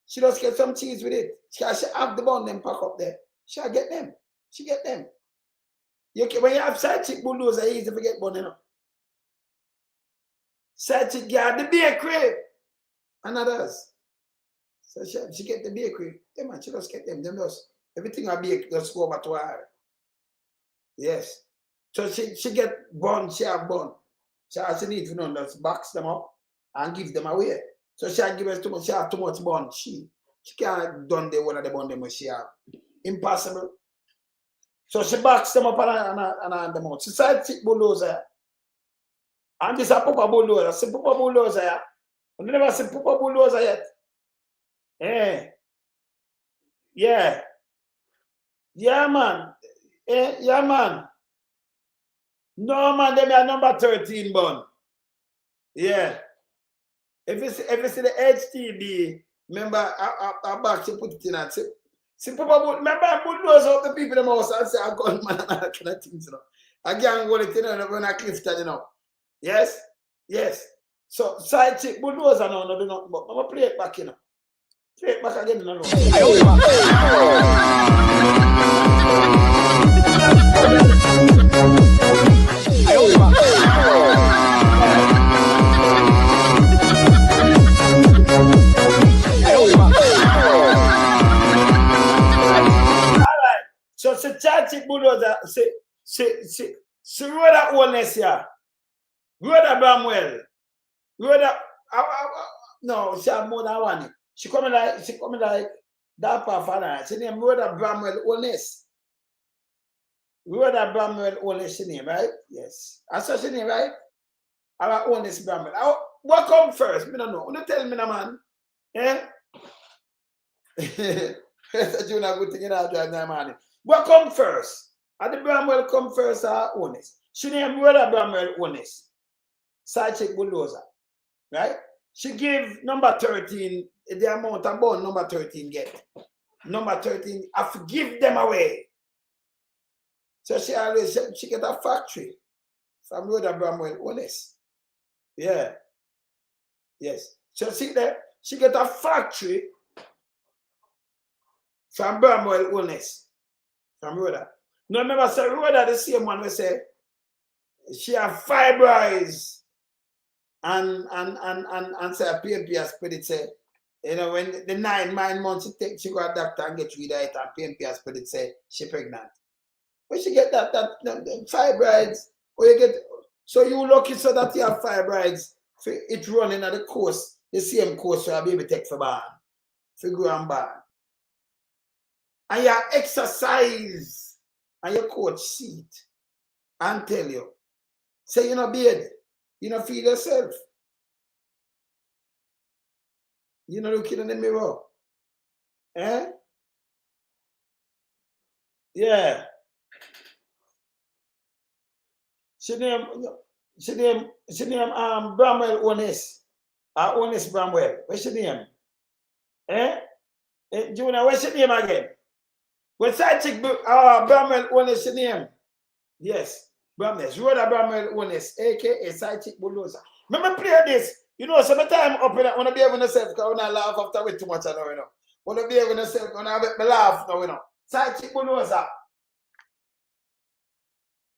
She just get some cheese with it. She have the bun, then pack up there. She'll get them. She get them. When you have side chick bulldozer, easy to get bun, you know. Side chick get the bakery and others. So she get the bakery. Yeah, man, she just get them. Them just everything I bake just go over to her. Yes. So she get bun, she have bun. She need to know, just box them up and give them away. So she give us too much, she have too much bun. She can't done the one of the bun them she have. Impossible. So she box them up and hand them out. She side chick bulldozer. And this is a Papa bulldozer. See Papa bulldozer here. You never see Papa bulldozer yet. Yeah. Yeah, man. Yeah, man. No, man, they are number 13 bun. Yeah. If you see the HTB, remember, I back to put it in that. See, Papa, remember, bulldozer out the people in the house and say, I got man and that kind of things, you know. I can't go to it, when I cliff that, you know. Yes? Yes. So, side chick bulldozer no do nothing but I'm going to play it back, you know. Play it back again, you know. Alright. So, side chick bulldozer, see, Rhoda Holness here. Rhoda Bramwell. Rhoda, no, she have more than one. She coming like that father. She name Rhoda Bramwell Holness. Rhoda Bramwell Holness, she name, right? Yes. I saw she name, right? Our Holness Bramwell. What come first? Me don't know. You tell me, man. Eh? That's a good thing in our drive now, man. What come first? Are the Bramwell come first or Holness? She name Rhoda Bramwell Holness. Side chick bulldozer, right? She give number 13 the amount of bun number 13 get. Number 13, I have to give them away. So she get a factory from Rhoda Bramwell Holness. Yeah. Yes. So see there, she get a factory from Bramwell Holness. From Rhoda. No, remember, say Rhoda the same one we say she have fibroids. And say a PMP spread it say, you know, when the 9 months it takes, she go to a doctor and get rid of it, and PMP spread it say she pregnant. When she get that fibroids, or you get, so you lucky so that you have fibroids, it running at the course, the same course so a baby take for born, for grow and born. And you exercise, and your coach see it and tell you, say you know beard. You know, feed yourself. You know, looking in the mirror. Eh? Yeah. She name Bramwell Holness. Holness Bramwell. What's your name? Eh? Junior, what's your name again? What's that chick? Bramwell Holness your name? Yes. Bramness, Rhoda Bramwell Holness, aka side chick bulldozer. Remember play this. You know, sometimes up in when I be having myself, because when I laugh after way too much, I know, you know. When I be having myself, when I make me laugh now, you know. Side chick bulldozer.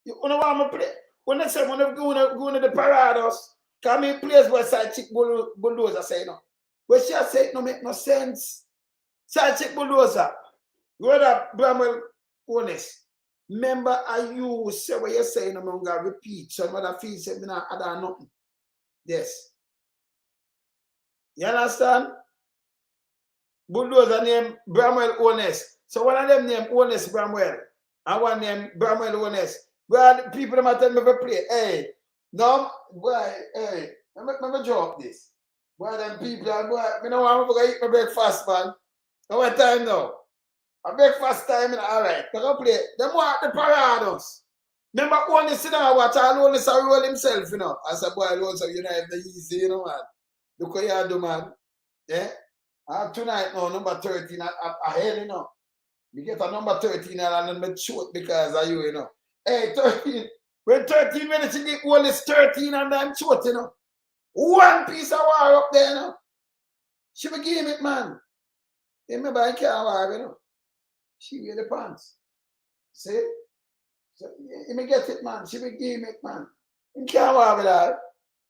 You know what I'm play? When I say when I go to the parados, can me place where side chick bulldozer say, you know. Where she say it no make no sense. Side chick bulldozer. Rhoda Bramwell Holness. Remember, you say what you're saying, I'm going to repeat. So, what I feel, say, I don't know nothing. Yes. You understand? Bulldozer name Bramwell Holness. So, one of them name Holness Bramwell. And one name Bramwell Holness. Well, people might tell me to play. Hey, no, boy, hey, let me drop this. Boy, them people are boy. I don't want to eat my breakfast, man. Now what time now? A breakfast time, alright. They go play. Them want the parados. Remember only sit down and watch all only so roll himself, you know. As a boy alone, so you know if the easy, you know, man. Look what you do, man. Yeah? Tonight now, number 13 ahead, you know. You get a number 13 and I'm not short because of you, you know. Hey, 13. When 13 minutes you get all is 13 and I'm short, you know. One piece of war up there, you know. She will give it, man. You remember I can't war, you know. She wear the pants. See? So you may get it, man. She will give it, man. You can't war with her.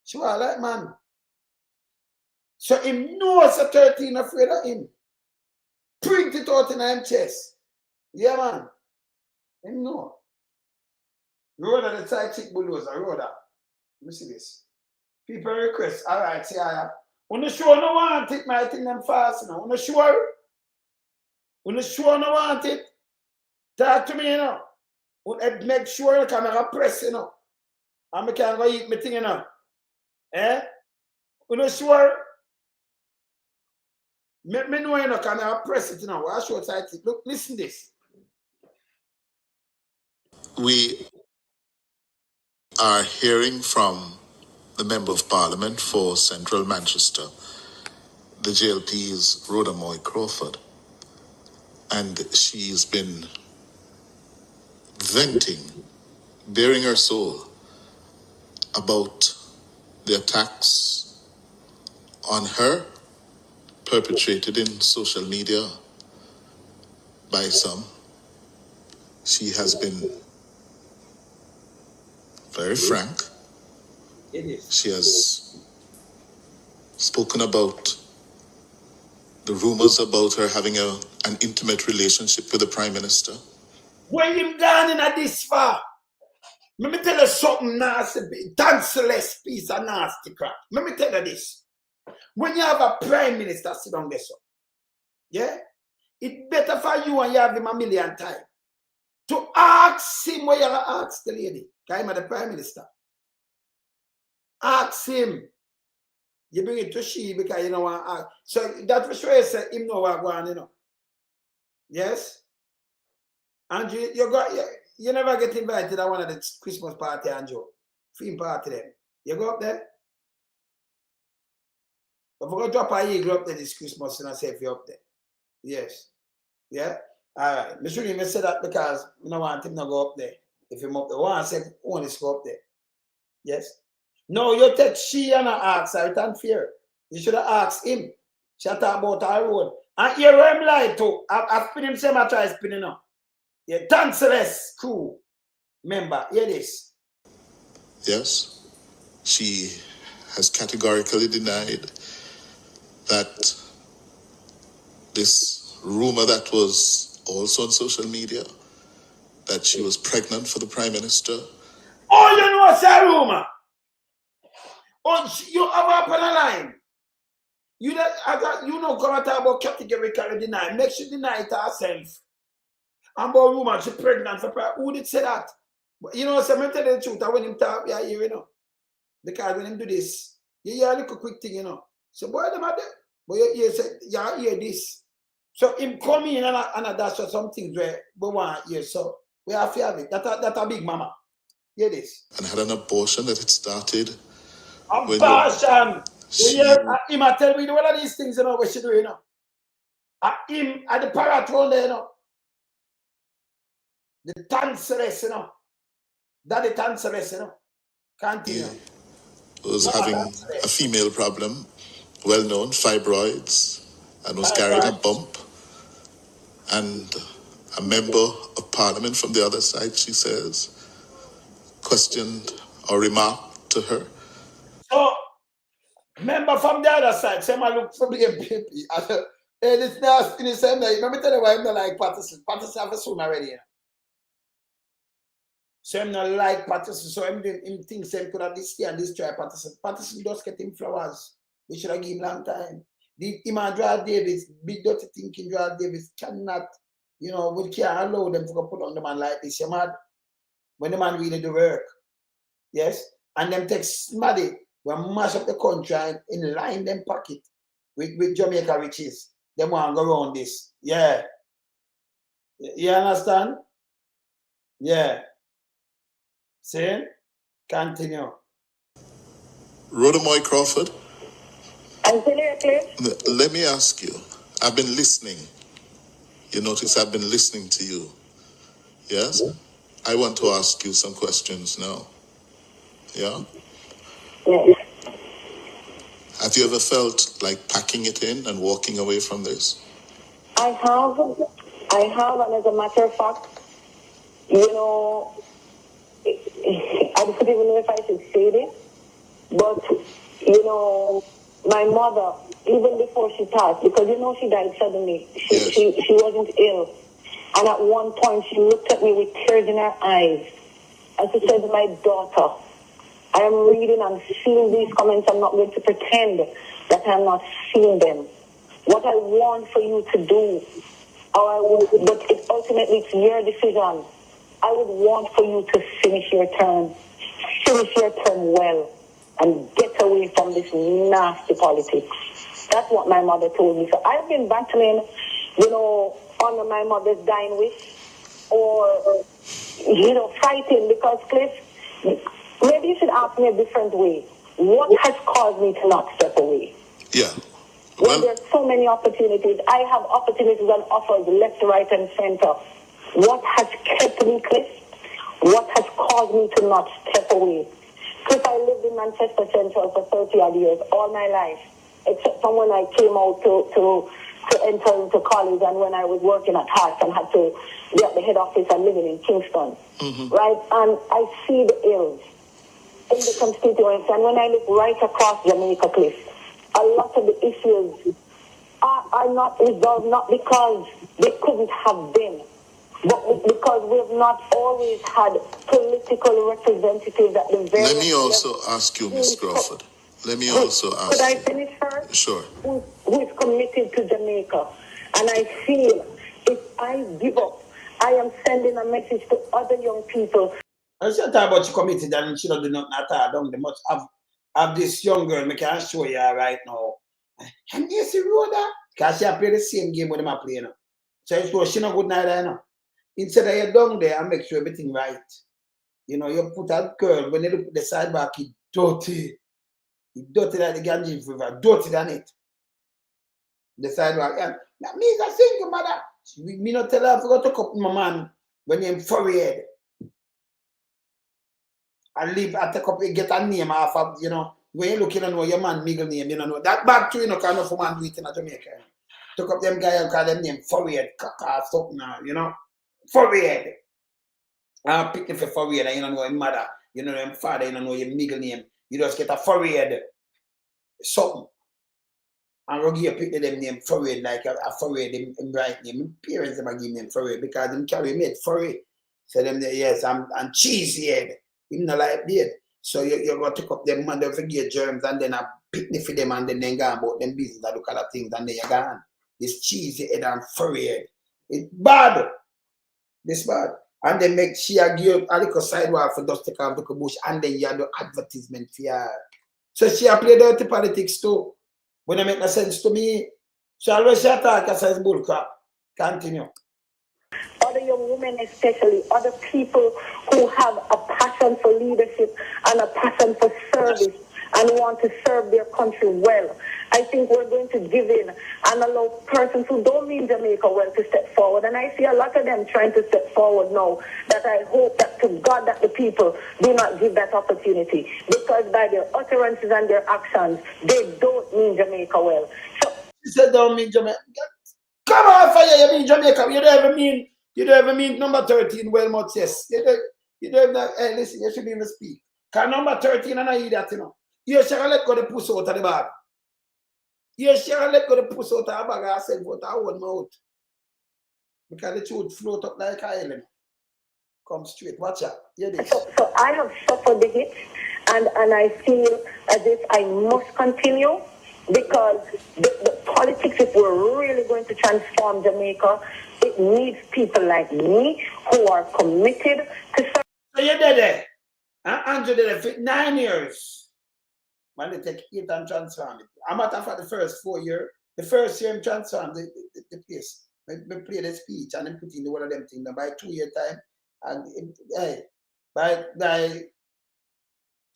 She war like, man. So him knows a 13 afraid of him. Print it out in his chest. Yeah, man. Him know. Rhoda the side chick bulldozer. Rhoda. Let me see this. People request. All right, see, I have. When the show no want it, my thing them fast, you know. When the show no want it, talk to me, you know. Make sure the camera press, you know. And I can go eat my thing, you know. Eh? When the show, make me know, you know, camera press it, you know. I'll show it. Look, listen this. We are hearing from the Member of Parliament for Central Manchester, the JLP's Rhoda Moy Crawford, and she's been venting, bearing her soul about the attacks on her perpetrated in social media by some. She has been very frank. It is. She has spoken about the rumors about her having an intimate relationship with the Prime Minister. When him gone in a this far, let me tell you something nasty, danceless piece of nasty crap. Let me tell you this. When you have a Prime Minister sit down there, so, yeah, it's better for you and you have him a million times to ask him what you ask the lady. Because I'm the Prime Minister. Ask him. You bring it to she because you know what. So that for sure you say him know what going on, you know. Yes? And you never get invited to one of the Christmas party, Andrew. Theme party them. You go up there? If we're going to drop a eagle up there this Christmas, and I say if you're up there. Yes. Yeah? All right. I shouldn't even say that because I don't want him to go up there. If him up there, I want to say only go up there. Yes? No, you take she and ask her. It's unfair. You should have asked him. She talk about her road. And here him lie too. I spin him same I try spinning up. Yeah, danceless crew member. Hear this. Yes, she has categorically denied that this rumor that was also on social media, that she was pregnant for the Prime Minister. Oh, you know what's a rumor? Oh, you have up on a line. You know, come and talk about categorically deny. Make she deny it herself. And about rumor, she pregnant for Prime. Who did say that? But you know, so I'm telling the truth. When him talk, yeah, you know. Because when him do this, you hear a little quick thing, you know. So, boy, them are there. But you hear this. So, him come in and that's some things where we want to hear. So, we have to have it. That's a big mama. Hear this. And had an abortion that had started. Abortion! Him I tell me all of these things, you know, what she do, you know. Him at the parrot round there, you know. The danceress, you know. That the danceress, you know. Continue. He was having a female problem, well known, fibroids, and was carrying a bump. And a member of Parliament from the other side, she says, questioned or remarked to her. So, member from the other side, say, I look for the MP. And it's not in the same day. Let me tell you why I'm not like Patterson. Patterson have a soon already. You know? So I'm not like Patterson. So him thinks him could have this year and this try Patterson. Patterson just get him flowers. We should have given him long time. Him and Gerald Davis, big dirty thinking Gerald Davis cannot, you know, we can't allow them to go put on the man like this. You mad? When the man really do work. Yes? And them take smaddy We mash up the country and in line them pocket with Jamaica riches. They want to go around this. Yeah. You understand? Yeah. See? Continue. Rhodamoy Crawford, Absolutely. let me ask you. I've been listening. You notice I've been listening to you. Yes? I want to ask you some questions now. Yeah? Yes. Have you ever felt like packing it in and walking away from this? I have, and as a matter of fact, you know, I don't even know if I should say this, but, you know, my mother, even before she passed, because, you know, she died suddenly. She wasn't ill. And at one point, she looked at me with tears in her eyes. And she said, my daughter, I am reading and seeing these comments. I'm not going to pretend that I'm not seeing them. What I want for you to do, but ultimately it's your decision. I would want for you to finish your term well, and get away from this nasty politics. That's what my mother told me. So I've been battling, you know, under my mother's dying wish, or, you know, fighting, because, Cliff, maybe you should ask me a different way. What has caused me to not step away? Yeah. When there's so many opportunities, I have opportunities and offers left, right, and center. What has kept me, Cliff? What has caused me to not step away? Cliff, I lived in Manchester Central for 30-odd years, all my life, except from when I came out to enter into college, and when I was working at Hearts and had to be at the head office and living in Kingston, right? And I see the ills in the constituency, and when I look right across Jamaica, Cliff, a lot of the issues are not resolved, not because they couldn't have been, but because we have not always had political representatives at the very Let me also ask you, Miss Crawford. Let me also ask Could I you. finish first? Sure. Who is committed to Jamaica. And I feel if I give up, I am sending a message to other young people. I said about you committed and she don't do nothing at all. Don't much have this young girl, I can show you right now. And you see Rhoda? Because she play the same game with them I play now. So she not good neither, you know. Instead of you down there and make sure everything right. You know, you put a girl, when you look at the side back, it's dirty. It's dirty like the Ganges River, dirty than it. The sidewalk, yeah. That means I single mother. Me not tell her I forgot to cup my man when you're forehead. I leave, I take up, get a name off of, you know, when you look, you know, your man, middle name, you know, that bad too, you know, kind of for man do it in Jamaica. Took up them guy and call them name forehead, caca, something, you know, forehead. I pick them for forehead, and you don't know your mother, you know, your father, you don't know your middle name. You just get a forehead, something. And Rogi pick them name forehead like a forehead in bright name. Parents them give them forehead because them carry made forehead. So them yes, I'm cheesy head. Him not like beard. So you go take up them man, they forget germs and then I picnic for them and then go about them business and look at the things and then you gone. This cheesy head and forehead. It's bad. This bad. And then make she give a little sidewalk for dust take off the bush and then you do advertisement for her. So she play dirty politics too. When it make no sense to me, so always she attack us as bullcrap. Continue. Other young women especially, other people who have a passion for leadership and a passion for service and want to serve their country well. I think we're going to give in and allow persons who don't mean Jamaica well to step forward. And I see a lot of them trying to step forward now, that I hope that to God that the people do not give that opportunity, because by their utterances and their actions, they don't mean Jamaica well. So, she said don't mean Jamaica. Come on, fire, you mean Jamaica. You don't ever mean number 13 well much, yes. You don't even, hey, listen, you shouldn't even speak. Because number 13, and I hear that, you know. You should let go the pussy out of the bag. You should let go the pussy out of the bag and say, what I want mouth. Because the truth float up like an island. Come straight, watch out. So I have suffered the hit, and I feel as if I must continue, because the politics, if we're really going to transform Jamaica, it needs people like me who are committed to serve. So you did it. And Andrew did it for 9 years. Man, they take 8 and transform it. I'm matter for the first 4 years. The first year, I'm transform the place. I play the speech and then put in the one of them things. By 2 year time, and by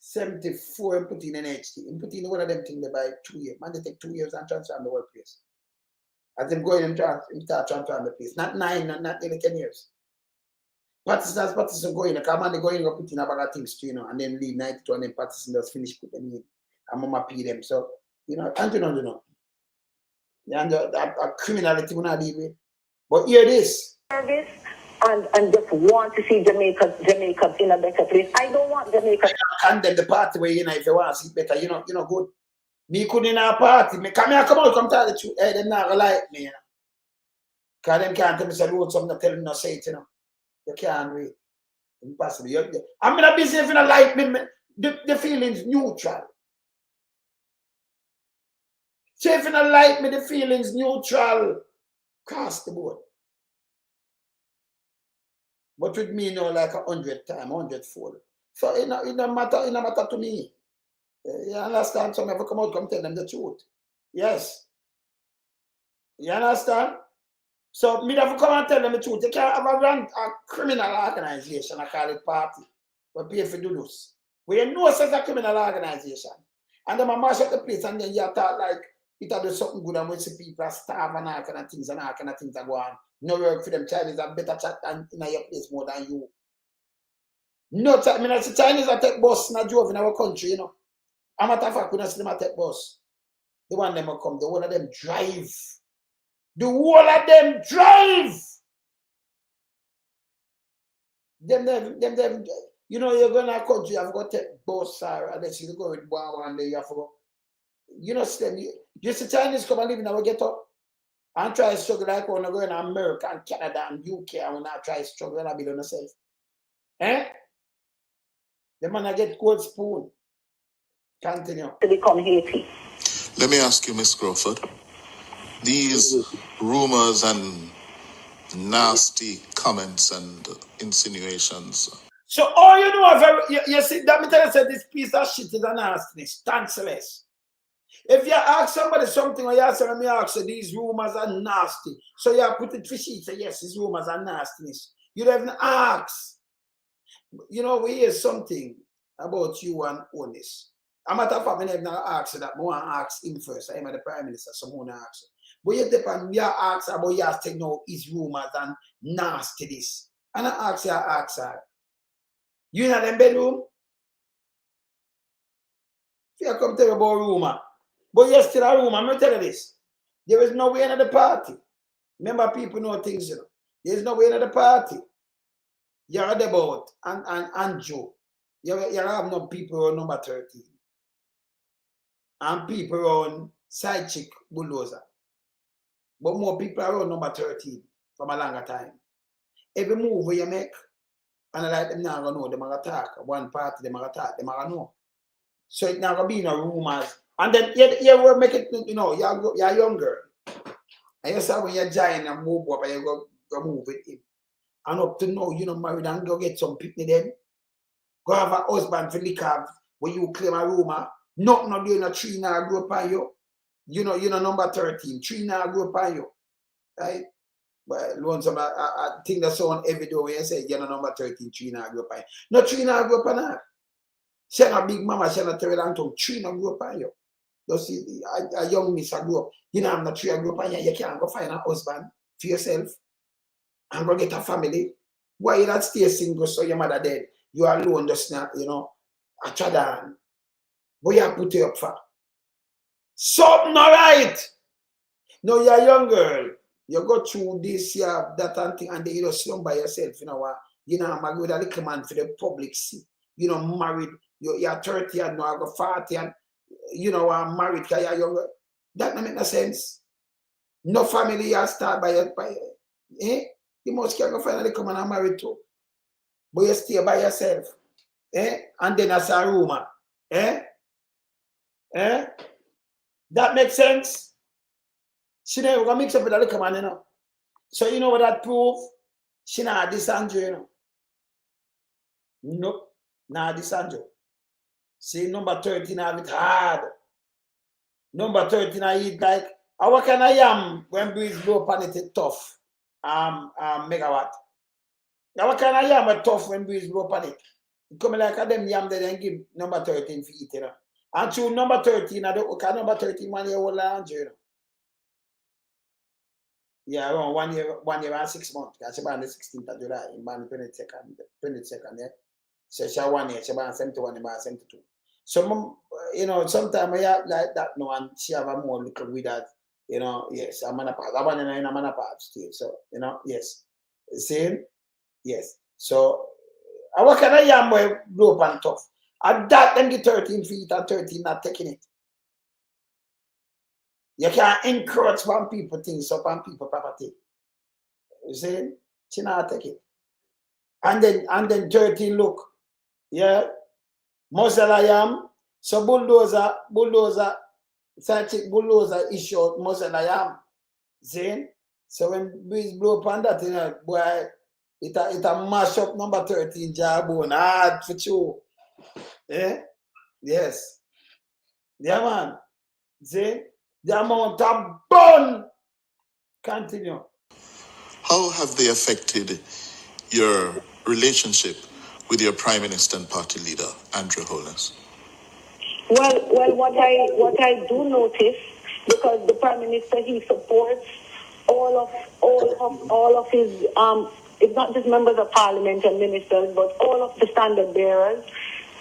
74, I'm putting in NHT. I'm putting in one of them things by 2 years. Man, they take 2 years and transform the whole place. As them going and start transform the place. Not 9, not even 10 years. Participants go in, come on, they go in and put in a bag of things, you know, and then leave 92 and then participants just finish put them in. And mama pay them. So, you know, and you know. And a criminality will not deal with. But hear this. Service and just want to see Jamaica in a better place. I don't want Jamaica. And then the party where, you know, if you want to see better, you know, good. Me couldn't in a party. Me come here, come tell the truth. Hey, they're not gonna like me, you know. Because them can't tell me say something, tell them not say it, you know. You can't wait. Impossible. I'm not busy if you don't like me. The feeling's neutral. So if you don't like me, the feeling's neutral. Cross the board. But with me, you know, like 100 times, 100-fold. So it don't matter to me. You understand? So I never come out, come tell them the truth. Yes. You understand? So me never come and tell them the truth. You can't have a criminal organization, I call it party. We pay for do this. We know such a criminal organization. And then I mash up the place and then you talk like it do something good and when see people are starve and all kind of things and all kind of things are going on. No work for them. Chinese are better chat than in your place more than you. No, I mean, the Chinese are take bus and drove in our country, you know. I'm matter of fact, we don't see them take bus. The one them will come, the one of them drive. The whole of them drive. Them, you know, you're going to a country, you have got to take bus or unless you go with one day, you have to go. You know, just the Chinese come and live in our ghetto and try to struggle like when I go in America and Canada and UK and when I try to struggle and I build on myself. Eh? The man I get cold spoon. Continue. To become Haiti. Let me ask you, Miss Crawford. These rumors and nasty comments and insinuations. So all you know, you see, that me tell you, say this piece of shit is a nastiness, tanceless. If you ask somebody something or you ask them, say these rumors are nasty. So you put it for sheet, say yes, these rumors are nastiness. You don't even ask. You know, we hear something about you and Holness. I'm not a fact, I never ask that, but I want to ask him first. I'm the Prime Minister, someone ask. But you depend, you ask about you ask know his rumors and nasty this. And I ask her. You in the bedroom? You come tell me about rumor. But you're still a rumor. I'm going to tell you this. There is no way in the party. Remember, people know things, you know. There is no way in the party. You're about and Joe. You have no people on number 13. And people on side chick bulldozer. But more people are on number 13 from a longer time. Every move you make, and I like them now gonna know, them are attack. One party, them are attack, them are know. So it's not gonna be no rumors. And then you will make it, you know, you're younger. And you say when you're giant and move up and you go move with him. And up to now, you know, married and go get some picnic then. Go have a husband for liquor when you claim a rumor. Nothing not doing a tree now grow up on you. You know, number 13. Tree now grow up on you. Right? But once I think that's on every day when you say you're number 13, tree now grow up on you. No tree now grow up on her. She a big mama, she a tell her to tree now grow up on you. You see, a young miss a grow up. You know, I'm not tree grow up on you. You can't go find a husband for yourself and go get a family. Why you not stay single so your mother dead? You are alone just now, you know, a chadam. What you put it up for? Something all right. No, you're a young girl. You go through this, you have that and thing, and then you just slum by yourself, you know what? You know, I'm married with a little man for the public see. You know, married, you're 30 and now I go 40 and you know, I'm married because you're younger. That don't make no sense. No family you start by eh? You must go finally come and married too. But you stay by yourself. Eh? And then as a rumor. Eh? Eh? That makes sense? She never gonna mix up with a little man, you know. So you know what that prove? She not this Andrew, you know. Nope, not this Andrew. See, number 13 have it hard. Number 13 I eat like what kind of yam when breeze blow upon it tough. Megawatt. Now what kind of yam are tough when breeze blow upon it? It come like a them yam they then give number 13 for eat, you know. And to number 13, I don't number 13 1 year old land, you know. Yeah, around 1 year and 6 months. That's about the 16th of July, in the 22nd, yeah. So she 1 year, she about 71, about 72. So, you know, sometimes I have like that no, and she have a more little with that, you know, yes, I'm on a part. I want to in a man part still. So, you know, yes. Same? Yes. So, what kind of yam boy blow up and tough? At that, them get 13 feet and 13 not taking it. You can't encourage one people things up on people property. You see? She not take it. And then 13 look. Yeah. Muscle I am. So bulldozer, is short, muscle I am. See? So when breeze blow upon that, you know, boy, it a mash up number 13 jawbone hard for you. Eh? Yes. Yeah, man. See? The amount of bone. Continue. How have they affected your relationship with your Prime Minister and party leader, Andrew Holness? Well, what I do notice, because the Prime Minister, he supports all of his it's not just members of Parliament and ministers, but all of the standard bearers.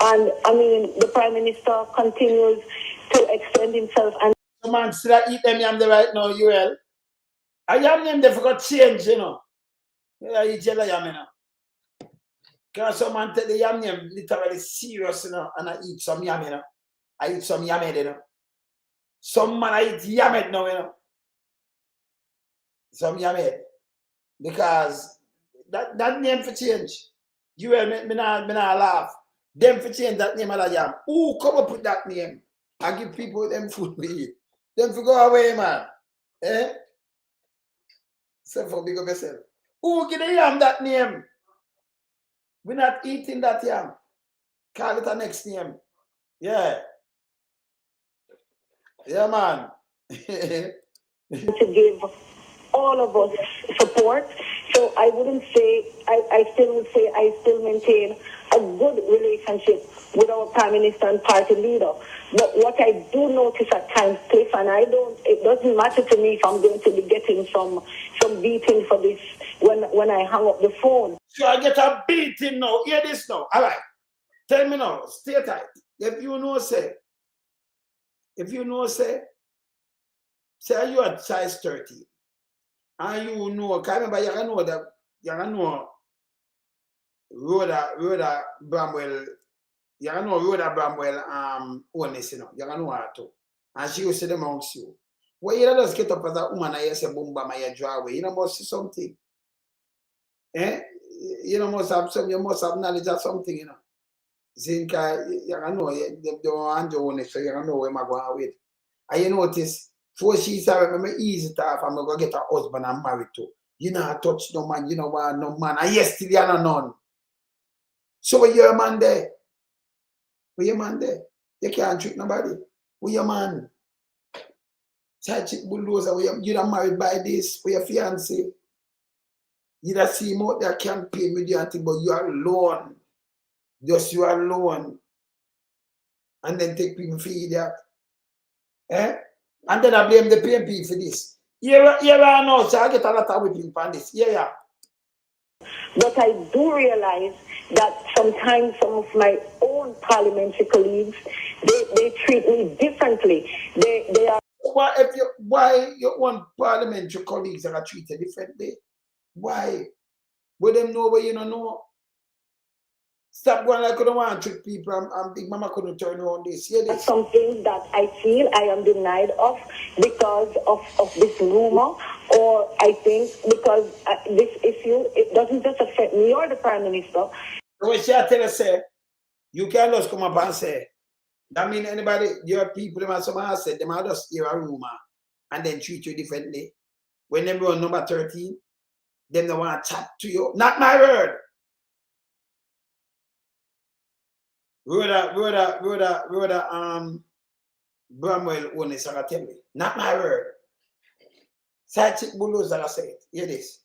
And I mean, the Prime Minister continues to extend himself. And some man still eat them yam right now, UL. I yam them they forgot change, you know. Yeah, eat jelly yam, you know. Because some man take the yam literally serious, you know, and I eat some yam, you know. I eat some yam, you know. Some man I eat yam now, you know. Some yam because that name for change. You will me not laugh. Them for change that name of the yam. Who come up with that name and give people them food to eat? Them for go away, man. Eh? So for big of yourself. Who give the yam that name? We're not eating that yam. Call it a next name. Yeah. Yeah, man. to give all of us support. So I wouldn't say, I still would say I still maintain a good relationship with our Prime Minister and party leader. But what I do notice at times, Cliff, and it doesn't matter to me if I'm going to be getting some beating for this when I hang up the phone. So I get a beating now. Hear this now. All right. Tell me now. Stay tight. If you know, say you are size 30. And you know, I remember you know that Rhoda Bramwell, you know Rhoda Bramwell Holness, you know, you know her too. And she used to them amongst you. Well, you just get up as a woman and you say boom bam and you draw away. You know must see something. Eh? You know must have some, you must have knowledge of something, you know. Zinka, you know, you don't Andrew Holness, so you know where I'm going with. And you notice, before she said, remember easy to I'm going to get a husband I'm married to. You know, touch no man, you know what, no man. And yes, still you're none. So when you're a man there, you can't treat nobody. Where your man? Side chick bulldozer, you're not married by this, for your fiancé. You don't see him out there campaign with you, but you are alone. Just you are alone. And then take people for idiot. Eh? And then I blame the PMP for this. Here I know, so I get a lot of whipping on this. Yeah. But I do realize that sometimes some of my own parliamentary colleagues, they treat me differently. They are. Why your own parliamentary colleagues are treated differently? Why? Would them know what you don't know? Stop going like I don't want to trick people. I'm Big Mama couldn't turn on this. Yeah, this. Something that I feel I am denied of because of this rumor, or I think because this issue, it doesn't just affect me or the Prime Minister. So when she tell us, say, you can't just come up and say, that mean anybody, your people, them someone said, they might just hear a rumor and then treat you differently. When they run number 13, them don't want to chat to you. Not my word. Bramwell Holness are tell me. Not my word. Side chick bulldozer I say it. Hear this.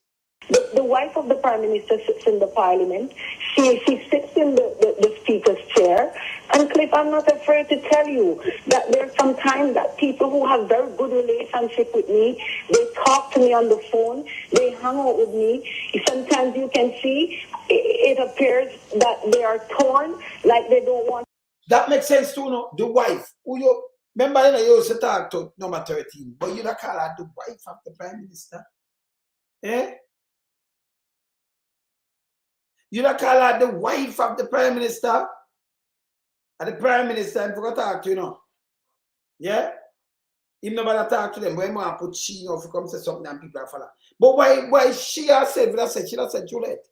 The wife of the Prime Minister sits in the Parliament. She sits in the Speaker's chair. And Cliff, I'm not afraid to tell you that there's sometimes that people who have very good relationship with me, they talk to me on the phone, they hang out with me. Sometimes you can see it appears that they are torn, like they don't want. That makes sense too, no? The wife. Who you remember you used to talk to number 13, but you don't call her the wife of the Prime Minister. Eh? You don't call her the wife of the Prime Minister? And the Prime Minister, I'm going to talk to you now. Yeah? Him nobody talk to them, but he want to put she, you know, if you come say something and people are follow. But why she herself, she don't say Juliet.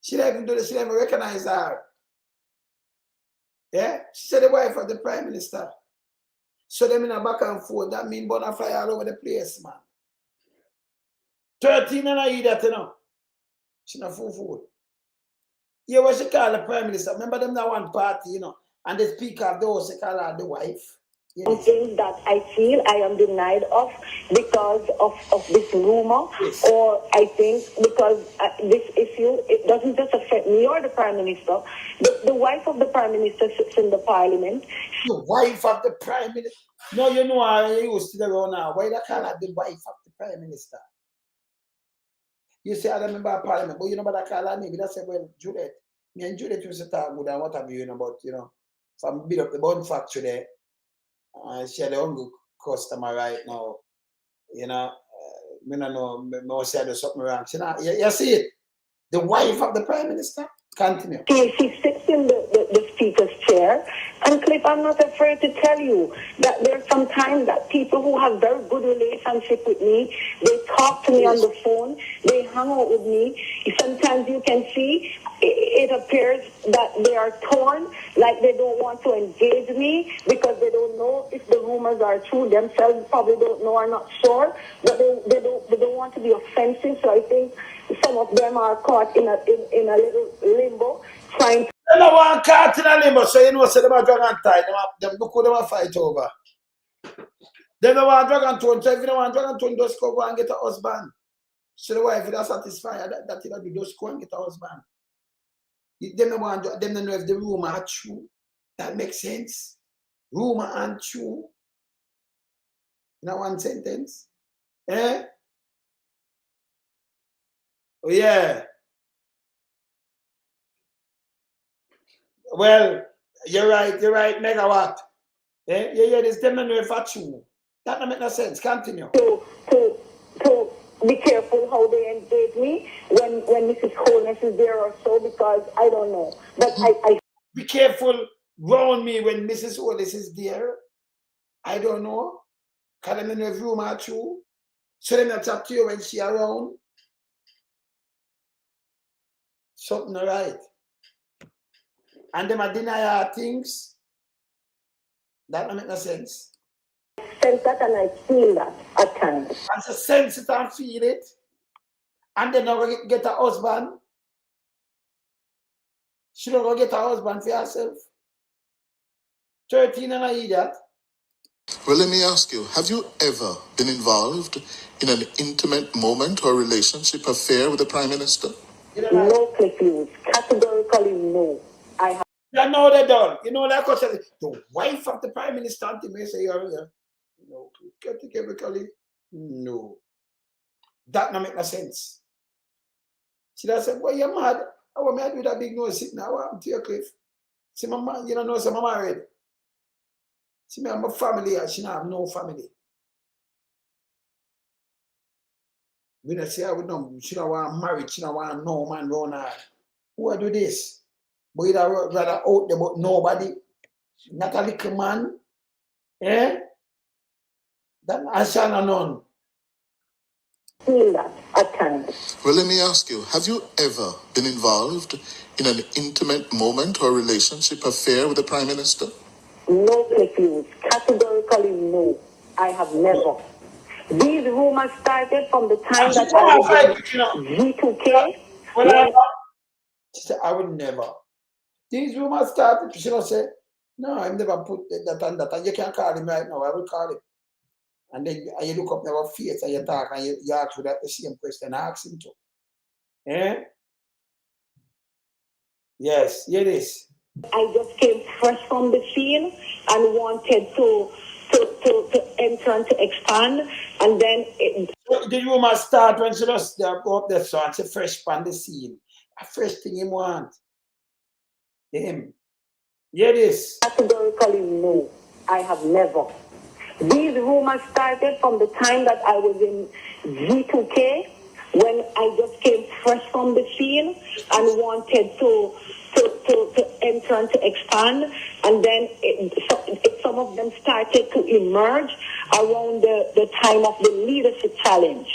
She don't even do this, she don't even recognize her. Yeah? She said the wife of the Prime Minister. So them in a back and forth, that mean bonfire all over the place, man. 13 and I eat that, you know. She not food. Yeah, what she call the Prime Minister. Remember them that one party, you know, and the Speaker of the House, they call her the wife. Yes. Something that I feel I am denied of because of this rumor, yes. Or I think because this issue, it doesn't just affect me or the Prime Minister. The wife of the Prime Minister sits in the Parliament. The wife of the Prime Minister? No, you know how you used to go now. Why they call her the wife of the Prime Minister? You say, I remember Parliament, but you know what I call her name? That's well, Juliet. Me and Juliet used to talk good and what have you, about, you know, from build up the bun factory there. She had a hungry customer right now. You know, I don't know, I say there's something wrong. You see it? The wife of the Prime Minister? Continue. She sits in the Speaker's chair. And Cliff, I'm not afraid to tell you that there's sometimes that people who have very good relationship with me, they talk to me on the phone, they hang out with me. Sometimes you can see it appears that they are torn, like they don't want to engage me because they don't know if the rumors are true. Themselves probably don't know, are not sure, but they don't want to be offensive. So I think some of them are caught in a little limbo, trying to. They don't want caught in a limbo, so you know, so they are dragon tie. Them look who they want fight over. They don't want dragon tone, so if you don't want dragon tone, just go and get a husband. So the wife, if they're satisfied, that you just go and get a husband. Them don't know if the rumor are true. That makes sense. Rumor and true. In one sentence. Eh? Oh yeah. Well, you're right, megawatt. Eh? Yeah, this them don't know if it's true. That don't make no sense. Continue. To be careful how they engage me when Mrs. Holness is there or so, because I don't know. But I be careful round me when Mrs. Holness is there. I don't know. Because I don't know if rumor are true. So they not talk to you when she around. Something right. And them a deny her things. That don't make no sense. Sense that and I feel that at times. And so sense it and feel it. And then now get a husband. She don't go get a husband for herself. 13 and I eat that. Well, let me ask you, have you ever been involved in an intimate moment or relationship affair with the Prime Minister? No, Cliff, categorically no. I have. You know they don't. You know that question. The wife of the Prime Minister, may say you're here. No, categorically no. That don't make no sense. She does say, well, you're mad. I want me to do that big nose sitting now. I'm to your Cliff. See, my man, you don't know, so I'm married. See, me, I'm a family, and she don't have no family. We don't say, I would know, she don't want married, she don't want no man around her. Who will do this? But you'd rather out there, but nobody, not a little man. Eh? That I shall not know. Feel that at times. Well, let me ask you, have you ever been involved in an intimate moment or relationship affair with the Prime Minister? No, Cliff, categorically no. I have never. These rumors started from the time that I was in G2K. Well, she said, I would never. These rumors started, she said, no, I've never put that on that. And you can't call him right now, I will call him. And then you look up our face and you talk and you ask for that the same question, I ask him to. Eh? Yes, here it is. I just came fresh from the scene and wanted to enter and to expand, and then the rumor start when she just go up there, so and she fresh on the scene. A fresh thing him want. Him. Here it is. Categorically, no, I have never. These rumors started from the time that I was in G2K, when I just came fresh from the scene and wanted to enter and to expand, and then some of them started to emerge around the time of the leadership challenge.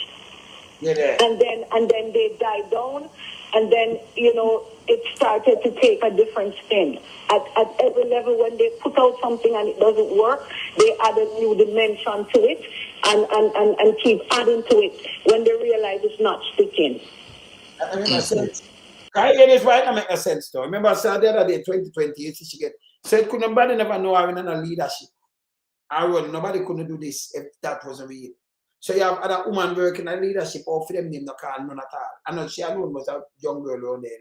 Yeah. And then they died down, and then it started to take a different spin. At every level, when they put out something and it doesn't work, they add a new dimension to it and keep adding to it when they realize it's not sticking. That makes sense. Can you hear this right? That makes sense though. Remember I said the other day, 2020, she get said could nobody never know how in a leadership. Nobody couldn't do this if that wasn't real. So you have other woman working in leadership, or for them name no call none at all. I know she alone was a young girl on there.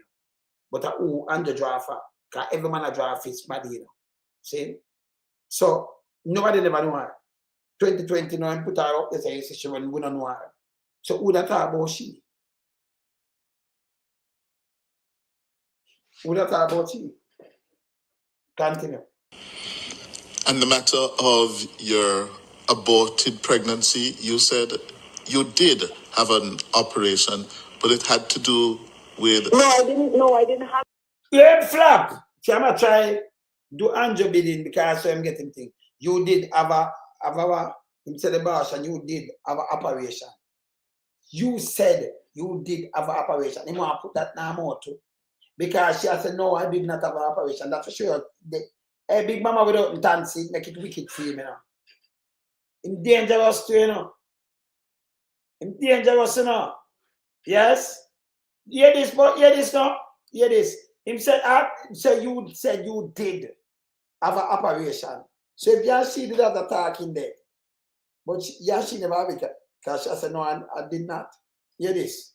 But who and the drafter, because every man a draft is mad, See? So nobody never know her. 2020 now and put her up as a session when we don't know her. So who that talk about she? Who that talk about she? Continue. And the matter of your aborted pregnancy, you said you did have an operation, but it had to do with... No, I didn't have... Leg flap. See, I'm going to try do angel bidding because I'm getting things. You did have a instead of boss, and you did have an operation. You said you did have an operation. You want to put that now more too. Because she said, no, I did not have an operation. That's for sure. Hey, Big Mama without dancing, make it wicked for you, I'm dangerous too, I'm dangerous, Yes? Hear this, but hear this now. Hear this. Him said, you said you did have an operation. So if you see the other talking there, but she never have it. Because she said, no, I did not. Hear this.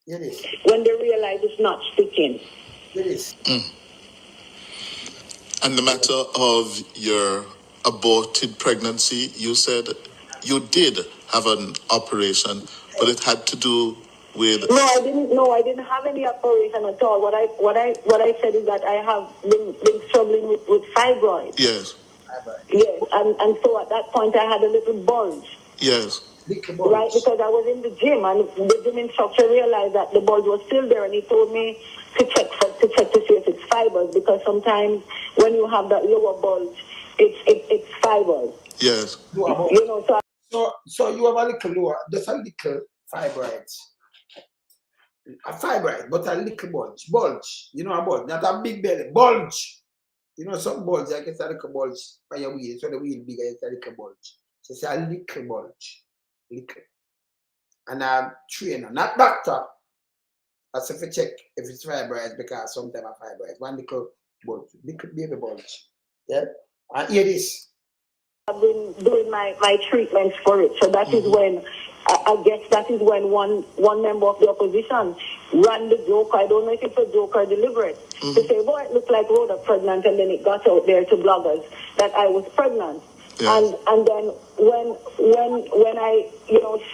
Hear this. When they realize it's not sticking. Hear this. And the matter of your aborted pregnancy, you said you did have an operation, but it had to do with... No, I didn't have any operation at all. What I said is that I have been struggling with fibroids. Yes. Yes, and so at that point I had a little bulge. Yes. Right, because I was in the gym and the gym instructor realized that the bulge was still there, and he told me to check to see if it's fibers, because sometimes when you have that lower bulge, it's fibers. Yes. So you have a little lower, just a little fibroids. A fibroid, but a little bulge. Bulge. You know a bulge, not a big belly. Bulge. Some bulge, I guess a little bulge by your wheel. So the wheel bigger, it's a little bulge. So it's a little bulge. Little. And a trainer, not doctor. As if you check if it's fibroid, because sometimes a fibroid. One little bulge, little baby bulge. Yeah? And here it is. I've been doing my treatments for it. So that is when, I guess that is when one member of the opposition ran the joke. I don't know if it's a joke or deliberate. To say, boy, it looked like Rhoda pregnant, and then it got out there to bloggers that I was pregnant. Yes. And then when I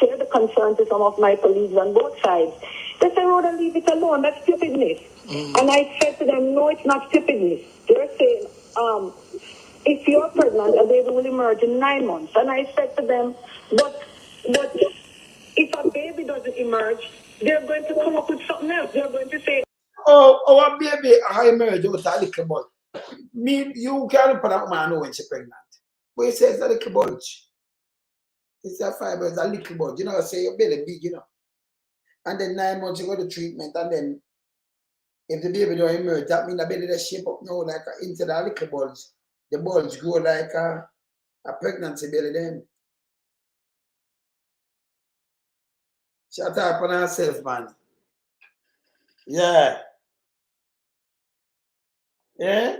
share the concern to some of my colleagues on both sides, they say, Rhoda, leave it alone. That's stupidness. And I said to them, no, it's not stupidness. They're saying, if you're pregnant, a baby will emerge in 9 months. And I said to them, but if a baby doesn't emerge, they're going to come up with something else. They're going to say, a baby emerge with a little bulge. You can't put a woman know when she's pregnant. But it says a little bulge. It's a fiber, it's a little bulge. Say your belly big, And then 9 months you go to treatment, and then if the baby don't emerge, that means the belly that shape up now like into the little bulge. The bulge grow like a pregnancy belly then. Shut up on herself, man. Yeah. Yeah?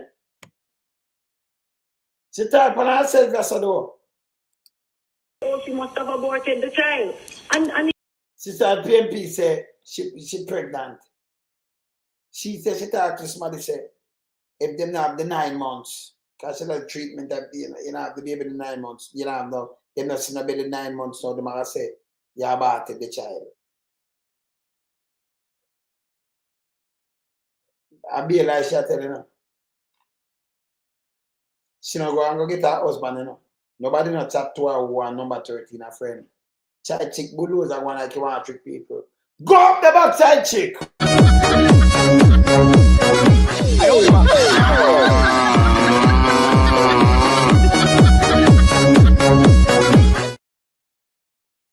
She thought for herself, that's all. Oh, she must have aborted the child. And Sister PMP said she pregnant. She said she talked to somebody said if them not have the 9 months, because she like treatment that you have the baby in 9 months, you don't have no, they're not seen a baby 9 months, so the mother say you aborted the child. I be like she tell you know. She not go and go get her husband, you know. Nobody not chat to her who are number 13, a friend. Child chick bulldozer one like you want to trick people. Go up the backside chick.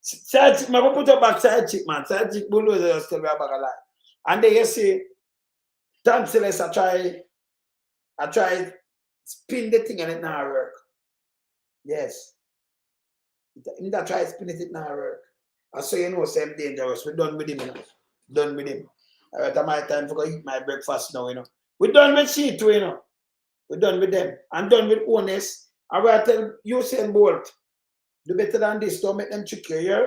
Side chick, man, put up backside chick, man. Side chick bulldozer still be a bag of lie. And then you see, Tom Silas, I try spin the thing and it not work. Yes. I try spin it not work. I say you know same dangerous. We're done with him, you know. Done with him. Alright, my time to go eat my breakfast now, you know. We're done with she too, you know. We're done with them. I'm done with Holness. I will tell Usain Bolt, do better than this, don't make them trick you, yeah?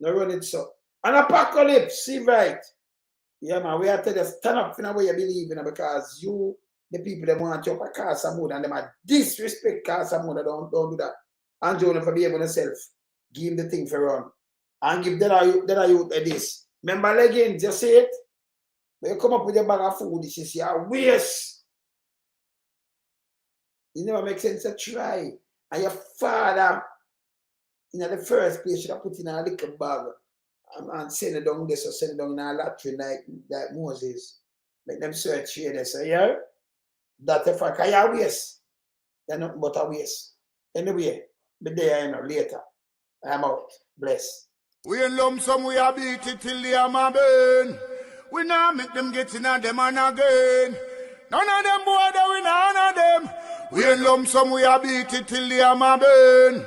No run it so. And Apocalypse, Seiveright. Yeah, man, we have to just stand up in a way you believe in because you, the people that want to up a car Samuda and them are disrespect car Samuda, don't do that. And Jonah for behaving himself. Give him the thing for run. And give that are you this. Remember leggings, you see it? When you come up with your bag of food, you see a waste. It never makes sense to try. And your father, in the first place, should have put in a little bag and send it down this or send it down in a latrine like Moses. Make them search here. They say, yeah, that's a fact. I are waste. They're nothing but a waste. Anyway, be there, you know, later. I'm out. Bless. We in lump sum, we a beat it till the hammer burn. We now make them get in a them and again. None of them boy that we none of them. We in lump sum, we a beat it till the hammer burn.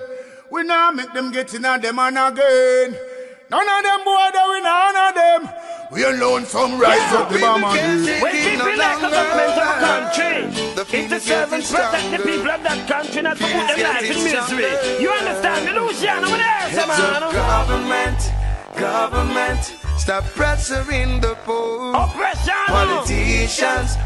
We now make them get in a them and again. None of them boy that we none of them. We alone some rise up the bomb and we keep it like the government of a country. It's the servants protect the people of that country, not to put their life in misery. You understand me, Luciano? What else, man? Government, stop pressuring the poor. Oppression. Politicians,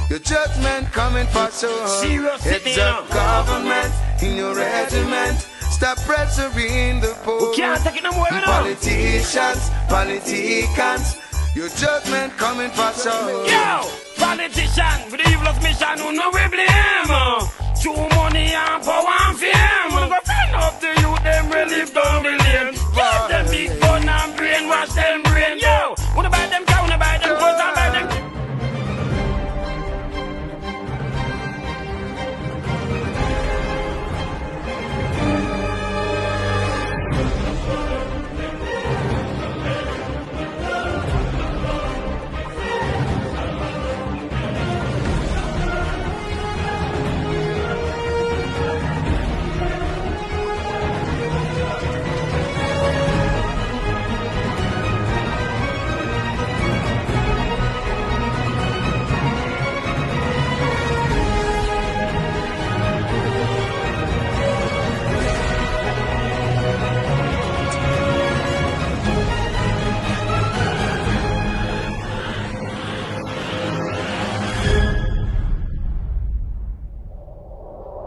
your judgment coming for sure. Serious It's a government in your regiment. Stop pressuring the poor. We can't take it no more, Politicians, your judgment coming for sure. Yo, politicians with the evilest mission, who know we blame. Too money and power and fame. We're going to find up the youth, them really dumb.